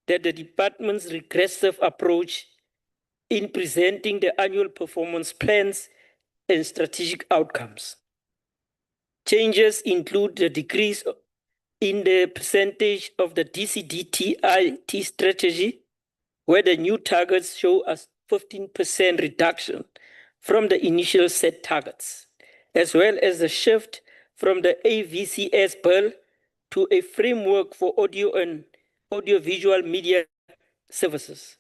[SPEAKER 19] that the department's regressive approach in presenting the annual performance plans and strategic outcomes. Changes include the decrease in the percentage of the DCDTIT strategy, where the new targets show a 15% reduction from the initial set targets, as well as the shift from the AVCS bill to a framework for audio and audiovisual media services.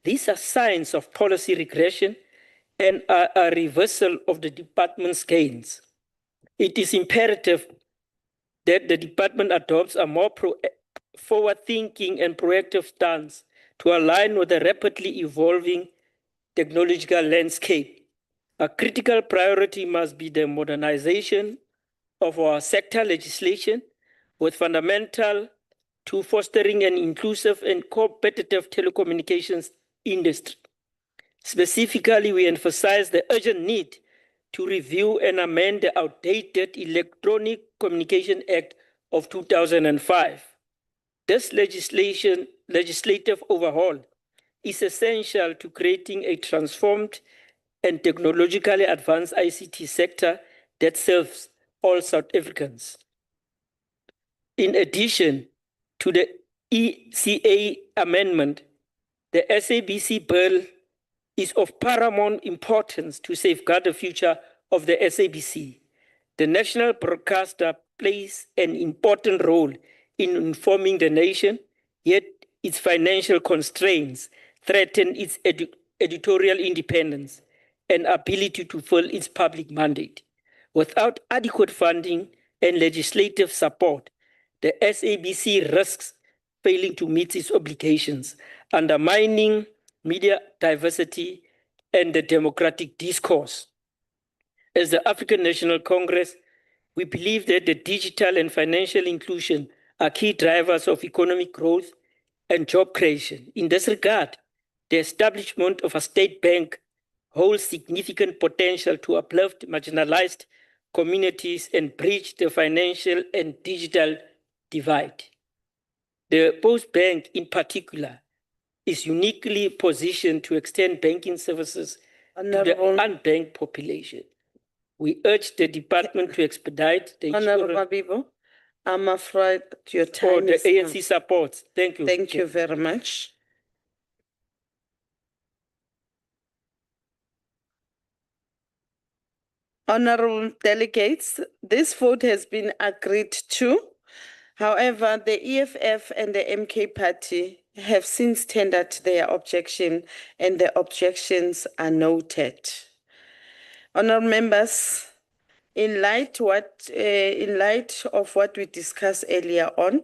[SPEAKER 19] These are signs of policy regression and are a reversal of the department's gains. It is imperative that the department adopts a more forward-thinking and proactive stance to align with the rapidly evolving technological landscape. A critical priority must be the modernization of our sector legislation with fundamental to fostering an inclusive and competitive telecommunications industry. Specifically, we emphasize the urgent need to review and amend the outdated Electronic Communication Act of 2005. This legislative overhaul is essential to creating a transformed and technologically advanced ICT sector that serves all South Africans. In addition to the ECA amendment, the SABC bill is of paramount importance to safeguard the future of the SABC. The national broadcaster plays an important role in informing the nation, yet its financial constraints threaten its editorial independence and ability to fulfill its public mandate. Without adequate funding and legislative support, the SABC risks failing to meet its obligations, undermining media diversity and the democratic discourse. As the African National Congress, we believe that the digital and financial inclusion are key drivers of economic growth and job creation. In this regard, the establishment of a state bank holds significant potential to uplift marginalized communities and bridge the financial and digital divide. The Post Bank, in particular, is uniquely positioned to extend banking services to the unbanked population. We urge the department to expedite the
[SPEAKER 6] Honorable Mabibo, I'm afraid your time
[SPEAKER 19] the
[SPEAKER 6] is
[SPEAKER 19] ANC supports. Thank you.
[SPEAKER 6] Thank you very much. Honorable delegates, this vote has been agreed to. However, the EFF and the MK Party have since tendered their objection, and the objections are noted. Honorable members, in light of what we discussed earlier on,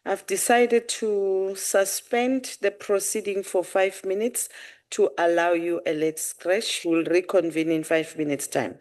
[SPEAKER 6] I've decided to suspend the proceeding for 5 minutes to allow you a late stretch. We'll reconvene in 5 minutes' time.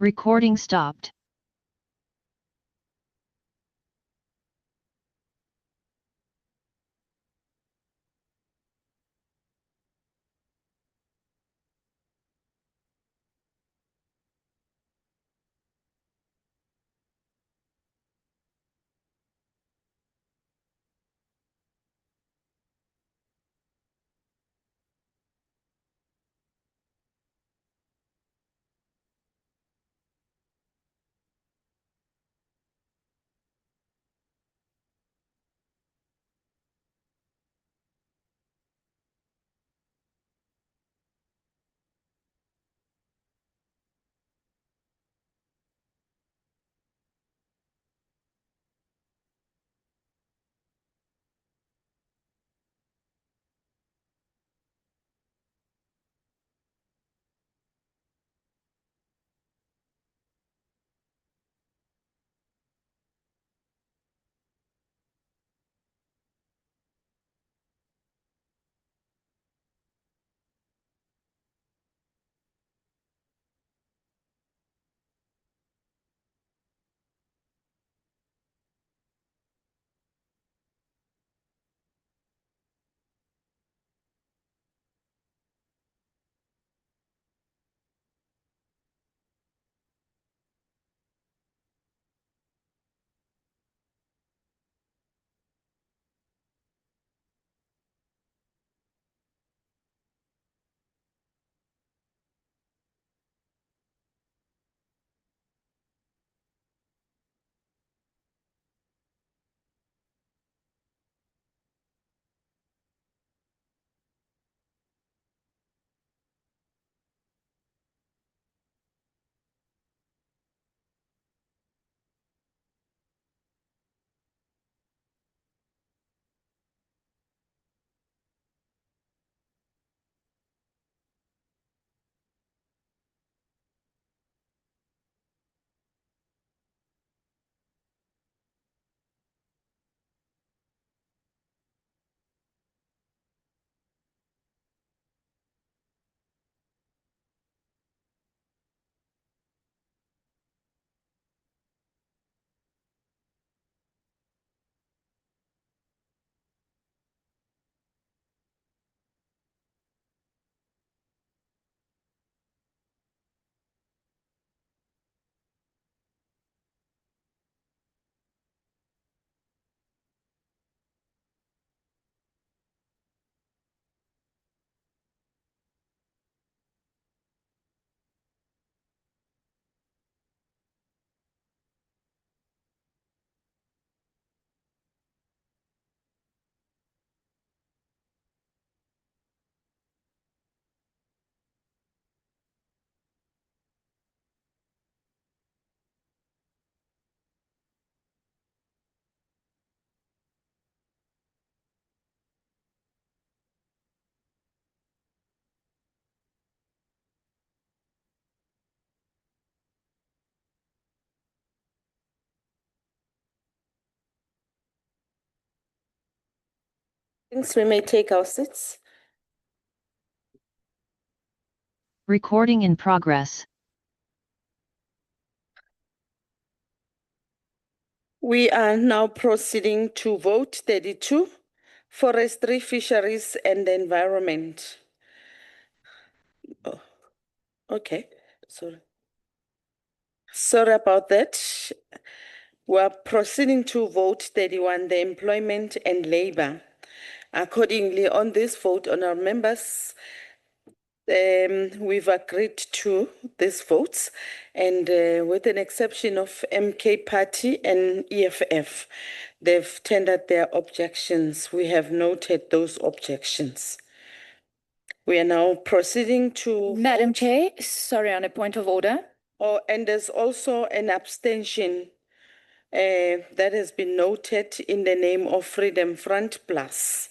[SPEAKER 9] Recording stopped.
[SPEAKER 6] Thanks, we may take our seats.
[SPEAKER 9] Recording in progress.
[SPEAKER 6] We are now proceeding to vote 32, Forestry, Fisheries and the Environment. Oh, okay, sorry. Sorry about that. We are proceeding to vote 31, the Employment and Labor. Accordingly, on this vote, honourable members, we've agreed to these votes, and with an exception of MK Party and EFF, they've tendered their objections. We have noted those objections. We are now proceeding to...
[SPEAKER 17] Madam Chair, sorry, on a point of order.
[SPEAKER 6] Oh, and there's also an abstention that has been noted in the name of Freedom Front Plus.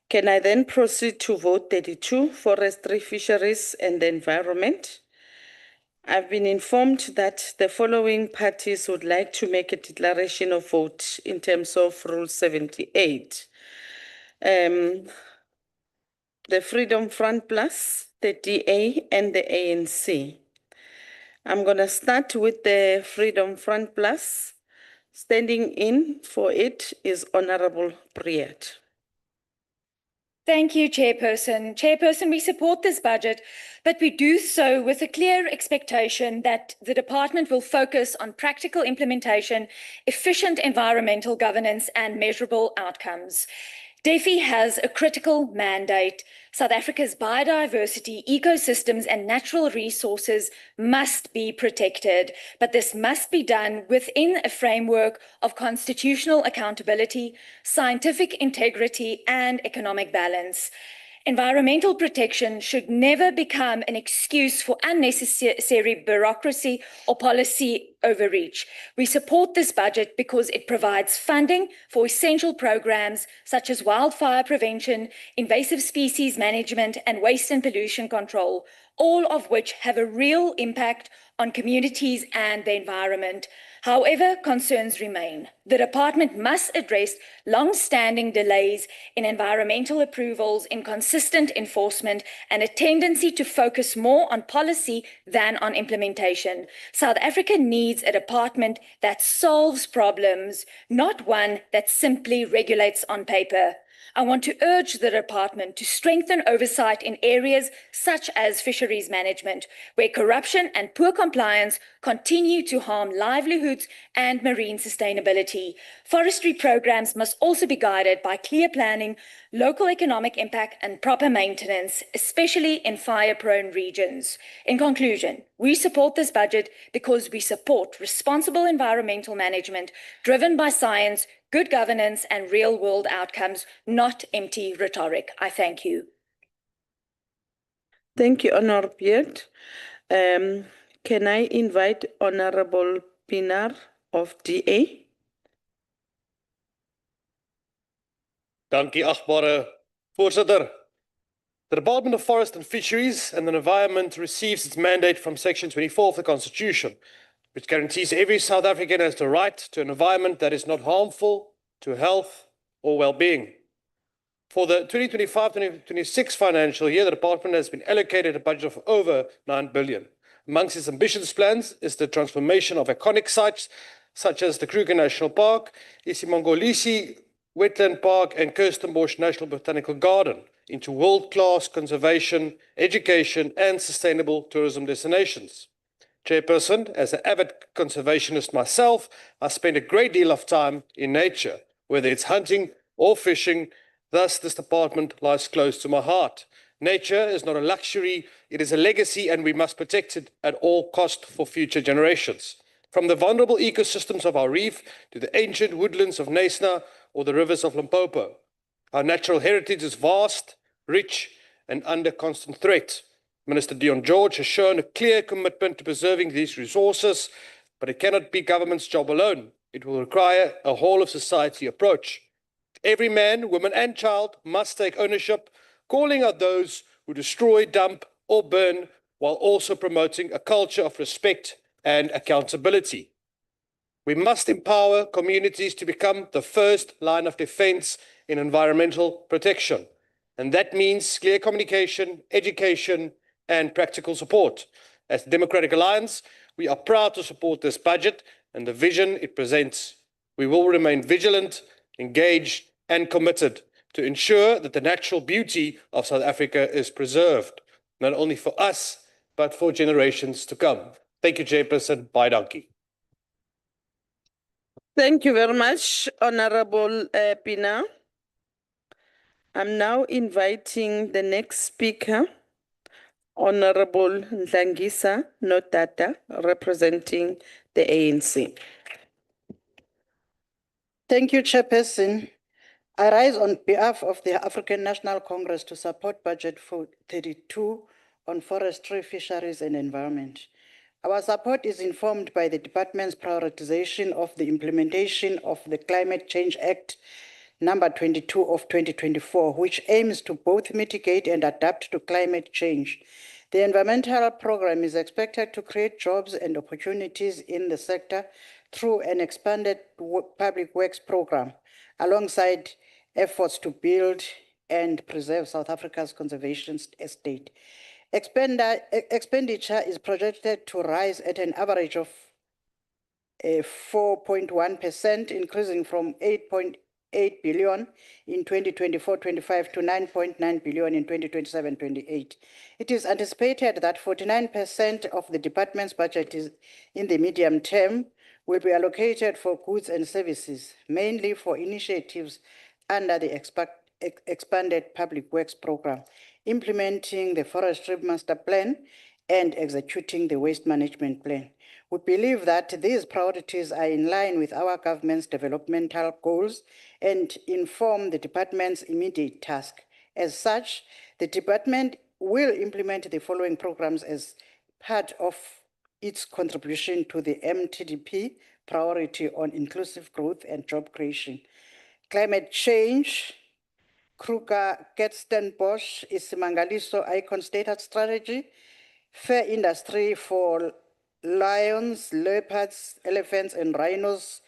[SPEAKER 6] Can I then proceed to vote 32, Forestry, Fisheries and the Environment? I've been informed that the following parties would like to make a declaration of vote in terms of Rule 78. The Freedom Front Plus, the DA and the ANC. I'm going to start with the Freedom Front Plus. Standing in for it is Honorable Priyat.
[SPEAKER 17] Thank you, Chairperson. Chairperson, we support this budget, but we do so with a clear expectation that the department will focus on practical implementation, efficient environmental governance, and measurable outcomes. DEFI has a critical mandate. South Africa's biodiversity, ecosystems, and natural resources must be protected, but this must be done within a framework of constitutional accountability, scientific integrity, and economic balance. Environmental protection should never become an excuse for unnecessary bureaucracy or policy overreach. We support this budget because it provides funding for essential programs such as wildfire prevention, invasive species management, and waste and pollution control, all of which have a real impact on communities and the environment. However, concerns remain. The department must address long-standing delays in environmental approvals, inconsistent enforcement, and a tendency to focus more on policy than on implementation. South Africa needs a department that solves problems, not one that simply regulates on paper. I want to urge the department to strengthen oversight in areas such as fisheries management, where corruption and poor compliance continue to harm livelihoods and marine sustainability. Forestry programs must also be guided by clear planning, local economic impact, and proper maintenance, especially in fire-prone regions. In conclusion, we support this budget because we support responsible environmental management driven by science, good governance, and real-world outcomes, not empty rhetoric. I thank you.
[SPEAKER 6] Thank you, Honorable Priyat. Can I invite Honorable Pinar of DA?
[SPEAKER 12] Dankie, achtbare voorzitter. The Department of Forest and Fisheries and the Environment receives its mandate from Section 24 of the Constitution, which guarantees every South African has the right to an environment that is not harmful to health or well-being. For the 2025-2026 financial year, the department has been allocated a budget of over 9 billion. Amongst its ambitious plans is the transformation of iconic sites such as the Kruger National Park, Isimongolisi Wetland Park, and Kirstenbosch National Botanical Garden into world-class conservation, education, and sustainable tourism destinations. Chairperson, as an avid conservationist myself, I spend a great deal of time in nature, whether it's hunting or fishing. Thus, this department lies close to my heart. Nature is not a luxury, it is a legacy, and we must protect it at all cost for future generations. From the vulnerable ecosystems of our reef to the ancient woodlands of Knysna or the rivers of Limpopo, our natural heritage is vast, rich, and under constant threat. Minister Dion George has shown a clear commitment to preserving these resources, but it cannot be government's job alone. It will require a whole-of-society approach. Every man, woman, and child must take ownership, calling out those who destroy, dump, or burn, while also promoting a culture of respect and accountability. We must empower communities to become the first line of defense in environmental protection, and that means clear communication, education, and practical support. As the Democratic Alliance, we are proud to support this budget and the vision it presents. We will remain vigilant, engaged, and committed to ensure that the natural beauty of South Africa is preserved, not only for us, but for generations to come. Thank you, Chairperson. Bye, donkey.
[SPEAKER 6] Thank you very much, Honorable Pina. I'm now inviting the next speaker, Honorable Ndlangisa Notata, representing the ANC.
[SPEAKER 3] Thank you, Chairperson. I rise on behalf of the African National Congress to support Budget 32 on forestry, fisheries, and environment. Our support is informed by the department's prioritization of the implementation of the Climate Change Act number 22 of 2024, which aims to both mitigate and adapt to climate change. The environmental program is expected to create jobs and opportunities in the sector through an expanded public works program, alongside efforts to build and preserve South Africa's conservation estate. Expenditure is projected to rise at an average of 4.1%, increasing from 8.8 billion in 2024-25 to 9.9 billion in 2027-28. It is anticipated that 49% of the department's budget is in the medium term will be allocated for goods and services, mainly for initiatives under the expanded public works program, implementing the Forestry Master Plan and executing the waste management plan. We believe that these priorities are in line with our government's developmental goals and inform the department's immediate task. As such, the department will implement the following programs as part of its contribution to the MTDP priority on inclusive growth and job creation. Climate change, Kruger-Gerstenbosch Isimangaliso Icon Status Strategy, fair industry for lions, leopards, elephants, and rhinos.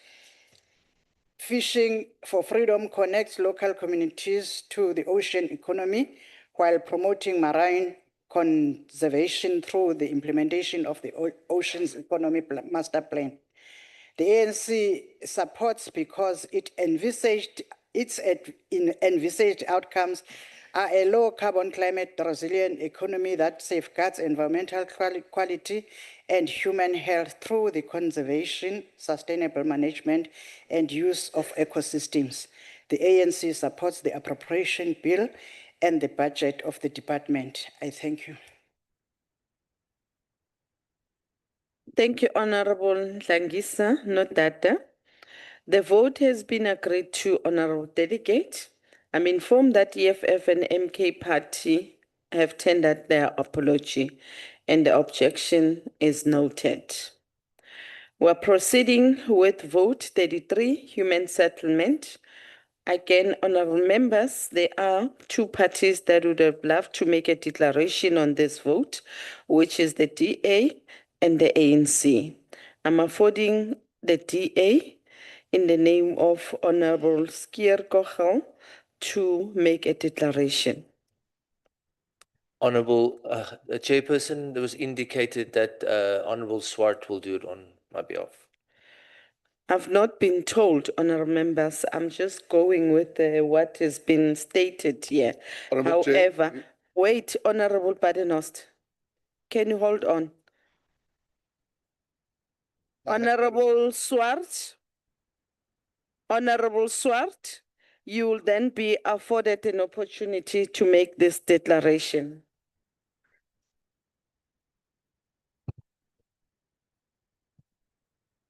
[SPEAKER 3] Fishing for Freedom connects local communities to the ocean economy while promoting marine conservation through the implementation of the Oceans Economy Master Plan. The ANC supports because its envisaged outcomes are a low carbon climate resilient economy that safeguards environmental quality and human health through the conservation, sustainable management, and use of ecosystems. The ANC supports the appropriation bill and the budget of the department. I thank you.
[SPEAKER 6] Thank you, Honorable Langisa Nodata. The vote has been agreed to, Honorable Delegate. I'm informed that EFF and MK Party have tendered their apology and the objection is noted. We're proceeding with vote 33, human settlement. Again, honorable members, there are two parties that would have loved to make a declaration on this vote, which is the DA and the ANC. I'm affording the DA in the name of Honorable Skier Kochel to make a declaration.
[SPEAKER 14] Honorable Chairperson, there was indicated that Honorable Swart will do it on my behalf.
[SPEAKER 6] I've not been told, honorable members. I'm just going with what has been stated here.
[SPEAKER 13] Honorable
[SPEAKER 6] However,
[SPEAKER 13] Chair.
[SPEAKER 6] wait, Honorable Badenost, can you hold on? Honorable Swart, Honorable Swart, you will then be afforded an opportunity to make this declaration.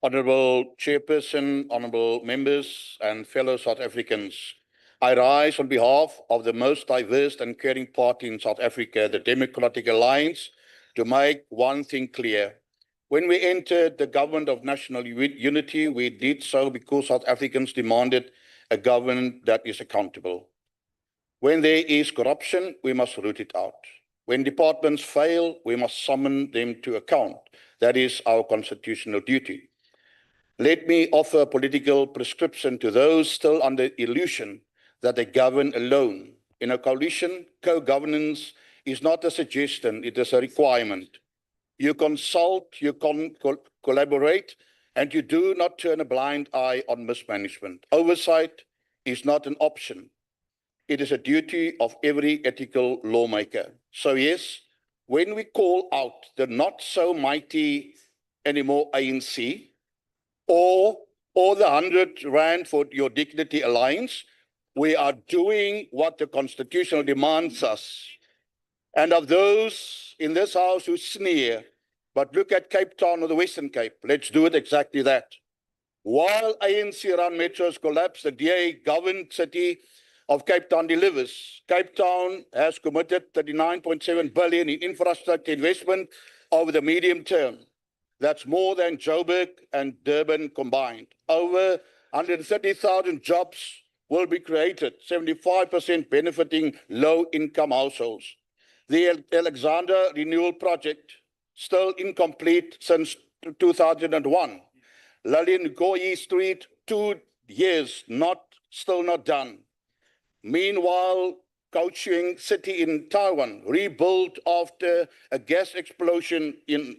[SPEAKER 13] Honorable Chairperson, honorable members and fellow South Africans, I rise on behalf of the most diverse and caring party in South Africa, the Democratic Alliance, to make one thing clear. When we entered the government of national unity, we did so because South Africans demanded a government that is accountable. When there is corruption, we must root it out. When departments fail, we must summon them to account. That is our constitutional duty. Let me offer a political prescription to those still under illusion that they govern alone. In a coalition, co-governance is not a suggestion, it is a requirement. You consult, you collaborate, and you do not turn a blind eye on mismanagement. Oversight is not an option. It is a duty of every ethical lawmaker. So yes, when we call out the not so mighty anymore ANC, or the 100 Rand for Your Dignity Alliance, we are doing what the Constitution demands us. And of those in this house who sneer, but look at Cape Town or the Western Cape, let's do it exactly that. While ANC-run metros collapse, the DA-governed city of Cape Town delivers. Cape Town has committed 39.7 billion in infrastructure investment over the medium term. That's more than Joburg and Durban combined. Over 130,000 jobs will be created, 75% benefiting low-income households. The Alexander Renewal Project, still incomplete since 2001. Lillian Ngoyi Street, 2 years, still not done. Meanwhile, Kaohsiung city in Taiwan, rebuilt after a gas explosion in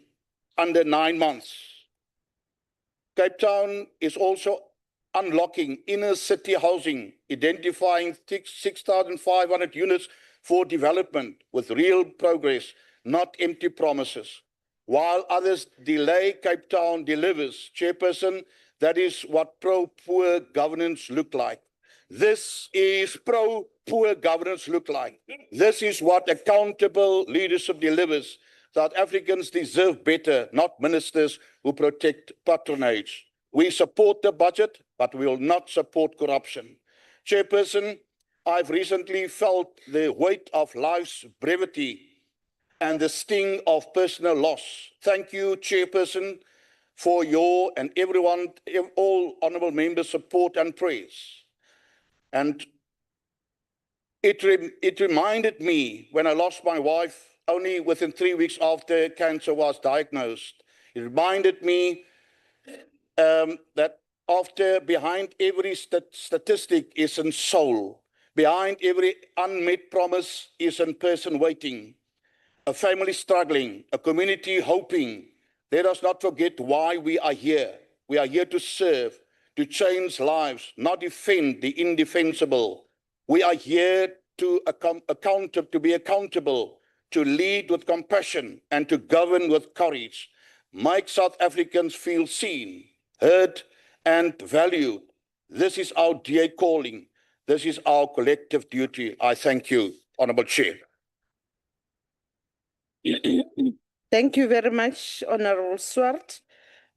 [SPEAKER 13] under 9 months. Cape Town is also unlocking inner city housing, identifying 6,500 units for development with real progress, not empty promises. While others delay, Cape Town delivers. Chairperson, that is what pro-poor governance look like. This is pro-poor governance look like. This is what accountable leadership delivers. South Africans deserve better, not ministers who protect patronage. We support the budget, but we will not support corruption. Chairperson, I've recently felt the weight of life's brevity and the sting of personal loss. Thank you, Chairperson, for your and everyone, all honorable members' support and praise. And it reminded me when I lost my wife only within 3 weeks after cancer was diagnosed. It reminded me that behind every statistic is a soul. Behind every unmet promise is a person waiting, a family struggling, a community hoping. Let us not forget why we are here. We are here to serve, to change lives, not defend the indefensible. We are here to be accountable, to lead with compassion, and to govern with courage. Make South Africans feel seen, heard, and valued. This is our dear calling. This is our collective duty. I thank you, Honourable Chair.
[SPEAKER 6] Thank you very much, Honorable Swart.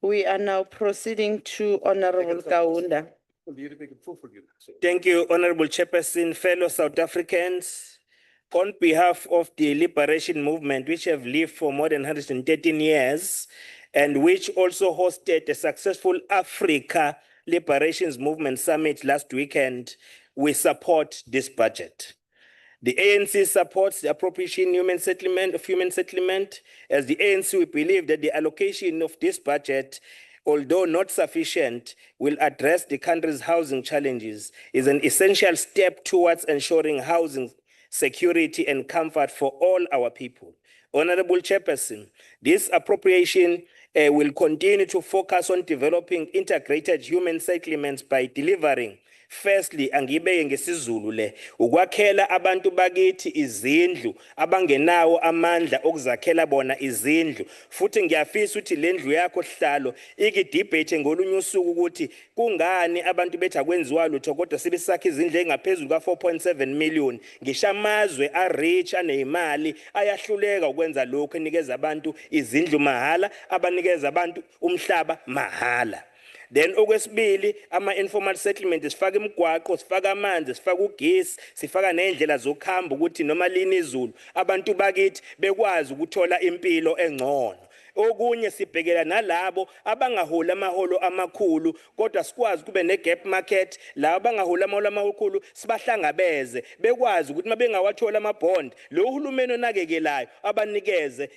[SPEAKER 6] We are now proceeding to Honorable Kaunda.
[SPEAKER 7] Thank you, Honorable Chairperson, fellow South Africans. On behalf of the liberation movement, which have lived for more than 113 years, and which also hosted a successful Africa Liberations Movement Summit last weekend, we support this budget. The ANC supports the appropriation human settlement. As the ANC, we believe that the allocation of this budget, although not sufficient, will address the country's housing challenges, is an essential step towards ensuring housing security and comfort for all our people. Honorable Chairperson, this appropriation will continue to focus on developing integrated human settlements by delivering, firstly, angibeke ngesizulu le, ukwakhela abantu bakithi izindlu abangenawo amandla okuzakhela bona izindlu. Futhi ngiyafisa ukuthi le ndlu yakho hlalo ikidebate ngolunye usuku ukuthi kungani abantu bethi akwenziwa lutho kodwa sebesakha izindlu engaphezulu ka4.7 million. Ngisho amazwe a-rich aneyimali ayahluleka ukwenza lokho, enikeza abantu izindlu mahala, abanikeza abantu umhlaba mahala. Then okwesibili, ama-informal settlement sifaka imigwaqo, sifaka amanzi, sifaka ugesi, sifaka nendlela zokuhamba ukuthi noma lini izulu abantu bakithi bekwazi ukuthola impilo engcono. Okunye sibhekela nalabo abangaholi amaholo amakhulu kodwa sikwazi kube ne-gap market, labo abangaholi amaholo amakhulu sibahlangabeze bekwazi ukuthi mabengawathola amabond lo uhulumeni onakekelayo abanikeze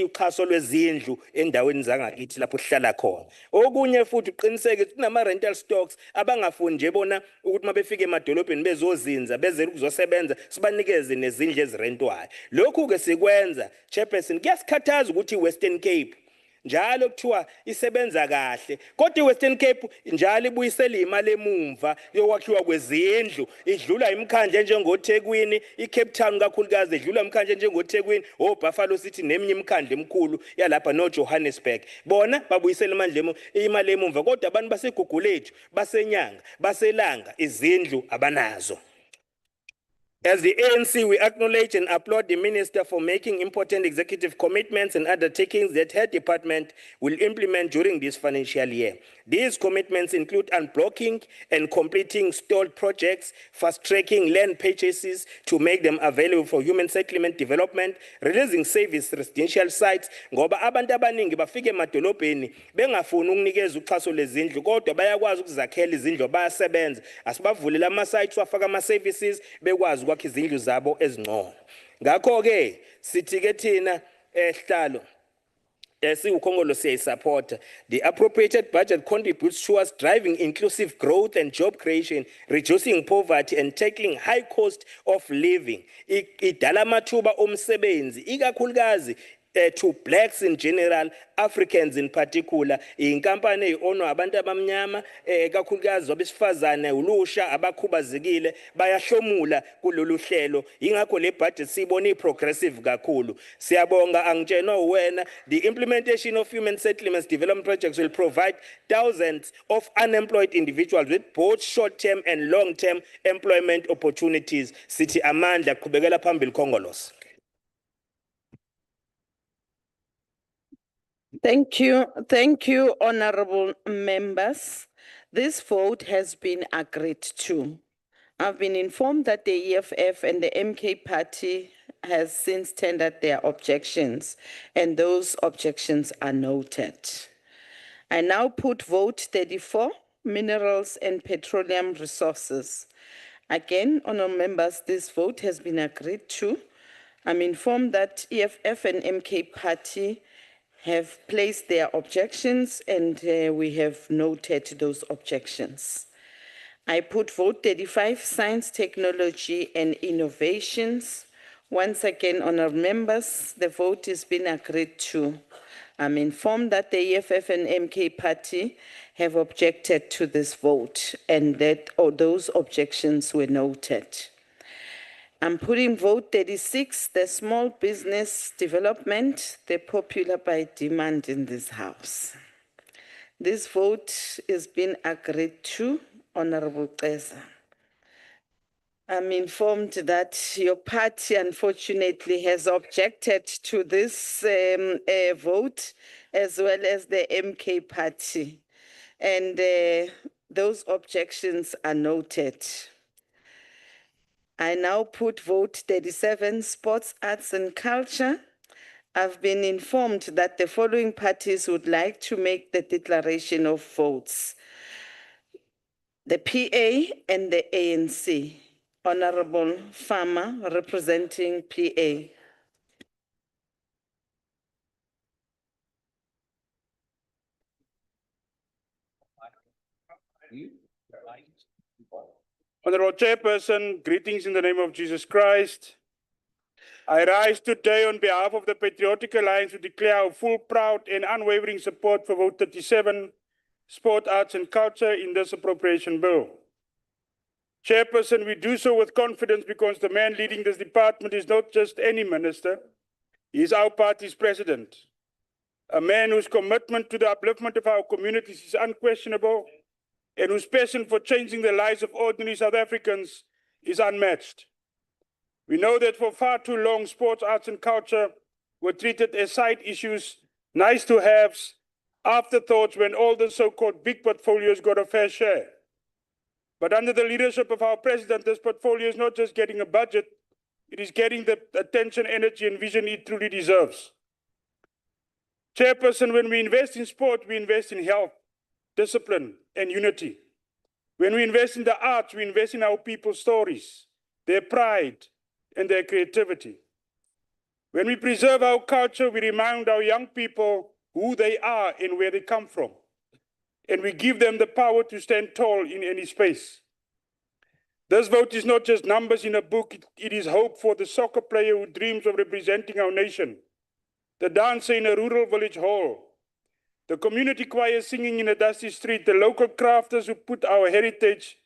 [SPEAKER 7] uxhaso lwezindlu endaweni zangakithi lapho sihlala khona. Okunye futhi uqiniseke ukuthi kunama-rental stocks abangafundi nje bona ukuthi mabefika emadolobheni bezozinza bezele ukuzosebenza sibanikeze nezindlu ezirentwayo. Lokhu-ke sikwenza, Chairperson, kuyasikhathaza ukuthi i-Western Cape njalo kuthiwa isebenza kahle kodwa iWestern Cape njalo ibuyisela imali emumva yokwakhiwa kwezindlu, idlula imkhandle njengoThekwini, iCape Town kakhulukazi idlula imkhandle njengoThekwini, oBuffalo City neminye imkhandle emkhulu yalapha noJohannesburg. Bona babuyisela imali emumva kodwa abantu baseGugulethu, baseNyanga, baseLanga izindlu abanazo. As the ANC, we acknowledge and applaud the Minister for making important executive commitments and undertakings that her department will implement during this financial year. These commitments include unblocking and completing stalled projects, fast-tracking land purchases to make them available for human settlement development, releasing service residential sites, ngoba abantu abaningi bafike emadolobheni bengafuni ukunikeza uxhaso lezindlu kodwa bayakwazi ukuzakhela izindlu bayasebenza. Asibavulela ama-sites wafaka ama-services bekwazi ukwakha izindlu zabo ezingcono. Ngakho-ke sithi-ke thina hlalo siwukhongolo siyayisupporta. The appropriated budget contributes towards driving inclusive growth and job creation, reducing poverty and tackling high cost of living. Idala amathuba omsebenzi ikakhulukazi to blacks in general, Africans in particular. Inkampani eyi-ownwa abantu abamnyama kakhulukazi abesifazane ulusha abakhubazekile bayahlomula kulolu hlelo. Ingakho le budget siyibona progressive kakhulu. Siyabonga angitshenwa uwena, the implementation of human settlements development projects will provide thousands of unemployed individuals with both short-term and long-term employment opportunities. Sithi amandla qhubekela phambili Khongolose.
[SPEAKER 6] Thank you, honorable members. This vote has been agreed to. I've been informed that the EFF and the MK party has since tendered their objections, and those objections are noted. I now put vote 34, minerals and petroleum resources. Again, honorable members, this vote has been agreed to. I'm informed that EFF and MK party have placed their objections, and we have noted those objections. I put vote 35, science, technology, and innovations. Once again, honourable members, the vote has been agreed to. I'm informed that the EFF and MK party have objected to this vote, and that those objections were noted. I'm putting vote 36, the small business development, the popular by demand in this house. This vote has been agreed to, Honorable Teza. I'm informed that your party, unfortunately, has objected to this vote, as well as the MK party. And those objections are noted. I now put vote 37, sports, arts, and culture. I've been informed that the following parties would like to make the declaration of votes: the PA and the ANC. Honorable Farmer, representing PA.
[SPEAKER 4] Honorable Chairperson, greetings in the name of Jesus Christ. I rise today on behalf of the Patriotic Alliance to declare our full, proud, and unwavering support for vote 37, sport, arts, and culture in this appropriation bill. Chairperson, we do so with confidence because the man leading this department is not just any minister, he is our party's president. A man whose commitment to the upliftment of our communities is unquestionable, and whose passion for changing the lives of ordinary South Africans is unmatched. We know that for far too long, sports, arts, and culture were treated as side issues, nice to haves, afterthoughts when all the so-called big portfolios got a fair share. But under the leadership of our president, this portfolio is not just getting a budget, it is getting the attention, energy, and vision it truly deserves. Chairperson, when we invest in sport, we invest in health, discipline, and unity. When we invest in the arts, we invest in our people's stories, their pride, and their creativity. When we preserve our culture, we remind our young people who they are and where they come from. And we give them the power to stand tall in any space. This vote is not just numbers in a book, it is hope for the soccer player who dreams of representing our nation, the dancer in a rural village hall, the community choir singing in a dusty street, the local crafters who put our heritage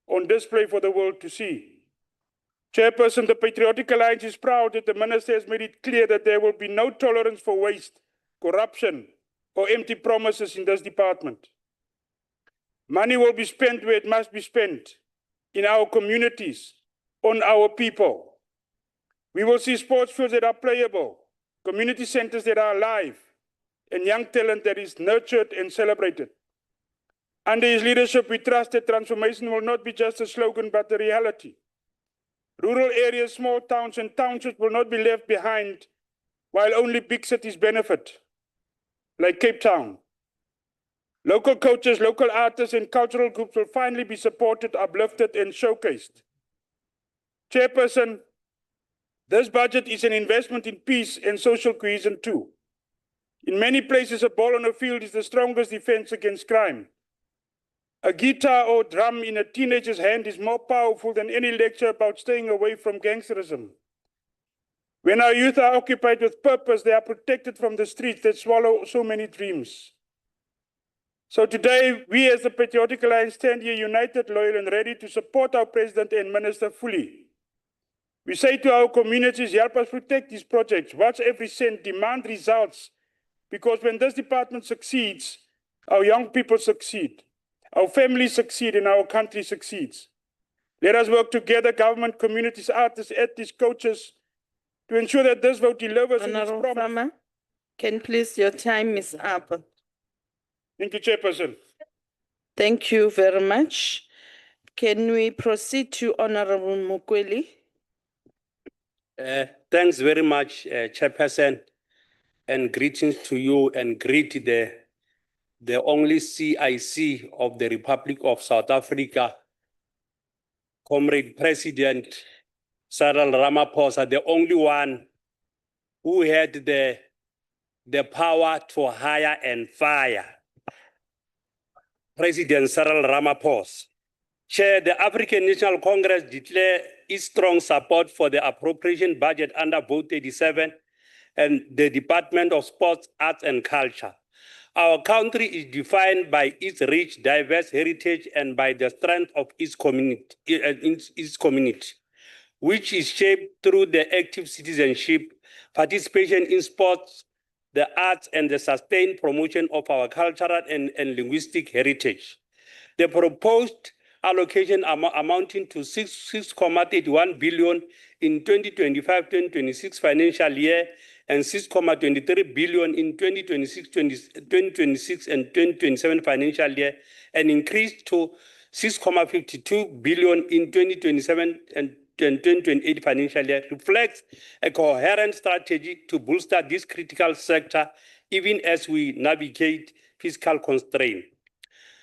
[SPEAKER 4] on display for the world to see. Chairperson, the Patriotic Alliance is proud that the Minister has made it clear that there will be no tolerance for waste, corruption, or empty promises in this department. Money will be spent where it must be spent, in our communities, on our people. We will see sports fields that are playable, community centers that are alive, and young talent that is nurtured and celebrated. Under his leadership, we trust that transformation will not be just a slogan, but a reality. Rural areas, small towns, and townships will not be left behind, while only big cities benefit, like Cape Town. Local coaches, local artists, and cultural groups will finally be supported, uplifted, and showcased. Chairperson, this budget is an investment in peace and social cohesion too. In many places, a ball on a field is the strongest defense against crime. A guitar or drum in a teenager's hand is more powerful than any lecture about staying away from gangsterism. When our youth are occupied with purpose, they are protected from the streets that swallow so many dreams. So today, we as the Patriotic Alliance stand here united, loyal, and ready to support our President and Minister fully. We say to our communities, help us protect these projects, watch every cent, demand results, because when this department succeeds, our young people succeed, our families succeed, and our country succeeds. Let us work together, government, communities, artists, athletes, coaches, to ensure that this vote delivers on its
[SPEAKER 6] Honorable
[SPEAKER 4] promise.
[SPEAKER 6] Farmer, can please, your time is up.
[SPEAKER 4] Thank you, Chairperson.
[SPEAKER 6] Thank you very much. Can we proceed to Honorable Mukweli?
[SPEAKER 1] Thanks very much, Chairperson, and greetings to you, and greet the only CIC of the Republic of South Africa, Comrade President Cyril Ramaphosa, the only one who had the power to hire and fire. President Cyril Ramaphosa. Chair, the African National Congress declared its strong support for the appropriation budget under Vote 37 and the Department of Sports, Arts and Culture. Our country is defined by its rich, diverse heritage and by the strength of its community, which is shaped through the active citizenship, participation in sports, the arts, and the sustained promotion of our cultural and linguistic heritage. The proposed allocation amounting to 6.31 billion in 2025-2026 financial year and 6.23 billion in 2026 and 2027 financial year, and increased to 6.52 billion in 2027 and 2028 financial year, reflects a coherent strategy to bolster this critical sector even as we navigate fiscal constraints.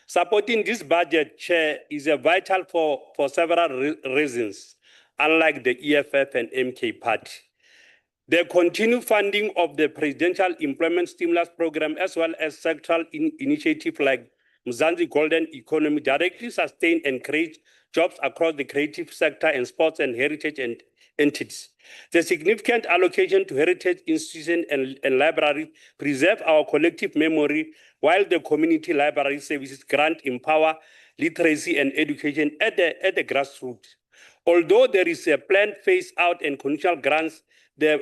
[SPEAKER 1] Supporting this budget, Chair, is vital for several reasons, unlike the EFF and MK Party. The continued funding of the Presidential Employment Stimulus Program, as well as sectoral initiatives like Mzansi Golden Economy, directly sustain and create jobs across the creative sector and sports and heritage entities. The significant allocation to heritage institutions and libraries preserve our collective memory, while the community library services grant empower literacy and education at the grassroots. Although there is a planned phase out and conditional grants, the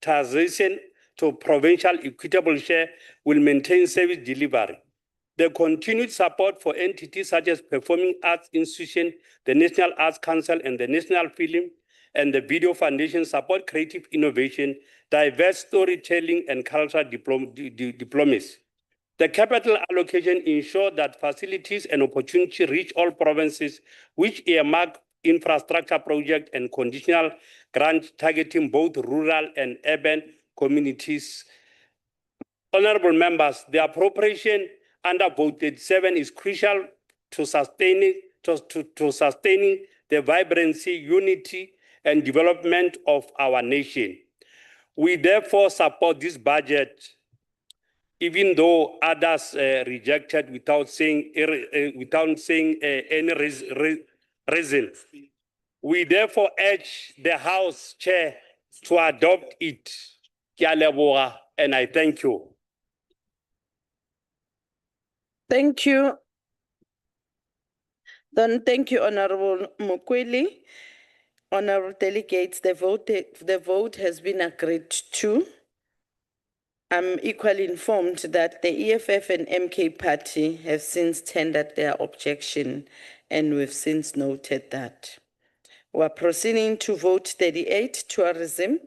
[SPEAKER 1] reprioritization to provincial equitable share will maintain service delivery. The continued support for entities such as Performing Arts Institution, the National Arts Council, and the National Film and the Video Foundation support creative innovation, diverse storytelling, and cultural diplomacy. The capital allocation ensures that facilities and opportunities reach all provinces, which earmark infrastructure projects and conditional grants targeting both rural and urban communities. Honorable members, the appropriation under Vote 37 is crucial to sustaining the vibrancy, unity, and development of our nation. We therefore support this budget, even though others rejected without saying any reason. We therefore urge the House Chair to adopt it. And I thank you.
[SPEAKER 6] Thank you. Then thank you, Honorable Mukweli. Honorable delegates, the vote has been agreed to. I'm equally informed that the EFF and MK Party have since tendered their objection, and we've since noted that. We're proceeding to vote 38, tourism.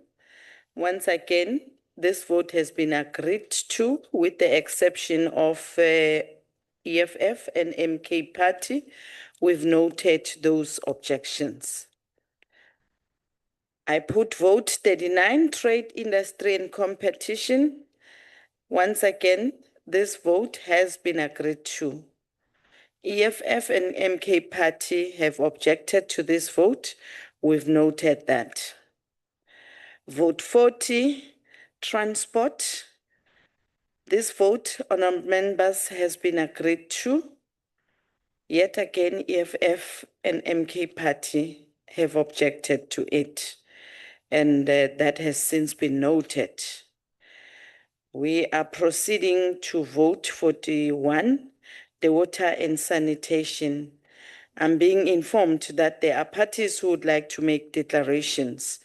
[SPEAKER 6] Once again, this vote has been agreed to with the exception of EFF and MK Party. We've noted those objections. I put vote 39, trade, industry and competition. Once again, this vote has been agreed to. EFF and MK Party have objected to this vote. We've noted that. Vote 40, Transport. This vote on our members has been agreed to. Yet again, EFF and MK Party have objected to it, and that has since been noted. We are proceeding to vote 41, the water and sanitation. I'm being informed that there are parties who would like to make declarations,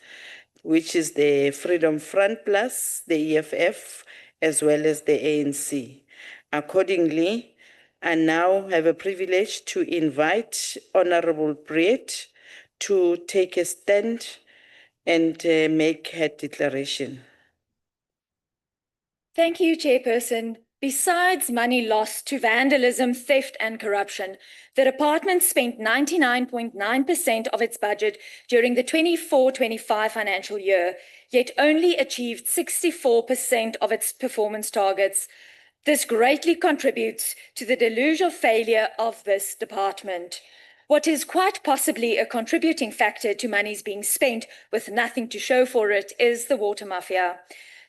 [SPEAKER 6] which is the Freedom Front Plus, the EFF, as well as the ANC. Accordingly, I now have a privilege to invite Honorable Briet to take a stand and make her declaration.
[SPEAKER 17] Thank you, Chairperson. Besides money lost to vandalism, theft, and corruption, the department spent 99.9% of its budget during the 24-25 financial year, yet only achieved 64% of its performance targets. This greatly contributes to the delusional failure of this department. What is quite possibly a contributing factor to monies being spent with nothing to show for it is the water mafia.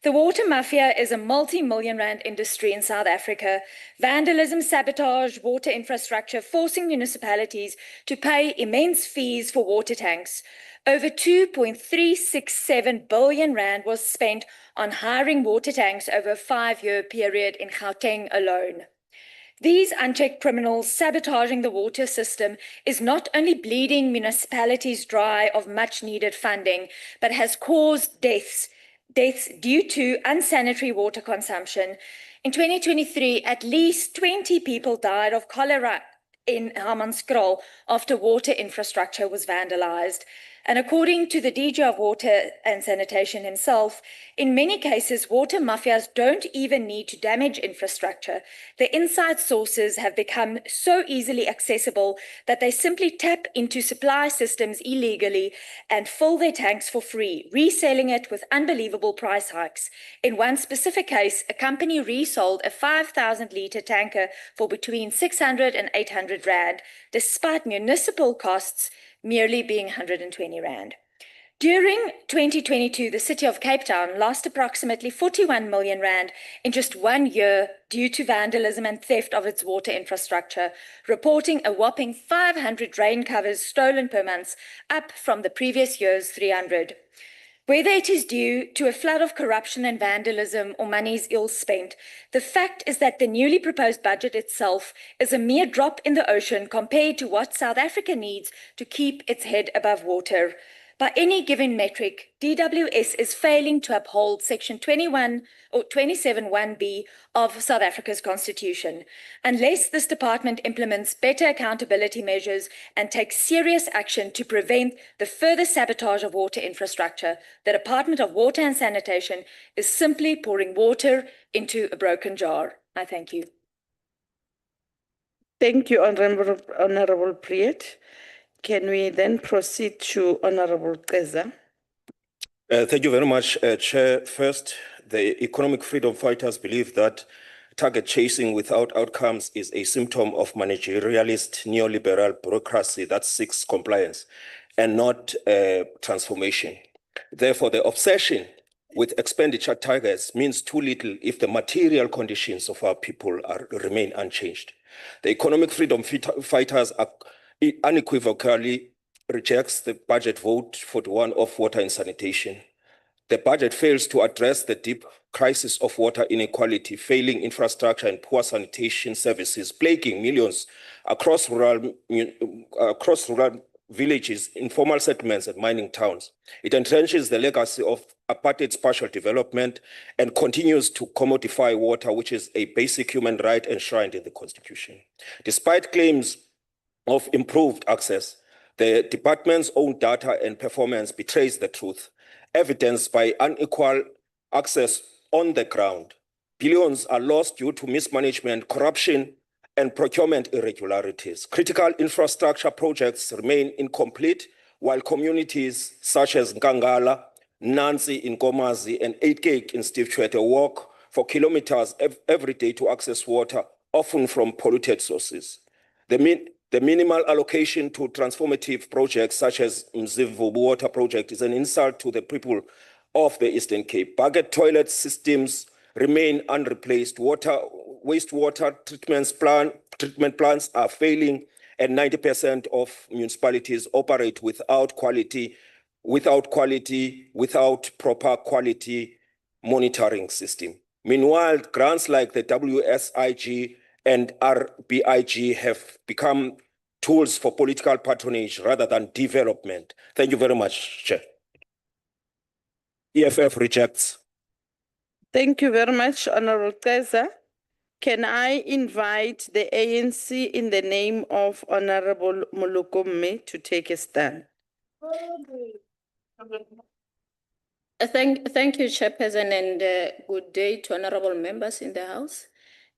[SPEAKER 17] The water mafia is a multi-million rand industry in South Africa. Vandalism, sabotage, water infrastructure, forcing municipalities to pay immense fees for water tanks. Over 2.367 billion rand was spent on hiring water tanks over a 5-year period in Gauteng alone. These unchecked criminals sabotaging the water system is not only bleeding municipalities dry of much-needed funding, but has caused deaths due to unsanitary water consumption. In 2023, at least 20 people died of cholera in Hammanskraal after water infrastructure was vandalized. And according to the DG of Water and Sanitation himself, in many cases, water mafias don't even need to damage infrastructure. The inside sources have become so easily accessible that they simply tap into supply systems illegally and fill their tanks for free, reselling it with unbelievable price hikes. In one specific case, a company resold a 5,000-litre tanker for between 600 and 800 rand, despite municipal costs merely being 120 rand. During 2022, the city of Cape Town lost approximately 41 million rand in just 1 year due to vandalism and theft of its water infrastructure, reporting a whopping 500 rain covers stolen per month, up from the previous year's 300. Whether it is due to a flood of corruption and vandalism or monies ill spent, the fact is that the newly proposed budget itself is a mere drop in the ocean compared to what South Africa needs to keep its head above water. By any given metric, DWS is failing to uphold Section 21 or 27(1)(b) of South Africa's Constitution. Unless this department implements better accountability measures and takes serious action to prevent the further sabotage of water infrastructure, the Department of Water and Sanitation is simply pouring water into a broken jar. I thank you.
[SPEAKER 6] Thank you, Honorable Priet. Can we then proceed to Honorable Keza?
[SPEAKER 7] Thank you very much, Chair. First, the economic freedom fighters believe that target chasing without outcomes is a symptom of managerialist neoliberal bureaucracy that seeks compliance and not transformation. Therefore, the obsession with expenditure targets means too little if the material conditions of our people remain unchanged. The economic freedom fighters are unequivocally rejects the budget vote 41 of water and sanitation. The budget fails to address the deep crisis of water inequality, failing infrastructure and poor sanitation services, plaguing millions across rural villages, informal settlements, and mining towns. It entrenches the legacy of apartheid spatial development and continues to commodify water, which is a basic human right enshrined in the Constitution. Despite claims of improved access, the department's own data and performance betrays the truth, evidenced by unequal access on the ground. Billions are lost due to mismanagement, corruption, and procurement irregularities. Critical infrastructure projects remain incomplete, while communities such as Nkangala, Nansi in Komazi, and 8 in Steve Tshwete walk for kilometers every day to access water, often from polluted sources. The minimal allocation to transformative projects such as Mzivu Water Project is an insult to the people
[SPEAKER 8] of the Eastern Cape. Bucket toilet systems remain unreplaced. Wastewater treatment plants are failing, and 90% of municipalities operate without proper quality monitoring system. Meanwhile, grants like the WSIG and RBIG have become tools for political patronage rather than development. Thank you very much, Chair. EFF rejects.
[SPEAKER 6] Thank you very much, Honorable Kaiser. Can I invite the ANC in the name of Honorable Mulukume to take a stand?
[SPEAKER 20] Thank you, Chairperson, and good day to honorable members in the House.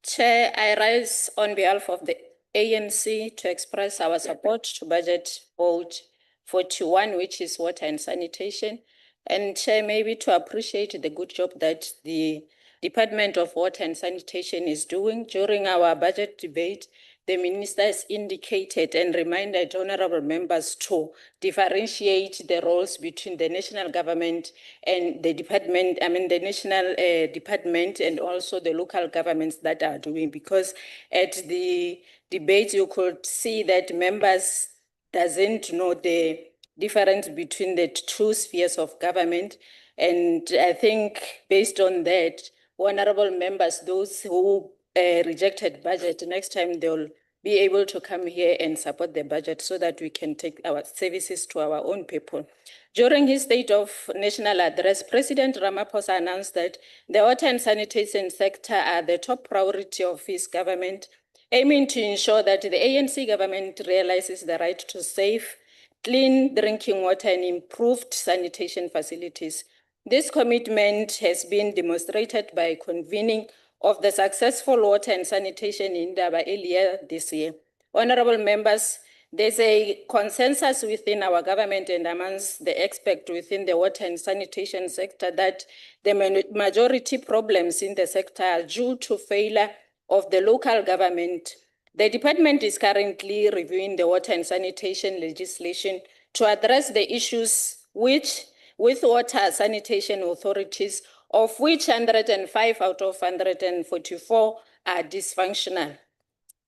[SPEAKER 20] Chair, I rise on behalf of the ANC to express our support to Budget Vote 41, which is water and sanitation. And Chair, maybe to appreciate the good job that the Department of Water and Sanitation is doing. During our budget debate, the ministers indicated and reminded honorable members to differentiate the roles between the national government and the department, the national department and also the local governments that are doing, because at the debate you could see that members doesn't know the difference between the two spheres of government. And I think based on that, honorable members, those who rejected budget, next time they'll be able to come here and support the budget so that we can take our services to our own people. During his State of National Address, President Ramaphosa announced that the water and sanitation sector are the top priority of his government, aiming to ensure that the ANC government realizes the right to safe, clean drinking water and improved sanitation facilities. This commitment has been demonstrated by convening of the successful water and sanitation in Indaba earlier this year. Honorable members, there's a consensus within our government and amongst the experts within the water and sanitation sector that the majority problems in the sector are due to failure of the local government. The department is currently reviewing the water and sanitation legislation to address the issues with water sanitation authorities, of which 105 out of 144 are dysfunctional.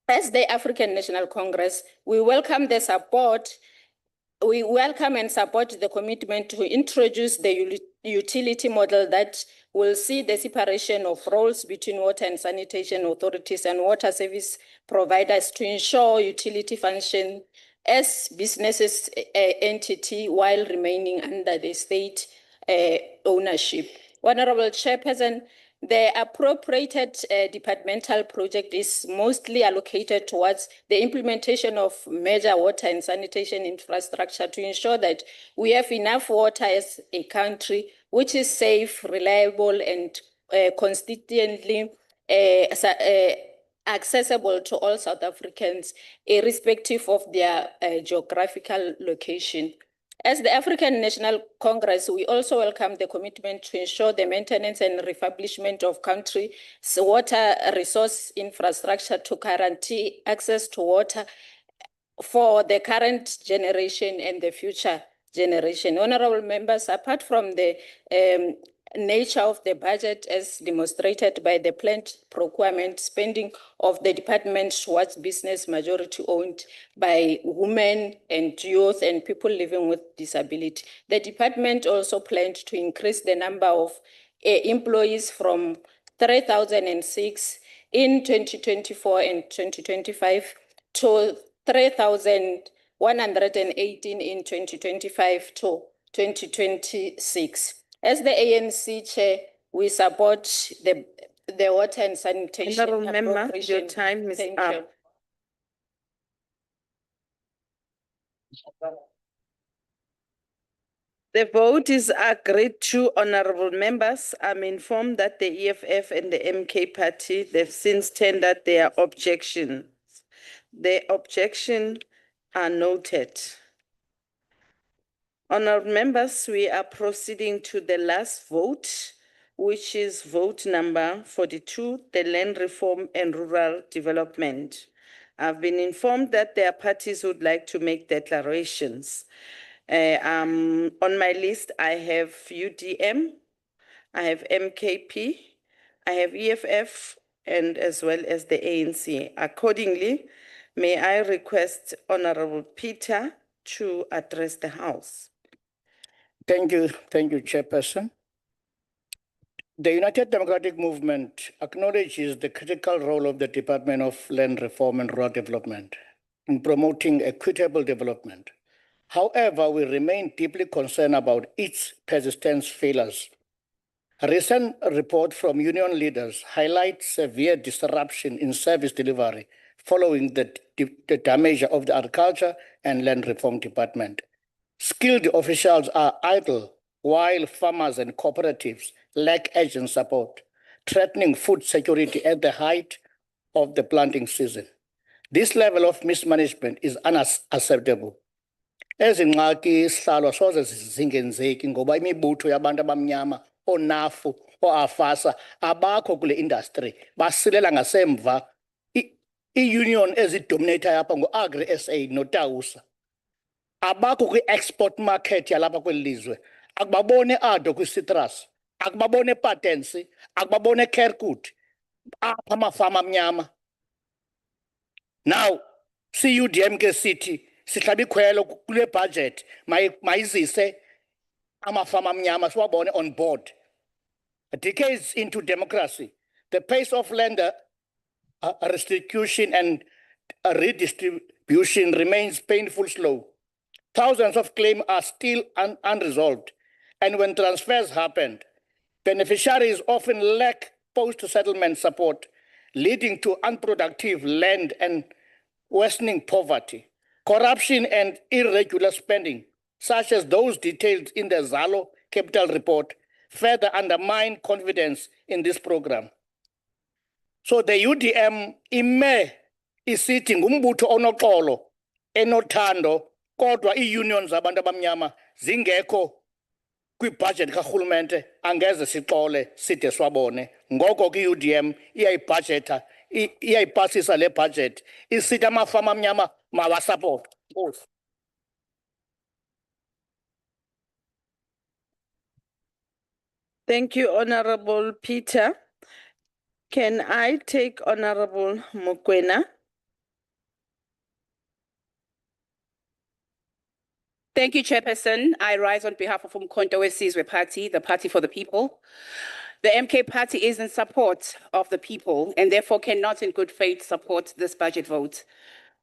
[SPEAKER 20] As the African National Congress, we welcome and support the commitment to introduce the utility model that will see the separation of roles between water and sanitation authorities and water service providers to ensure utility function as businesses entity while remaining under the state ownership. Honorable Chairperson, the appropriated departmental project is mostly allocated towards the implementation of major water and sanitation infrastructure to ensure that we have enough water as a country, which is safe, reliable, and consistently accessible to all South Africans, irrespective of their geographical location. As the African National Congress, we also welcome the commitment to ensure the maintenance and refurbishment of country's water resource infrastructure to guarantee access to water for the current generation and the future generation. Honorable members, apart from the nature of the budget as demonstrated by the planned procurement spending of the department towards business majority owned by women and youth and people living with disability, the department also planned to increase the number of employees from 3,006 in 2024 and 2025 to 3,118 in 2025 to 2026. As the ANC chair, we support the water and sanitation.
[SPEAKER 6] Honorable member, your time is up. The vote is agreed to, honorable members. I'm informed that the EFF and the MK party, they've since tendered their objections. The objections are noted. Honorable members, we are proceeding to the last vote, which is vote number 42, the Land Reform and Rural Development. I've been informed that their parties would like to make declarations. On my list, I have UDM, I have MKP, I have EFF, and as well as the ANC. Accordingly, may I request Honorable Peter to address the House.
[SPEAKER 2] Thank you, Chairperson. The United Democratic Movement acknowledges the critical role of the Department of Land Reform and Rural Development in promoting equitable development. However, we remain deeply concerned about its persistent failures. A recent report from union leaders highlights severe disruption in service delivery following the damage of the Agriculture and Land Reform Department. Skilled officials are idle while farmers and cooperatives lack urgent support, threatening food security at the height of the planting season. This level of mismanagement is unacceptable. Ezingxaki sihlalo soze zingenzeki ngoba imibutho yabantu abamnyama onafu oafasa abakho kule industry basilela ngasemva i-union ezidominator yapha ngo-Agri SA noTausa abakho kwi-export market yalapha kweli lizwe akubabone ado kwi-citrus akubabone patents akubabone Kerkut apha amafama amnyama. Now CUDM ke sithi sihlaba ikhwelo kule budget mayizise amafama amnyama siwabone on board. Decades into democracy, the pace of land restitution and redistribution remains painfully slow. Thousands of claims are still unresolved, and when transfers happen, beneficiaries often lack post-settlement support, leading to unproductive land and worsening poverty. Corruption and irregular spending, such as those detailed in the Zalo Capital Report, further undermine confidence in this program. So the UDM ime isithi ngumbutho onoxolo enothando kodwa ii-unions zabantu abamnyama zingekho kwi-budget karhulumente angeze sixole side swabone. Ngoko ke i-UDM iyayibhajeta iyayipasisa le budget isithi amafama amnyama mawasapota.
[SPEAKER 6] Thank you, Honorable Peter. Can I take Honorable Mokoena?
[SPEAKER 11] Thank you, Chairperson. I rise on behalf of Umkhonto weSizwe Party, the Party for the People. The MK Party is in support of the people and therefore cannot in good faith support this budget vote.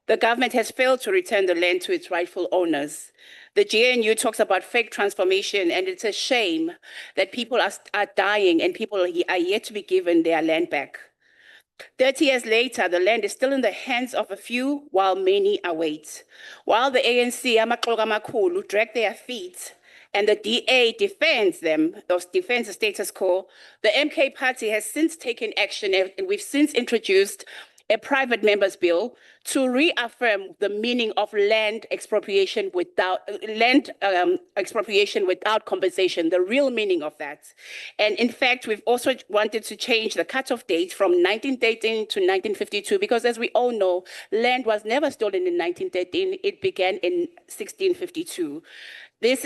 [SPEAKER 11] The government has failed to return the land to its rightful owners. The GNU talks about fake transformation, and it's a shame that people are dying and people are yet to be given their land back. 30 years later, the land is still in the hands of a few while many await. While the ANC, Amaxolo Amakhulu, drag their feet and the DA defends them, defends the status quo, the MK Party has since taken action and we've since introduced a private members bill to reaffirm the meaning of land expropriation without compensation, the real meaning of that. And in fact, we've also wanted to change the cutoff date from 1913 to 1952, because as we all know, land was never stolen in 1913, it began in 1652. This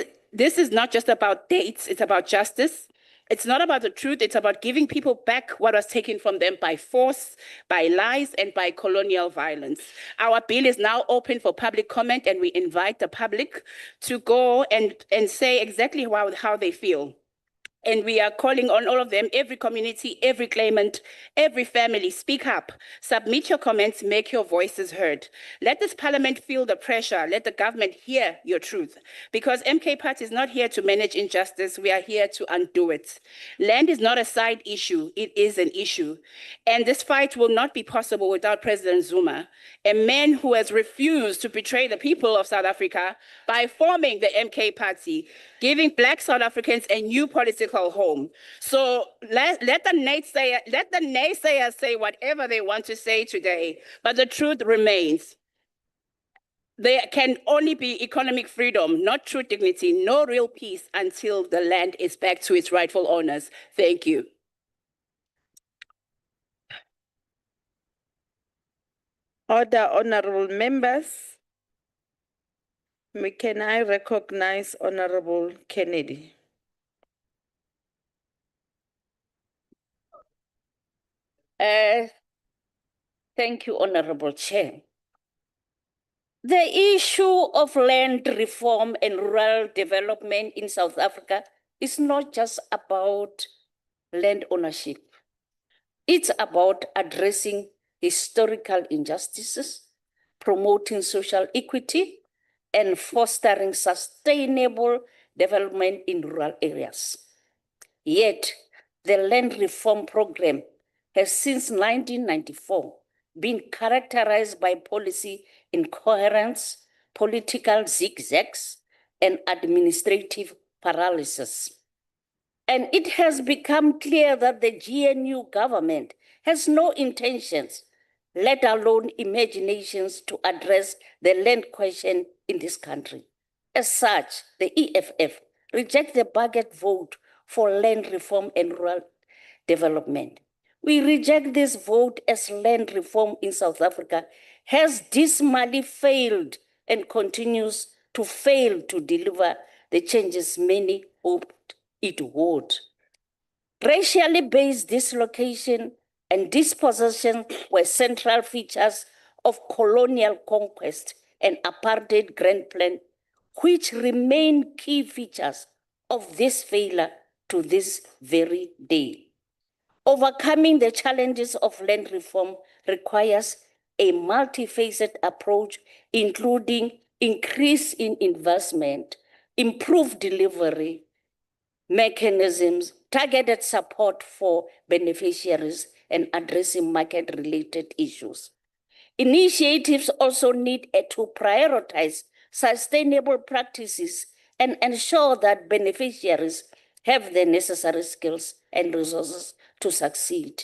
[SPEAKER 11] is not just about dates, it's about justice. It's not about the truth, it's about giving people back what was taken from them by force, by lies, and by colonial violence. Our bill is now open for public comment, and we invite the public to go and say exactly how they feel. And we are calling on all of them, every community, every claimant, every family, speak up, submit your comments, make your voices heard. Let this parliament feel the pressure, let the government hear your truth. Because MK Party is not here to manage injustice, we are here to undo it. Land is not a side issue, it is an issue. And this fight will not be possible without President Zuma, a man who has refused to betray the people of South Africa by forming the MK Party, giving Black South Africans a new political home. So let the naysayers say whatever they want to say today, but the truth remains. There can only be economic freedom, not true dignity, no real peace until the land is back to its rightful owners. Thank you.
[SPEAKER 6] Order, honorable members. Can I recognize Honorable Kennedy?
[SPEAKER 21] Thank you, Honorable Chair. The issue of land reform and rural development in South Africa is not just about land ownership. It's about addressing historical injustices, promoting social equity, and fostering sustainable development in rural areas. Yet, the land reform program has since 1994 been characterized by policy incoherence, political zigzags, and administrative paralysis. And it has become clear that the GNU government has no intentions, let alone imaginations, to address the land question in this country. As such, the EFF rejects the budget vote for land reform and rural development. We reject this vote as land reform in South Africa has dismally failed and continues to fail to deliver the changes many hoped it would. Racially based dislocation and dispossession were central features of colonial conquest and apartheid grand plan, which remain key features of this failure to this very day. Overcoming the challenges of land reform requires a multifaceted approach, including increase in investment, improved delivery mechanisms, targeted support for beneficiaries, and addressing market-related issues. Initiatives also need to prioritize sustainable practices and ensure that beneficiaries have the necessary skills and resources to succeed.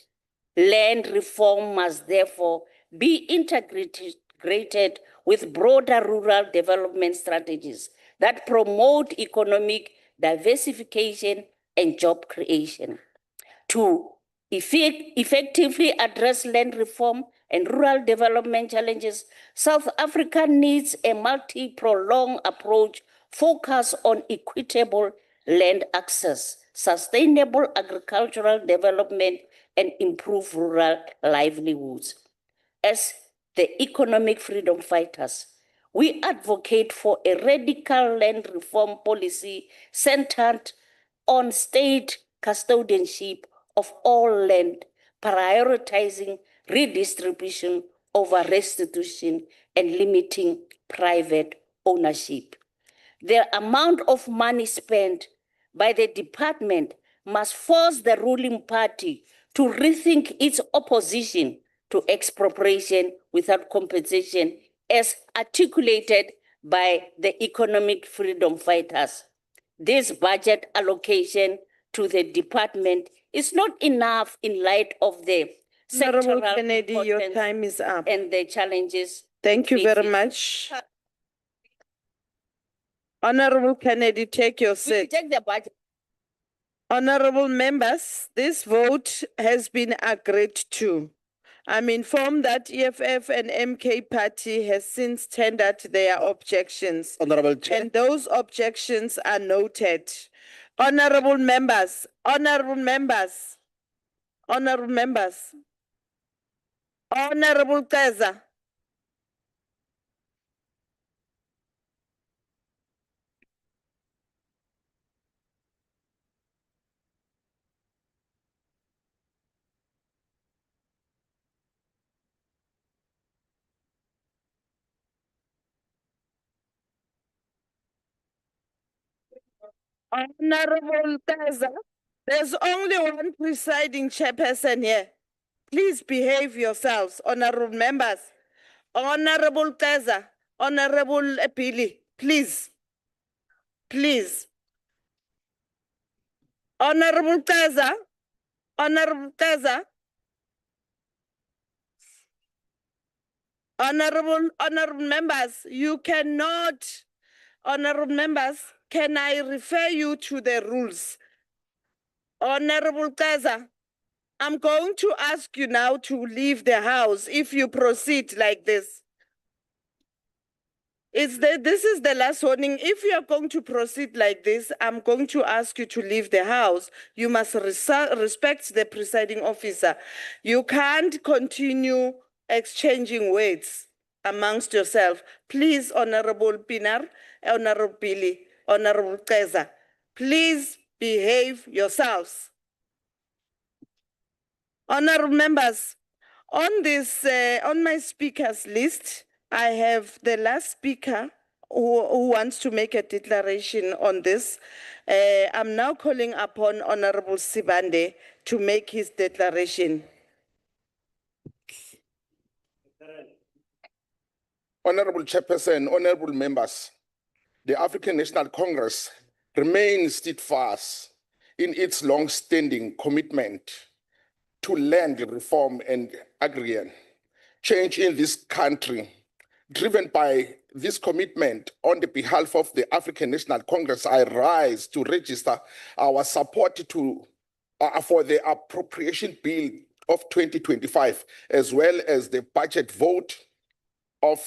[SPEAKER 21] Land reform must therefore be integrated with broader rural development strategies that promote economic diversification and job creation. To effectively address land reform and rural development challenges, South Africa needs a multi-pronged approach focused on equitable land access, sustainable agricultural development, and improved rural livelihoods. As the economic freedom fighters, we advocate for a radical land reform policy centered on state custodianship of all land, prioritizing redistribution over restitution and limiting private ownership. The amount of money spent by the department must force the ruling party to rethink its opposition to expropriation without compensation as articulated by the economic freedom fighters. This budget allocation to the department is not enough in light of the
[SPEAKER 6] Honorable
[SPEAKER 21] sectoral
[SPEAKER 6] Kennedy, your
[SPEAKER 21] importance
[SPEAKER 6] time is up.
[SPEAKER 21] and the challenges.
[SPEAKER 6] Thank you very
[SPEAKER 21] facing.
[SPEAKER 6] much. Honorable Kennedy, take your
[SPEAKER 21] We
[SPEAKER 6] seat.
[SPEAKER 21] reject the budget.
[SPEAKER 6] Honorable members, this vote has been agreed to. I'm informed that EFF and MK Party has since tendered their objections.
[SPEAKER 2] Honorable Chair.
[SPEAKER 6] And those objections are noted. Honorable members, honorable members, honorable members, Honorable Kaiser. Honorable Kaiser, there's only one presiding chairperson here. Please behave yourselves, honorable members. Honorable Kaiser, Honorable Epili, please. Please. Honorable Kaiser, Honorable Kaiser. Honorable members, you cannot, honorable members, can I refer you to the rules? Honorable Kaiser, I'm going to ask you now to leave the house if you proceed like this. This is the last warning. If you are going to proceed like this, I'm going to ask you to leave the house. You must respect the presiding officer. You can't continue exchanging words amongst yourself. Please, Honorable Pinar, Honorable Billy, Honorable Keza, please behave yourselves. Honorable members, on this, on my speakers list, I have the last speaker who wants to make a declaration on this. I'm now calling upon Honorable Sibande to make his declaration.
[SPEAKER 13] Honorable Chairperson, honorable members, the African National Congress remains steadfast in its long-standing commitment to land reform and agrarian change in this country. Driven by this commitment, on the behalf of the African National Congress, I rise to register our support for the Appropriation Bill of 2025, as well as the budget vote of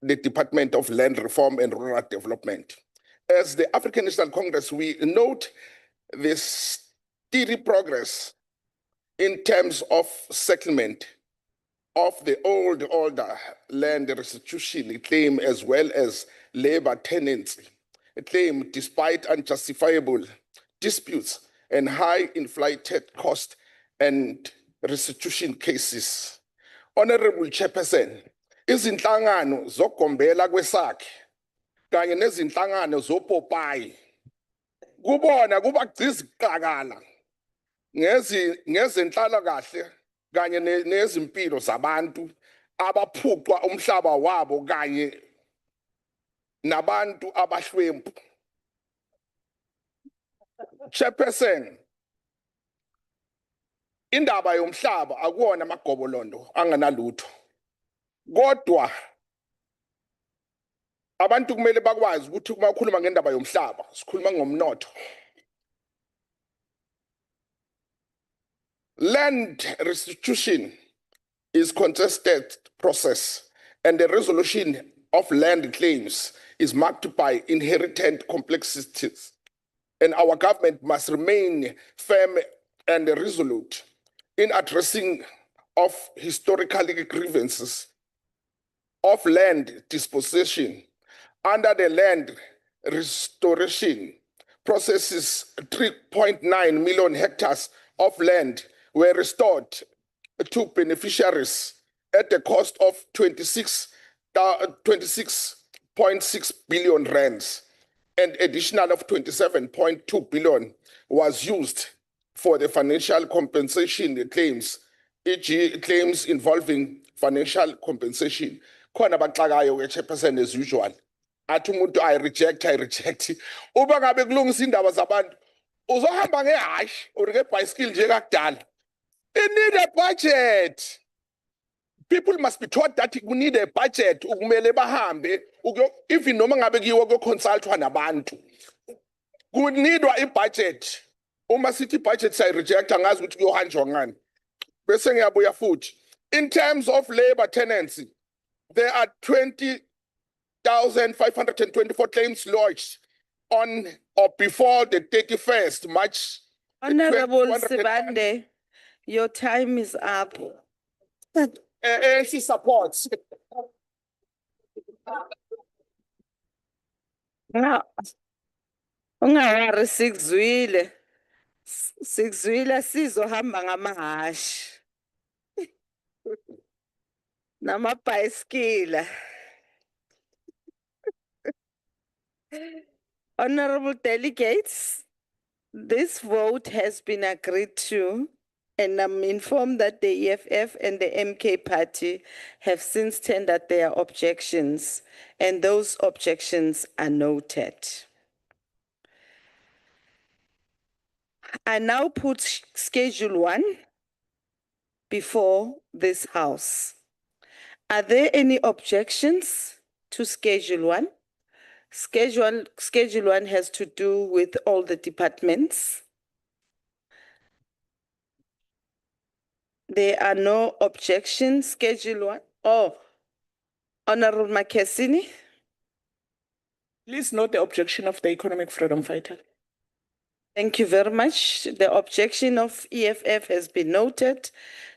[SPEAKER 13] the Department of Land Reform and Rural Development. As the African National Congress, we note the steady progress in terms of settlement of the older land restitution claim, as well as labor tenancy claim, despite unjustifiable disputes and high inflated cost and restitution cases. Honorable Chairperson, izinhlangano zokugombela kwesakhe kanye nezinhlangano zopopayi kubona kubagciza kuqakala ngezenhlalakahle kanye nezimpilo zabantu abaphucwa umhlaba wabo kanye nabantu abahlwempu. Chairperson, indaba yomhlaba akuwona amagobolondo anganalutho, kodwa abantu kumele bakwazi ukuthi uma ukhuluma ngendaba yomhlaba sikhuluma ngomnotho. Land restitution is contested process, and the resolution of land claims is marked by inherent complexities, and our government must remain firm and resolute in addressing of historical grievances of land dispossession. Under the land restoration processes, 3.9 million hectares of land were restored to beneficiaries at the cost of 26.6 billion rands, and additional of 27.2 billion was used for the financial compensation claims, e.g. claims involving financial compensation. Khona baxakayo ke Chairperson as usual. Athi umuntu I reject. Uba ngabe kulungisa indaba zabantu uzohamba ngehashi or ngebhayisikili nje kakudala. It need a budget. People must be taught that we need a budget. Ukumele bahambe even noma ngabe kiwo kuconsultwa nabantu. Kunidwa ibudget. Uma sithi budget say reject angazi ukuthi kuyohanjwa ngani. Bese ngiyabuya futhi. In terms of labor tenancy, there are 20,524 claims lodged on or before the 31st March.
[SPEAKER 6] Honorable Sibande, your time is up.
[SPEAKER 13] She supports.
[SPEAKER 6] Ungawari sikuzwile. Sikuzwile sizohamba ngamahashi. Namabhayisikila. Honorable delegates, this vote has been agreed to, and I'm informed that the EFF and the MK party have since tendered their objections, and those objections are noted. I now put Schedule 1 before this House. Are there any objections to Schedule 1? Schedule 1 has to do with all the departments. There are no objections. Schedule 1. Oh, Honorable Makesini. Please note the objection of the economic freedom fighter. Thank you very much. The objection of EFF has been noted.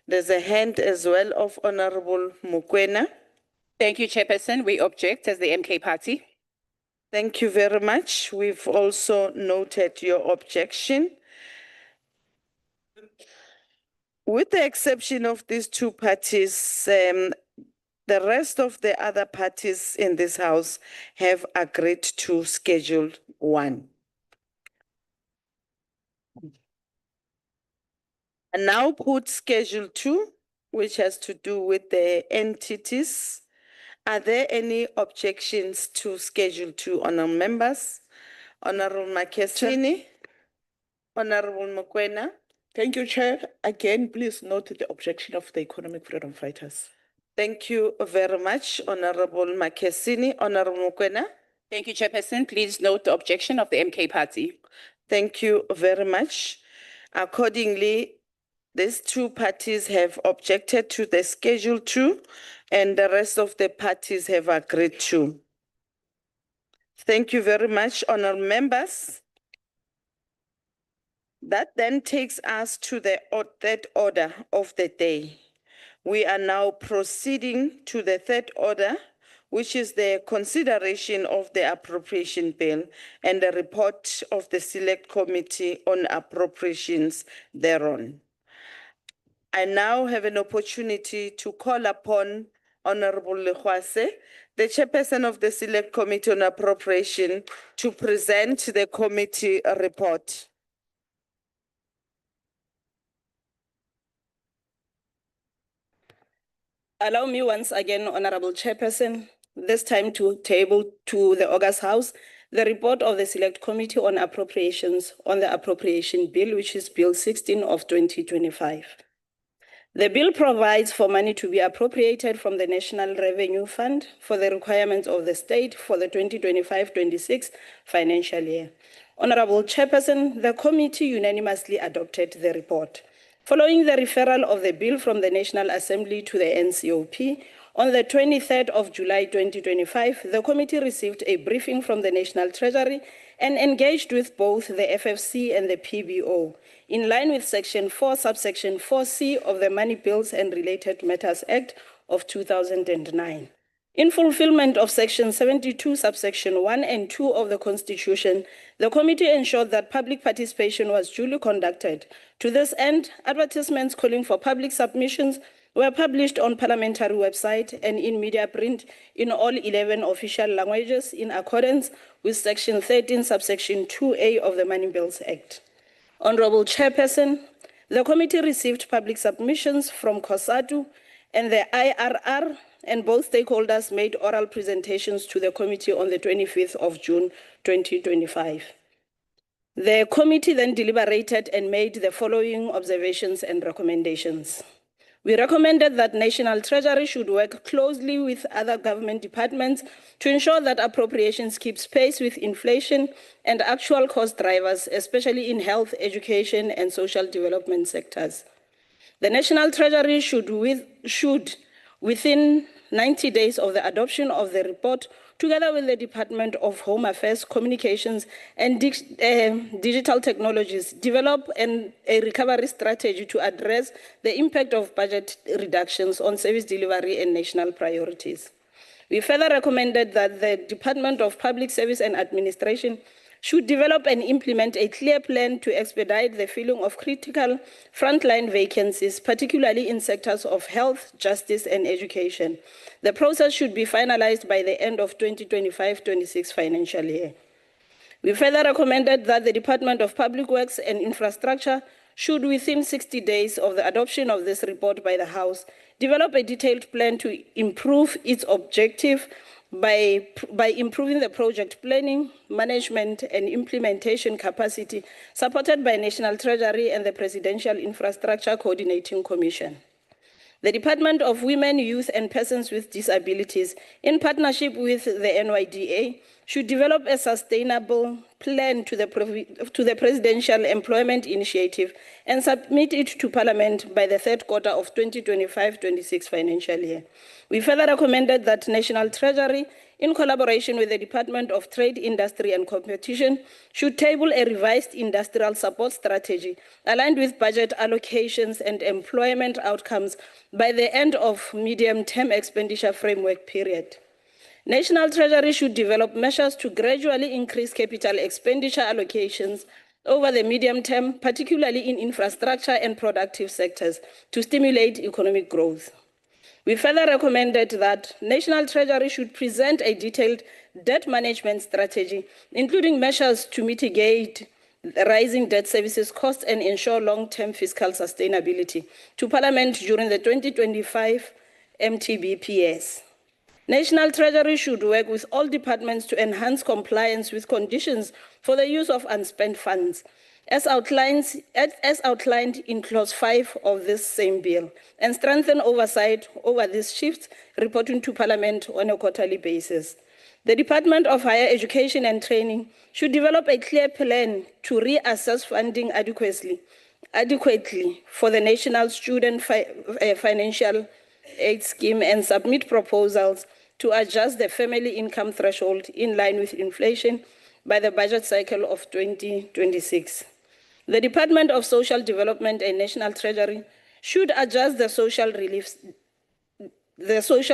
[SPEAKER 6] There's a hand as well of Honorable Mokoena.
[SPEAKER 11] Thank you, Chairperson. We object as the MK Party.
[SPEAKER 6] Thank you very much. We've also noted your objection. With the exception of these two parties, the rest of the other parties in this House have agreed to Schedule 1. And now put Schedule 2, which has to do with the entities. Are there any objections to Schedule 2, honourable members? Honourable Makesini? Honourable Mokoena? Thank you, Chair. Again, please note the objection of the economic freedom fighters. Thank you very much, Honourable Makesini. Honourable Mokoena?
[SPEAKER 11] Thank you, Chairperson. Please note the objection of the MK Party.
[SPEAKER 6] Thank you very much. Accordingly, these two parties have objected to the Schedule 2, and the rest of the parties have agreed to. Thank you very much, honourable members. That then takes us to the third order of the day. We are now proceeding to the third order, which is the consideration of the appropriation bill and the report of the Select Committee on Appropriations thereon. I now have an opportunity to call upon Honorable Lekhwase, the chairperson of the Select Committee on Appropriation, to present the committee report.
[SPEAKER 5] Allow me once again, Honorable Chairperson, this time to table to the August House the report of the Select Committee on Appropriations on the Appropriation Bill, which is Bill 16 of 2025. The bill provides for money to be appropriated from the National Revenue Fund for the requirements of the state for the 2025-26 financial year. Honorable Chairperson, the committee unanimously adopted the report. Following the referral of the bill from the National Assembly to the NCOP, on the 23rd of July 2025, the committee received a briefing from the National Treasury and engaged with both the FFC and the PBO, in line with Section 4, subsection 4C of the Money Bills and Related Matters Act of 2009. In fulfillment of Section 72, subsection 1 and 2 of the Constitution, the committee ensured that public participation was duly conducted. To this end, advertisements calling for public submissions were published on parliamentary website and in media print in all 11 official languages in accordance with Section 13, subsection 2A of the Money Bills Act. Honorable Chairperson, the committee received public submissions from COSATU and the IRR, and both stakeholders made oral presentations to the committee on the 25th of June 2025. The committee then deliberated and made the following observations and recommendations. We recommended that National Treasury should work closely with other government departments to ensure that appropriations keep pace with inflation and actual cost drivers, especially in health, education, and social development sectors. The National Treasury should within 90 days of the adoption of the report, together with the Department of Home Affairs, Communications, and Digital Technologies, develop a recovery strategy to address the impact of budget reductions on service delivery and national priorities. We further recommended that the Department of Public Service and Administration should develop and implement a clear plan to expedite the filling of critical frontline vacancies, particularly in sectors of health, justice, and education. The process should be finalized by the end of 2025-26 financial year. We further recommended that the Department of Public Works and Infrastructure should, within 60 days of the adoption of this report by the House, develop a detailed plan to improve its objective by improving the project planning, management, and implementation capacity supported by National Treasury and the Presidential Infrastructure Coordinating Commission. The Department of Women, Youth, and Persons with Disabilities, in partnership with the NYDA, should develop a sustainable plan to the Presidential Employment Initiative and submit it to Parliament by the third quarter of 2025-26 financial year. We further recommended that National Treasury in collaboration with the Department of Trade, Industry and Competition, should table a revised industrial support strategy aligned with budget allocations and employment outcomes by the end of medium-term expenditure framework period. National Treasury should develop measures to gradually increase capital expenditure allocations over the medium term, particularly in infrastructure and productive sectors, to stimulate economic growth. We further recommended that National Treasury should present a detailed debt management strategy, including measures to mitigate rising debt services costs and ensure long-term fiscal sustainability, to Parliament during the 2025 MTBPS. National Treasury should work with all departments to enhance compliance with conditions for the use of unspent funds, as outlined in Clause 5 of this same bill, and strengthen oversight over these shifts, reporting to Parliament on a quarterly basis. The Department of Higher Education and Training should develop a clear plan to reassess funding adequately for the National Student Financial Aid Scheme and submit proposals to adjust the family income threshold in line with inflation by the budget cycle of 2026. The Department of Social Development and National Treasury should adjust the social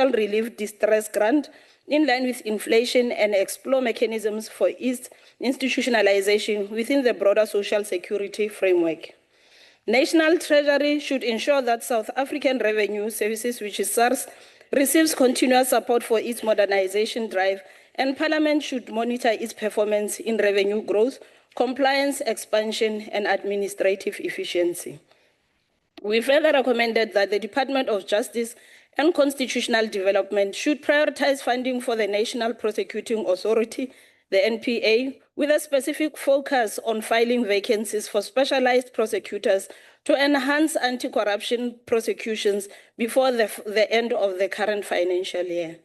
[SPEAKER 5] relief distress grant in line with inflation and explore mechanisms for its institutionalization within the broader social security framework. National Treasury should ensure that South African Revenue Services, which is SARS, receives continuous support for its modernization drive, and Parliament should monitor its performance in revenue growth, compliance, expansion, and administrative efficiency. We further recommended that the Department of Justice and Constitutional Development should prioritize funding for the National Prosecuting Authority, the NPA, with a specific focus on filing vacancies for specialized prosecutors to enhance anti-corruption prosecutions before the end of the current financial year.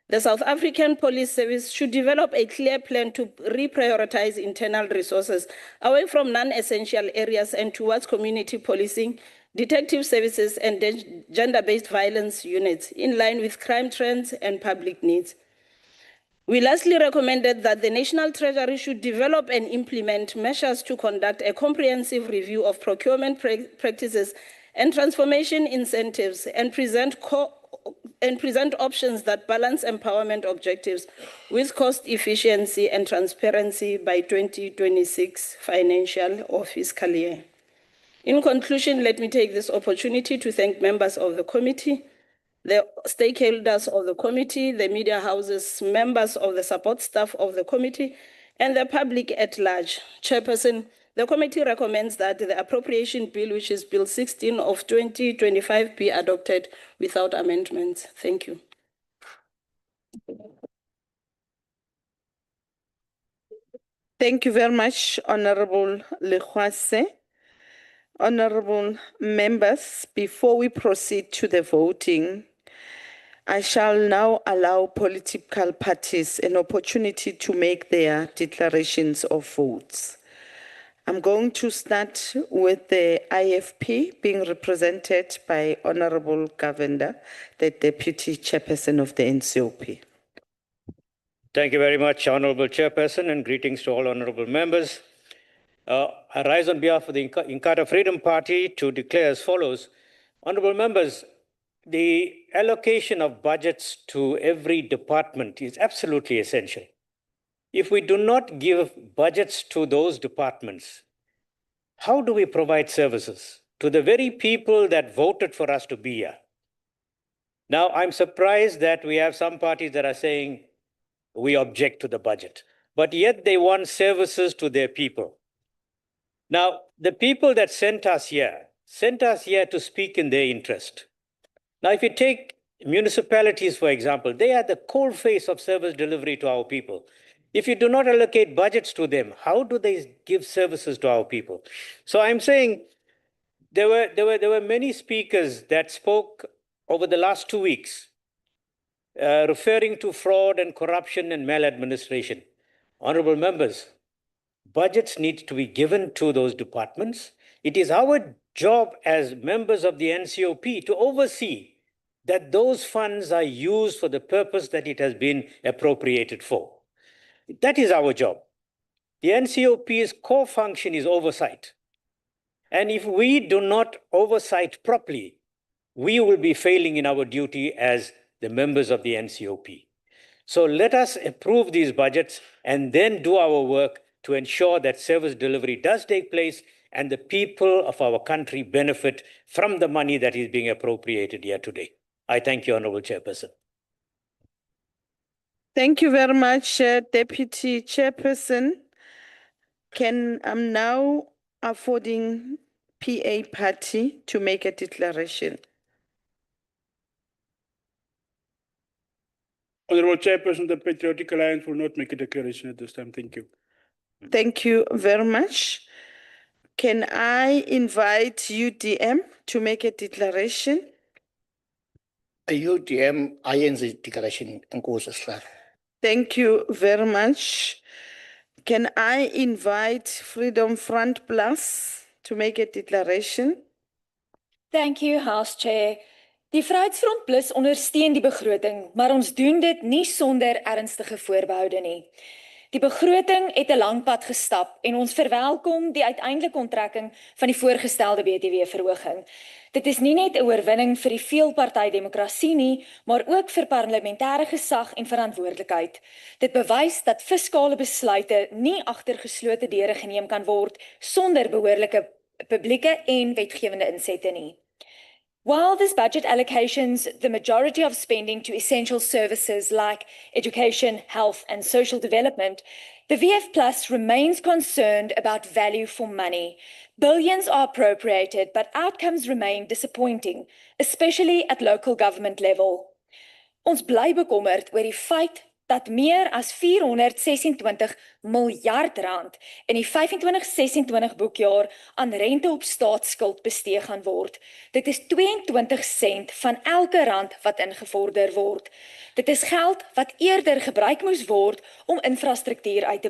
[SPEAKER 5] The South African Police Service should develop a clear plan to reprioritize internal resources away from non-essential areas and towards community policing, detective services, and gender-based violence units in line with crime trends and public needs. We lastly recommended that the National Treasury should develop and implement measures to conduct a comprehensive review of procurement practices and transformation incentives and present options that balance empowerment objectives with cost efficiency and transparency by 2026 financial or fiscal year. In conclusion, let me take this opportunity to thank members of the committee, the stakeholders of the committee, the media houses, members of the support staff of the committee, and the public at large. Chairperson, the committee recommends that the appropriation bill, which is Bill 16 of 2025, be adopted without amendments. Thank you.
[SPEAKER 6] Thank you very much, Honorable Lekhwase. Honorable members, before we proceed to the voting, I shall now allow political parties an opportunity to make their declarations of votes. I'm going to start with the IFP being represented by Honorable Govt, the Deputy Chairperson of the NCOP.
[SPEAKER 10] Thank you very much, Honorable Chairperson, and greetings to all honorable members. I rise on behalf of the Inkatha Freedom Party to declare as follows. Honorable members, the allocation of budgets to every department is absolutely essential. If we do not give budgets to those departments, how do we provide services to the very people that voted for us to be here? Now, I'm surprised that we have some parties that are saying we object to the budget, but yet they want services to their people. Now, the people that sent us here to speak in their interest. Now, if you take municipalities, for example, they are the coalface of service delivery to our people. If you do not allocate budgets to them, how do they give services to our people? So I'm saying there were many speakers that spoke over the last 2 weeks, referring to fraud and corruption and maladministration. Honorable members, budgets need to be given to those departments. It is our job as members of the NCOP to oversee that those funds are used for the purpose that it has been appropriated for. That is our job. The NCOP's core function is oversight. And if we do not oversight properly, we will be failing in our duty as the members of the NCOP. So let us approve these budgets and then do our work to ensure that service delivery does take place and the people of our country benefit from the money that is being appropriated here today. I thank you, Honorable Chairperson.
[SPEAKER 6] Thank you very much, Deputy Chairperson. I'm now affording PA Party to make a declaration.
[SPEAKER 4] Honorable Chairperson, the Patriotic Alliance will not make a declaration at this time. Thank you.
[SPEAKER 6] Thank you very much. Can I invite UDM to make a declaration?
[SPEAKER 2] UDM INZ declaration in course, sir.
[SPEAKER 6] Thank you very much. Can I invite Freedom Front Plus to make a declaration?
[SPEAKER 17] Thank you, House Chair. Die Vryheidsfront Plus ondersteun die begroting, maar ons doen dit nie sonder ernstige voorbehoude nie. Die begroting het 'n lang pad gestap en ons verwelkom die uiteindelike onttrekking van die voorgestelde BTW-verhoging. Dit is nie net 'n oorwinning vir die veelpartydemokrasie nie, maar ook vir parlementêre gesag en verantwoordelikheid. Dit bewys dat fiskale besluite nie agter geslote deure geneem kan word sonder behoorlike publieke en wetgewende insette nie. While this budget allocations the majority of spending to essential services like education, health, and social development, the VF Plus remains concerned about value for money. Billions are appropriated, but outcomes remain disappointing, especially at local government level. Ons bly bekommerd oor die feit dat meer as 426 miljard rand in die 25-26 boekjaar aan rente op staatsskuld bestee gaan word. Dit is 22 sent van elke rand wat ingevorder word. Dit is geld wat eerder gebruik moes word om infrastruktuur uit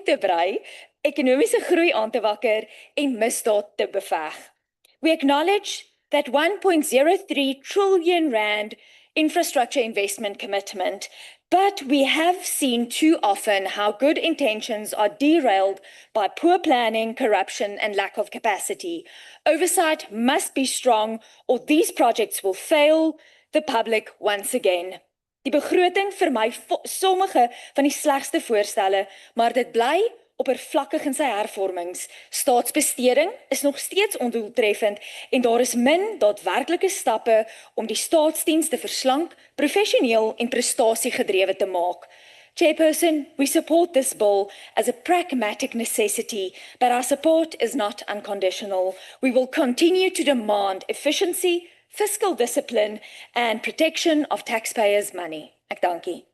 [SPEAKER 17] te brei, ekonomiese groei aan te wakker en misdaad te beveg. We acknowledge that 1.03 trillion rand infrastructure investment commitment, but we have seen too often how good intentions are derailed by poor planning, corruption, and lack of capacity. Oversight must be strong, or these projects will fail the public once again. Die begroting vermy sommige van die slegste voorstelle, maar dit bly oppervlakkig in sy hervormings. Staatsbesteding is nog steeds ondoeltreffend en daar is min daadwerklike stappe om die staatsdiens te verslank, professioneel en prestasiegedrewe te maak. Chairperson, we support this bill as a pragmatic necessity, but our support is not unconditional. We will continue to demand efficiency, fiscal discipline, and protection of taxpayers' money. Ek dankie.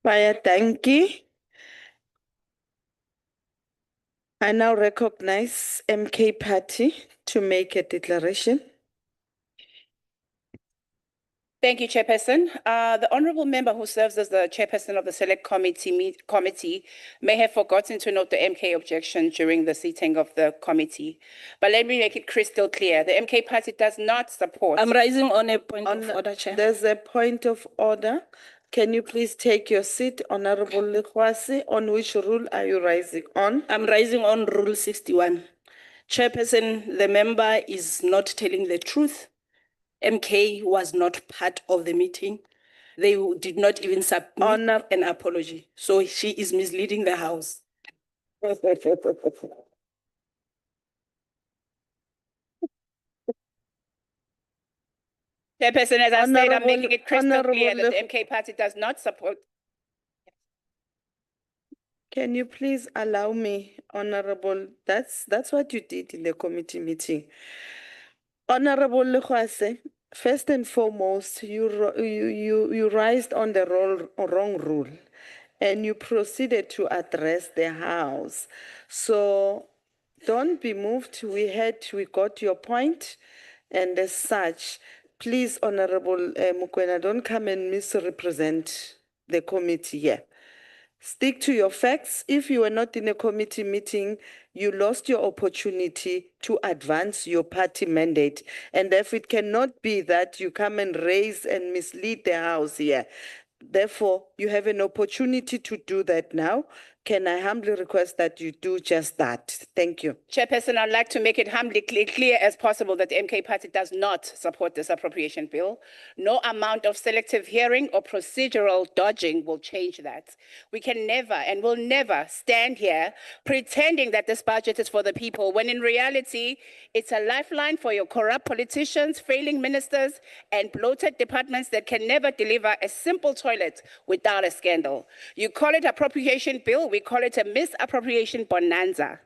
[SPEAKER 6] Baie dankie. I now recognize MK Party to make a declaration.
[SPEAKER 11] Thank you, Chairperson. The honourable member who serves as the chairperson of the Select Committee may have forgotten to note the MK objection during the sitting of the committee. But let me make it crystal clear. The MK Party does not support.
[SPEAKER 5] I'm raising on a point of order, Chair.
[SPEAKER 6] There's a point of order. Can you please take your seat, Honorable Lekwasi? On which rule are you rising on?
[SPEAKER 5] I'm rising on Rule 61. Chairperson, the member is not telling the truth. MK was not part of the meeting. They did not even submit an apology. So she is misleading the House.
[SPEAKER 11] Chairperson, as I said, I'm making it crystal clear that the MK Party does not support.
[SPEAKER 6] Can you please allow me, Honorable? That's what you did in the committee meeting. Honorable Lekwasi, first and foremost, you raised on the wrong rule, and you proceeded to address the House. So don't be moved. We got your point, and as such, please, Honorable Mukwena, don't come and misrepresent the committee here. Stick to your facts. If you were not in a committee meeting, you lost your opportunity to advance your party mandate. And therefore, it cannot be that you come and raise and mislead the House here. Therefore, you have an opportunity to do that now. Can I humbly request that you do just that? Thank you.
[SPEAKER 11] Chairperson, I'd like to make it humbly clear as possible that the MK Party does not support this appropriation bill. No amount of selective hearing or procedural dodging will change that. We can never and will never stand here pretending that this budget is for the people, when in reality, it's a lifeline for your corrupt politicians, failing ministers, and bloated departments that can never deliver a simple toilet without a scandal. You call it appropriation bill, we call it a misappropriation bonanza.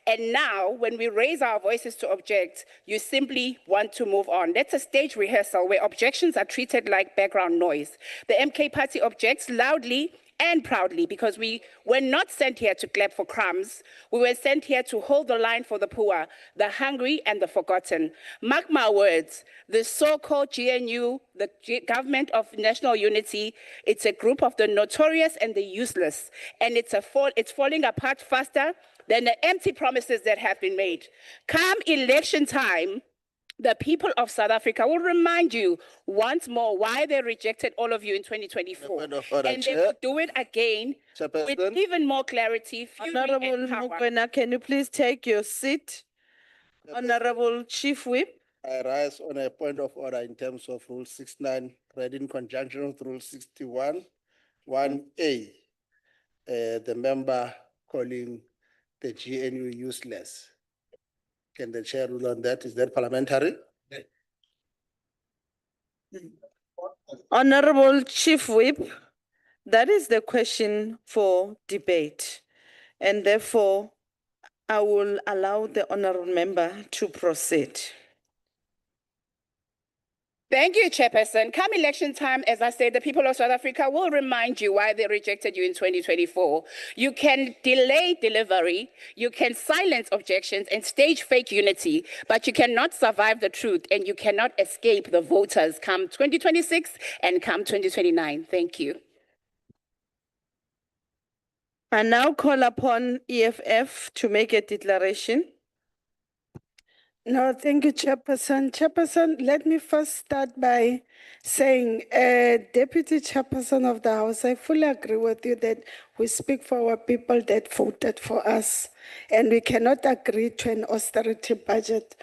[SPEAKER 11] And now, when we raise our voices to object, you simply want to move on. That's a stage rehearsal where objections are treated like background noise. The MK Party objects loudly and proudly because we were not sent here to clap for crumbs. We were sent here to hold the line for the poor, the hungry, and the forgotten. Mark my words, the so-called GNU, the Government of National Unity, it's a group of the notorious and the useless, and it's falling apart faster than the empty promises that have been made. Come election time, the people of South Africa will remind you once more why they rejected all of you in 2024. And they will do it again with even more clarity.
[SPEAKER 6] Honorable Mokoena, can you please take your seat? Honorable Chief Whip.
[SPEAKER 15] I rise on a point of order in terms of Rule 69, read in conjunction with Rule 61, 1A. The member calling the GNU useless. Can the chair rule on that? Is that parliamentary?
[SPEAKER 6] Honorable Chief Whip, that is the question for debate. And therefore, I will allow the honorable member to proceed.
[SPEAKER 11] Thank you, Chairperson. Come election time, as I said, the people of South Africa will remind you why they rejected you in 2024. You can delay delivery, you can silence objections and stage fake unity, but you cannot survive the truth and you cannot escape the voters come 2026 and come 2029. Thank you.
[SPEAKER 6] I now call upon EFF to make a declaration.
[SPEAKER 22] No, thank you, Chairperson. Chairperson, let me first start by saying, Deputy Chairperson of the House, I fully agree with you that we speak for our people that voted for us, and we cannot agree to an austerity budget.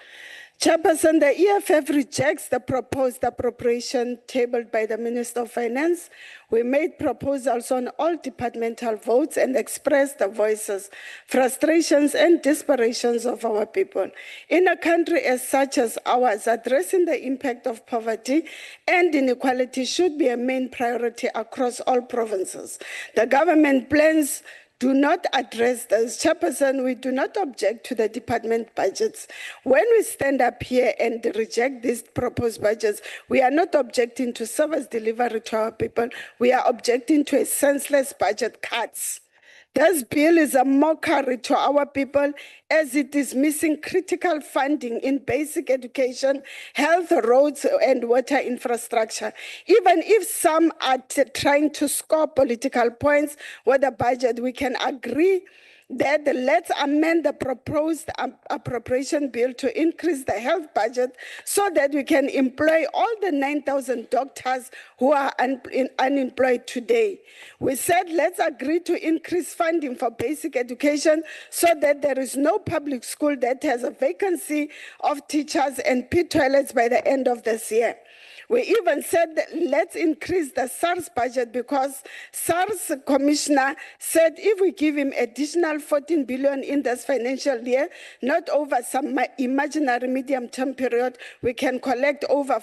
[SPEAKER 22] Chairperson, the EFF rejects the proposed appropriation tabled by the Minister of Finance. We made proposals on all departmental votes and expressed the voices, frustrations, and desperations of our people. In a country as such as ours, addressing the impact of poverty and inequality should be a main priority across all provinces. The government plans do not address this. Chairperson, we do not object to the department budgets. When we stand up here and reject these proposed budgets, we are not objecting to service delivery to our people. We are objecting to a senseless budget cuts. This bill is a mockery to our people as it is missing critical funding in basic education, health, roads, and water infrastructure. Even if some are trying to score political points with the budget, we can agree that let's amend the proposed appropriation bill to increase the health budget so that we can employ all the 9,000 doctors who are unemployed today. We said let's agree to increase funding for basic education so that there is no public school that has a vacancy of teachers and pit toilets by the end of this year. We even said that let's increase the SARS budget because SARS commissioner said if we give him additional 14 billion in this financial year, not over some imaginary medium-term period, we can collect over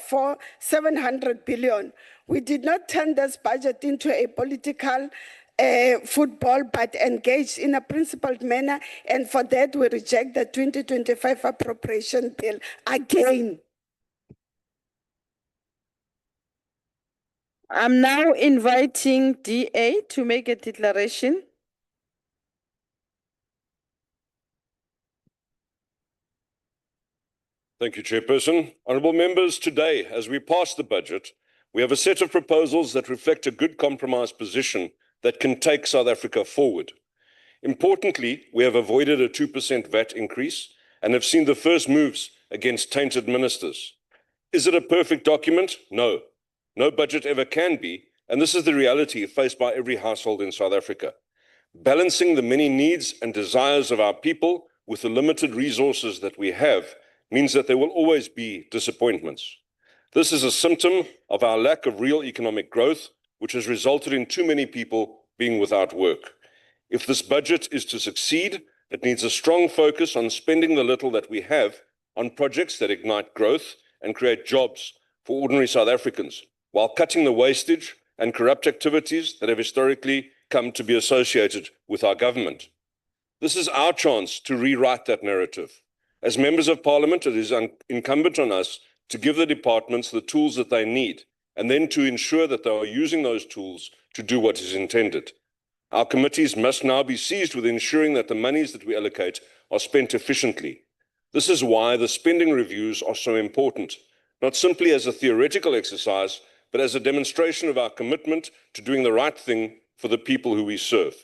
[SPEAKER 22] 700 billion. We did not turn this budget into a political football, but engaged in a principled manner, and for that we reject the 2025 appropriation bill again.
[SPEAKER 6] I'm now inviting DA to make a declaration.
[SPEAKER 18] Thank you, Chairperson. Honourable members, today, as we pass the budget, we have a set of proposals that reflect a good compromise position that can take South Africa forward. Importantly, we have avoided a 2% VAT increase and have seen the first moves against tainted ministers. Is it a perfect document? No. No budget ever can be, and this is the reality faced by every household in South Africa. Balancing the many needs and desires of our people with the limited resources that we have means that there will always be disappointments. This is a symptom of our lack of real economic growth, which has resulted in too many people being without work. If this budget is to succeed, it needs a strong focus on spending the little that we have on projects that ignite growth and create jobs for ordinary South Africans, while cutting the wastage and corrupt activities that have historically come to be associated with our government. This is our chance to rewrite that narrative. As members of Parliament, it is incumbent on us to give the departments the tools that they need, and then to ensure that they are using those tools to do what is intended. Our committees must now be seized with ensuring that the monies that we allocate are spent efficiently. This is why the spending reviews are so important, not simply as a theoretical exercise, but as a demonstration of our commitment to doing the right thing for the people who we serve.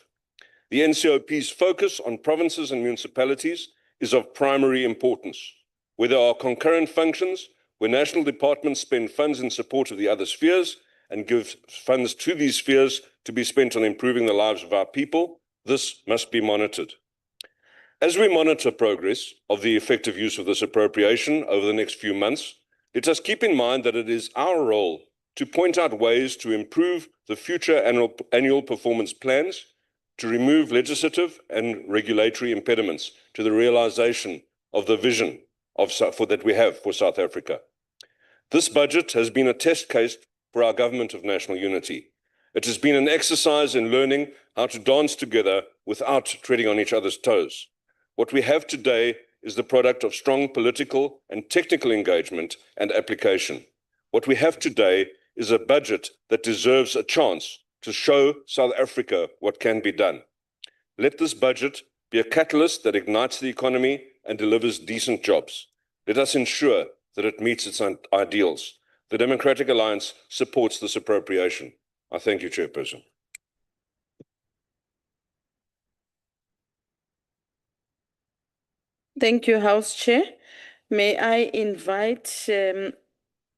[SPEAKER 18] The NCOP's focus on provinces and municipalities is of primary importance. Where there are concurrent functions, where national departments spend funds in support of the other spheres and give funds to these spheres to be spent on improving the lives of our people, this must be monitored. As we monitor progress of the effective use of this appropriation over the next few months, let us keep in mind that it is our role to point out ways to improve the future annual performance plans, to remove legislative and regulatory impediments to the realization of the vision that we have for South Africa. This budget has been a test case for our government of national unity. It has been an exercise in learning how to dance together without treading on each other's toes. What we have today is the product of strong political and technical engagement and application. What we have today is a budget that deserves a chance to show South Africa what can be done. Let this budget be a catalyst that ignites the economy and delivers decent jobs. Let us ensure that it meets its ideals. The Democratic Alliance supports this appropriation. I thank you, Chairperson.
[SPEAKER 6] Thank you, House Chair. May I invite the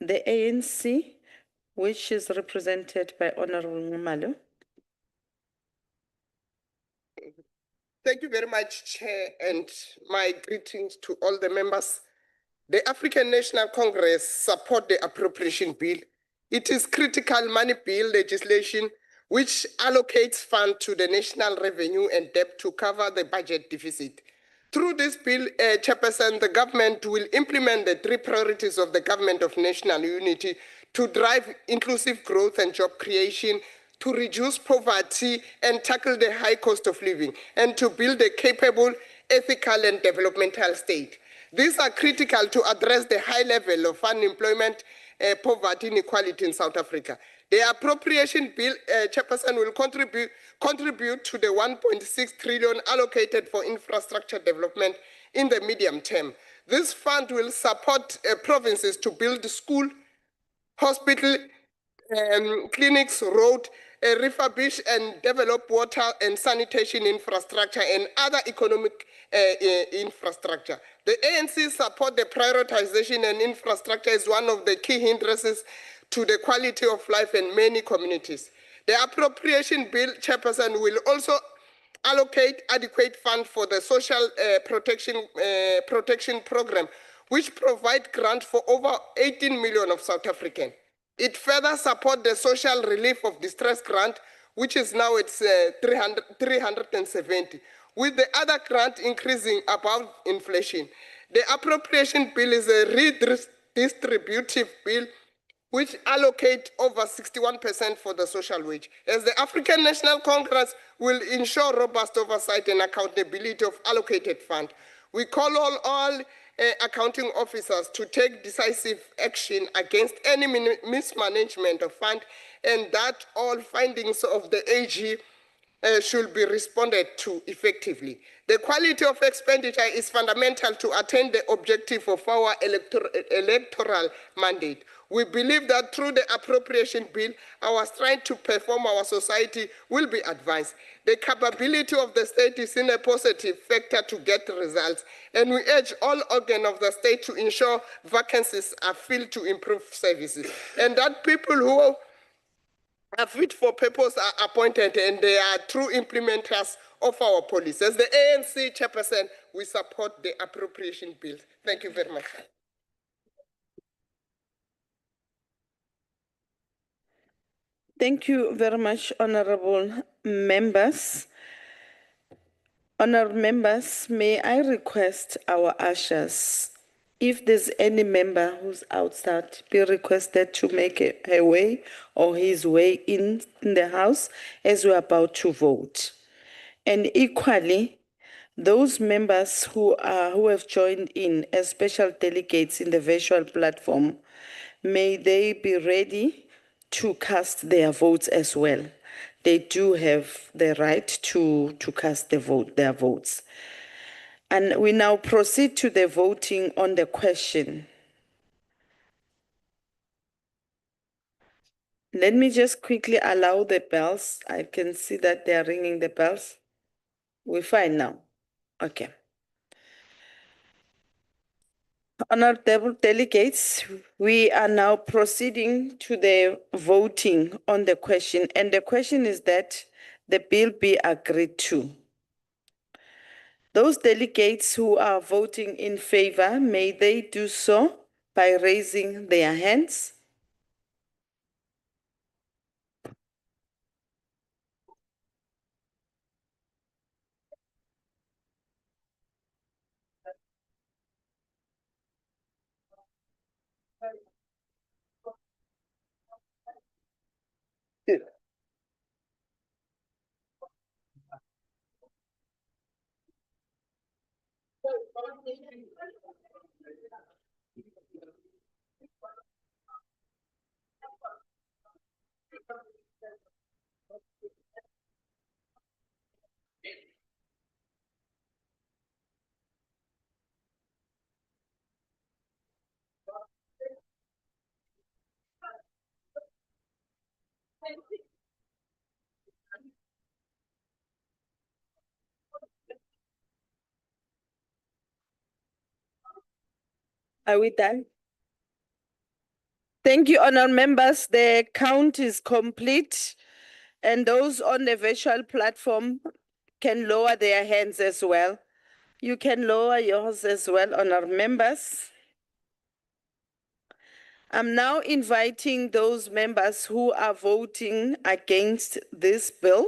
[SPEAKER 6] ANC, which is represented by Honorable Ngumalo.
[SPEAKER 16] Thank you very much, Chair, and my greetings to all the members. The African National Congress support the appropriation bill. It is critical money bill legislation which allocates funds to the national revenue and debt to cover the budget deficit. Through this bill, Chairperson, the government will implement the three priorities of the government of national unity to drive inclusive growth and job creation, to reduce poverty and tackle the high cost of living, and to build a capable, ethical, and developmental state. These are critical to address the high level of unemployment, poverty, inequality in South Africa. The appropriation bill, Chairperson, will contribute to the 1.6 trillion allocated for infrastructure development in the medium term. This fund will support provinces to build school, hospital, clinics, road, refurbish and develop water and sanitation infrastructure and other economic infrastructure. The ANC support the prioritization and infrastructure is one of the key hindrances to the quality of life in many communities. The appropriation bill, Chairperson, will also allocate adequate funds for the social protection program, which provide grants for over 18 million of South Africans. It further supports the social relief of distress grant, which is now at 370, with the other grant increasing above inflation. The appropriation bill is a redistributive bill which allocate over 61% for the social wage. As the African National Congress will ensure robust oversight and accountability of allocated funds, we call on all accounting officers to take decisive action against any mismanagement of funds, and that all findings of the AG should be responded to effectively. The quality of expenditure is fundamental to attain the objective of our electoral mandate. We believe that through the appropriation bill, our strength to perform our society will be advanced. The capability of the state is in a positive factor to get results, and we urge all organs of the state to ensure vacancies are filled to improve services, and that people who are fit for purpose are appointed and they are true implementers of our policies. As the ANC chairperson, we support the appropriation bill. Thank you very much.
[SPEAKER 6] Thank you very much, honorable members. Honorable members, may I request our ushers, if there's any member who's outside, be requested to make her way or his way in the house as we're about to vote. And equally, those members who have joined in as special delegates in the virtual platform, may they be ready to cast their votes as well. They do have the right to cast their votes. And we now proceed to the voting on the question. Let me just quickly allow the bells. I can see that they are ringing the bells. We're fine now. Okay. Honorable delegates, we are now proceeding to the voting on the question. And the question is that the bill be agreed to. Those delegates who are voting in favor, may they do so by raising their hands. Are we done? Thank you, honourable members. The count is complete. And those on the virtual platform can lower their hands as well. You can lower yours as well, honourable members. I'm now inviting those members who are voting against this bill.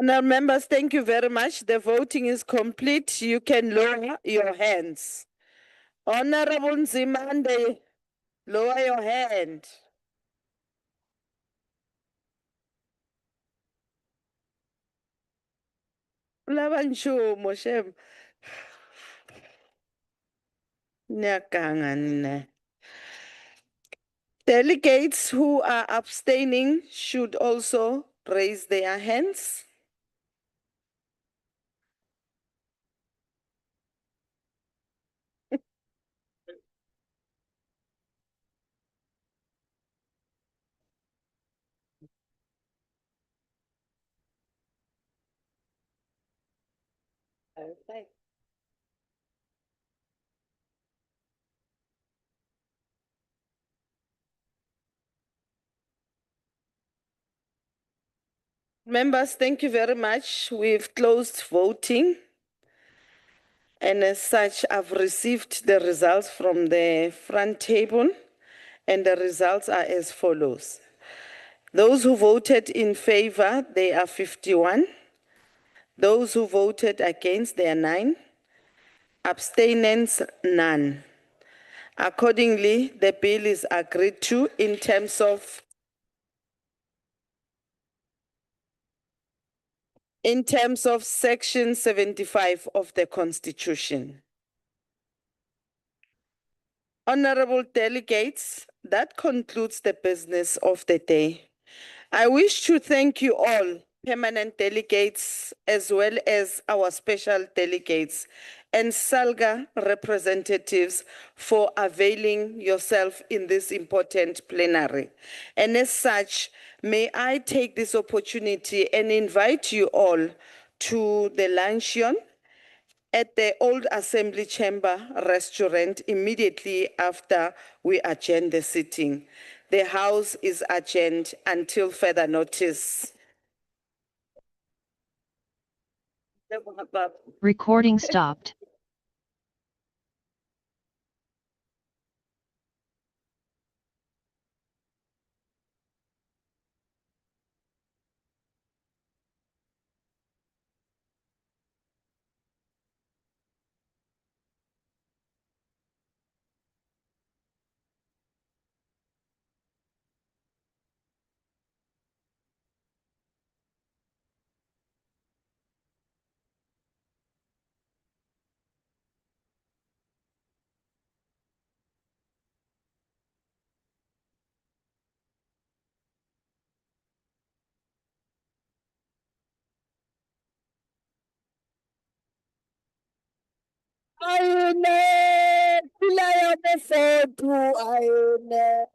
[SPEAKER 6] Now, members, thank you very much. The voting is complete. You can lower your hands. Honorable Nzimande, lower your hand. Labancho, Moshe. Nyakanga nina. Delegates who are abstaining should also raise their hands. Okay. Members, thank you very much. We've closed voting. And as such, I've received the results from the front table. and the results are as follows. Those who voted in favor, they are 51. Those who voted against, they are 9. Abstainers, none. Accordingly, the bill is agreed to in terms of Section 75 of the Constitution. Honorable delegates, that concludes the business of the day. I wish to thank you all, permanent delegates, as well as our special delegates and SALGA representatives for availing yourself in this important plenary. And as such, may I take this opportunity and invite you all to the luncheon at the Old Assembly Chamber restaurant immediately after we adjourn the sitting. The House is adjourned until further notice.
[SPEAKER 9] Recording stopped.
[SPEAKER 22] Ayune, pila yone fotu ayune.